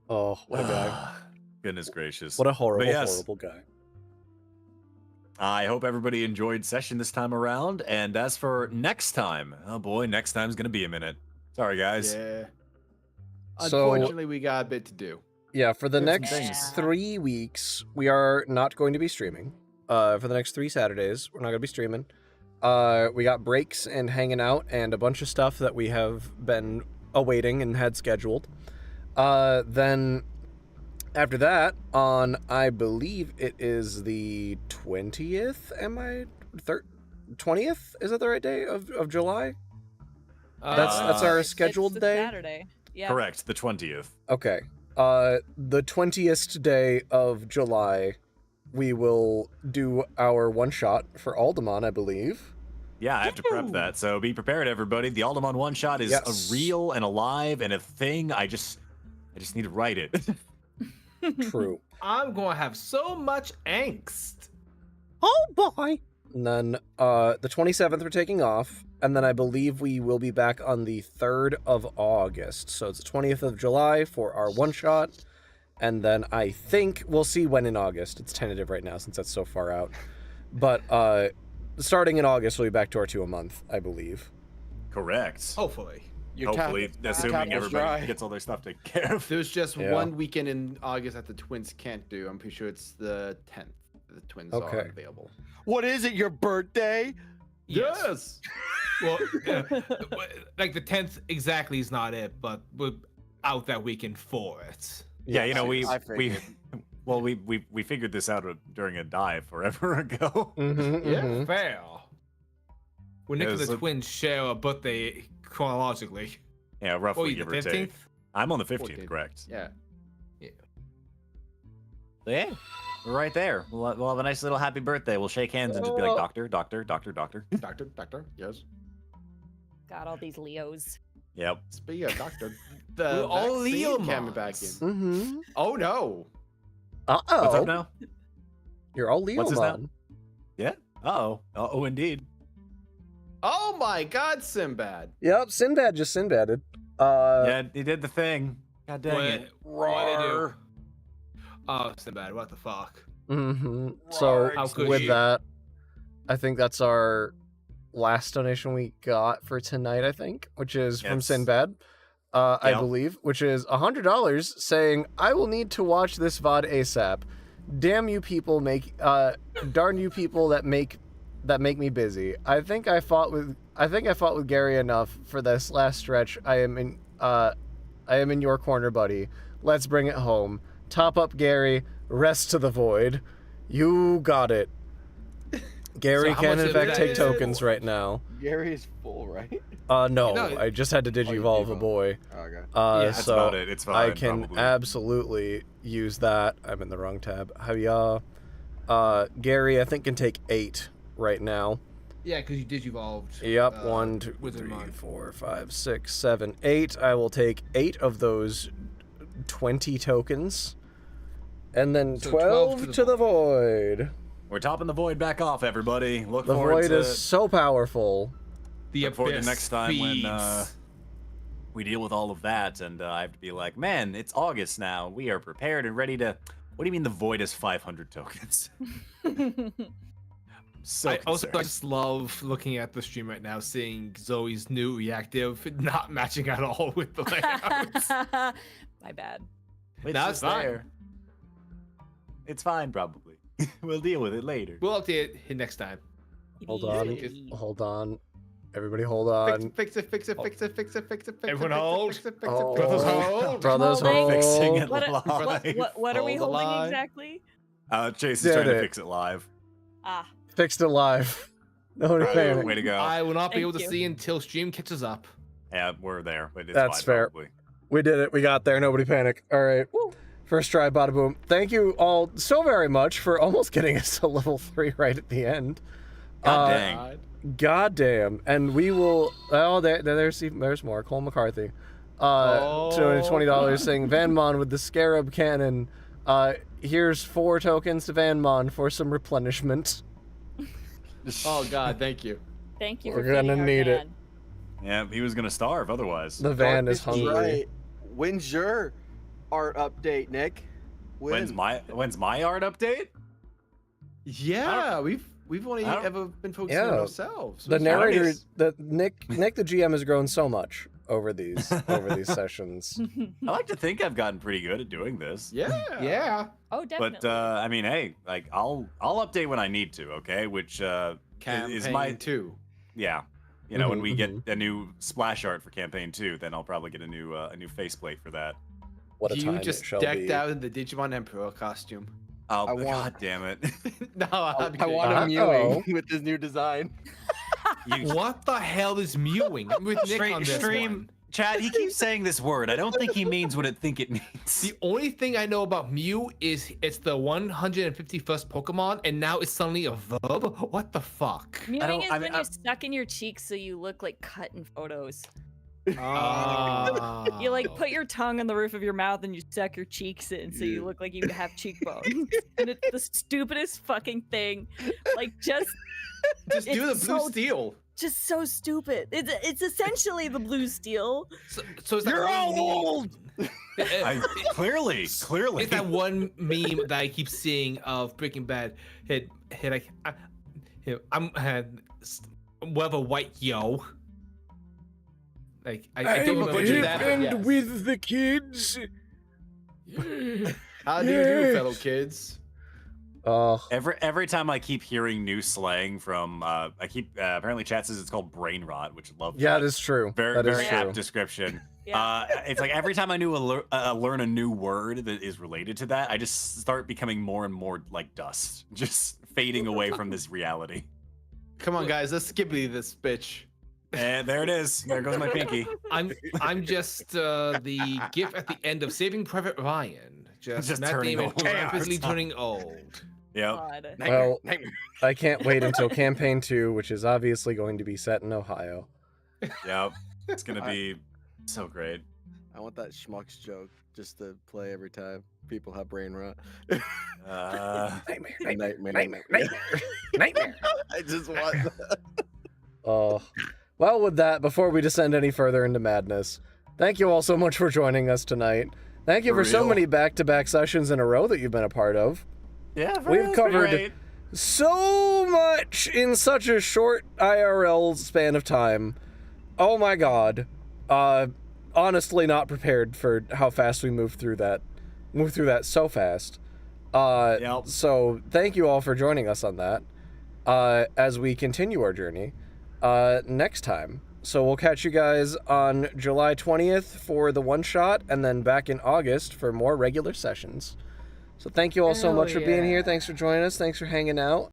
Oh, what a guy. Goodness gracious. What a horrible, yes. horrible guy. I hope everybody enjoyed session this time around. And as for next time, oh boy, next time's gonna be a minute. Sorry, guys. Yeah. So- Unfortunately, we got a bit to do. Yeah, for the There's some next things. 3 weeks, we are not going to be streaming. For the next 3 Saturdays, we're not going to be streaming. We got breaks and hanging out and a bunch of stuff that we have been awaiting and had scheduled. Then after that, on, I believe it is the 20th, 20th? Is that the right day of July? That's our scheduled it's day? Saturday. Yeah. Correct, the 20th. Okay. The 20th day of July, we will do our one-shot for Aldemon, I believe. Yeah, I have to prep that, so be prepared, everybody. The Aldemon one-shot is Yes. a real and alive and a thing. I just need to write it. True. I'm gonna have so much angst. Oh, boy! And then, the 27th we're taking off, and then I believe we will be back on the 3rd of August. So it's the 20th of July for our one-shot, and then I think we'll see when in August. It's tentative right now since that's so far out. But, starting in August, we'll be back to our 2 a month, I believe. Correct. Hopefully. Hopefully, assuming tap is everybody dry. gets all their stuff taken care of. There's just Yeah. one weekend in August that the twins can't do. I'm pretty sure it's the 10th. The twins are Okay. available. What is it? Your birthday? Yes. Well, like the 10th exactly is not it, but we're out that weekend for it. Yeah, you know, I we figured. well, we figured this out during a dive forever ago. Yeah. Fair. When Nick Yeah, and the so- twins share a birthday chronologically. Yeah, Oh, roughly you give the or take. 15th? I'm on the 15th, 14th. correct? Yeah. So yeah, we're right there. We'll have a nice little happy birthday. We'll shake hands and just be like, doctor. Doctor, yes. Got all these Leos. Yep. Speaking of doctor, We're the all vaccine coming back in. Leomons. Mm-hmm. Oh no. What's up Uh-oh. now? You're all Leomon. What's his name? Yeah. Uh-oh. Uh-oh, indeed. Oh my God, Sinbad. Yep, Sinbad just Sinbaded. Yeah, he did the thing. God dang it. What did they do? Oh, it's bad. What the fuck? Mm-hmm. So How could with you? that, I think that's our last donation we got for tonight, I think, which is from Yes. Sinbad, I Yeah. believe, which is $100 saying, I will need to watch this VOD ASAP. Damn you people darn you people that make me busy. I think I fought with Gary enough for this last stretch. I am in your corner, buddy. Let's bring it home. Top up Gary, rest to the void. You got it. Gary So how can much in of fact that take is- tokens right now. Gary's full, right? No, No, I just had to digivolve a devolved. boy. Okay. Yeah. That's So about it. It's fine, I can probably. absolutely use that. I'm in the wrong tab. How ya? Gary, I think can take 8 right now. Yeah, because you digivolved. Yep, 1, 2, Wizard 3, Mon. 4, 5, 6, 7, 8. I will take 8 of those 20 tokens. And then So 12 to the void. We're topping the void back off, everybody. Look The forward void to is so powerful. The look forward to abyss next time when feeds. we deal with all of that, and I have to be like, man, it's August now. We are prepared and ready to. What do you mean the void is 500 tokens? So I also concerned. just love looking at the stream right now, seeing Zoe's new reactive not matching at all with the layouts. My bad. It's That's just fine. there. It's fine, probably. We'll deal with it later. We'll update it next time. Hold Easy. on. Hold on. Everybody hold on. Fix it. Everyone hold. Oh. Brothers hold. Brothers Holding. hold. Fixing it What, live. what are we Hold the holding line. exactly? Chase is Did trying to it. fix it live. Ah, Fixed it live. Nobody panic. Way to go. I will not be Thank able to you. see until stream catches up. Yeah, we're there, but it's That's fine, fair. Probably. We did it. We got there. Nobody panic. All right. First try, bada boom. Thank you all so very much for almost getting us to level 3 right at the end. God dang. God damn. And we will. Oh, there's more. Cole McCarthy. $20 saying Vanmon with the Scarab Cannon. Here's 4 tokens to Vanmon for some replenishment. Oh God, thank you. thank you We're for gonna feeding our need it. van. Yeah, he was gonna starve otherwise. The van is Darkness hungry. right. When's your art update, Nick? When's my art update? Yeah, we've only I don't- ever been focusing on Yeah. ourselves. The It's narrator, nice. the Nick the GM has grown so much over these sessions. I like to think I've gotten pretty good at doing this. Yeah. Yeah. Oh, definitely. But I mean, hey, like I'll update when I need to, okay? Which Campaign is my 2. yeah. You know, when Mhm, we get a new splash art for campaign 2, then I'll probably get a new faceplate for that. What a You time just it shall decked be. out in the Digimon Emperor costume. Oh, I want- god damn it. No, I'm I want Uh-oh. him mewing with this new design. What the hell is mewing? I'm with Nick on this Stream one. chat. He keeps saying this word. I don't think he means what it think it means. The only thing I know about Mew is it's the 151st Pokemon, and now it's suddenly a verb. What the fuck? Mewing is I when mean, you're stuck in your cheeks so you look like cut in photos. Ah. You like put your tongue on the roof of your mouth and you suck your cheeks in so you look like you have cheekbones. And it's the stupidest fucking thing. Like just Just do the It's blue so- steel. so stupid. It's essentially the blue steel. So is that You're one old! Clearly. It's that one meme that I keep seeing of Breaking Bad. Yeah, I'm with a white yo. Like I don't remember butchered doing that, that. but yes. with the kids. How do you do, fellow kids? Oh, Every time I keep hearing new slang from, apparently chat says it's called brain rot, which love. yeah, that. it is true. Very That is very true. apt description. Yeah. It's like every time I learn a new word that is related to that, I just start becoming more and more like dust, just fading away from this reality. Come on, guys, let's skippy this bitch. And there it is. There goes my pinky. I'm just the gif at the end of Saving Private Ryan. Just Matt turning Damon old. rapidly turning old. Yep. God. Well, I can't wait until campaign 2, which is obviously going to be set in Ohio. Yep. It's gonna be so great. I want that schmucks joke just to play every time people have brain rot. Nightmare. I just want that. Oh, well, with that, before we descend any further into madness, thank you all so much for joining us tonight. Thank you for so real. many back-to-back sessions in a row that you've been a part of. Yeah, We've covered so much in such a short IRL span of time. Oh my god. Honestly not prepared for how fast we moved through that. Moved through that so fast. Yep. So thank you all for joining us on that. As we continue our journey next time. So we'll catch you guys on July 20th for the one shot, and then back in August for more regular sessions. So thank you all so much for being here. Thanks for joining us. Thanks for hanging out.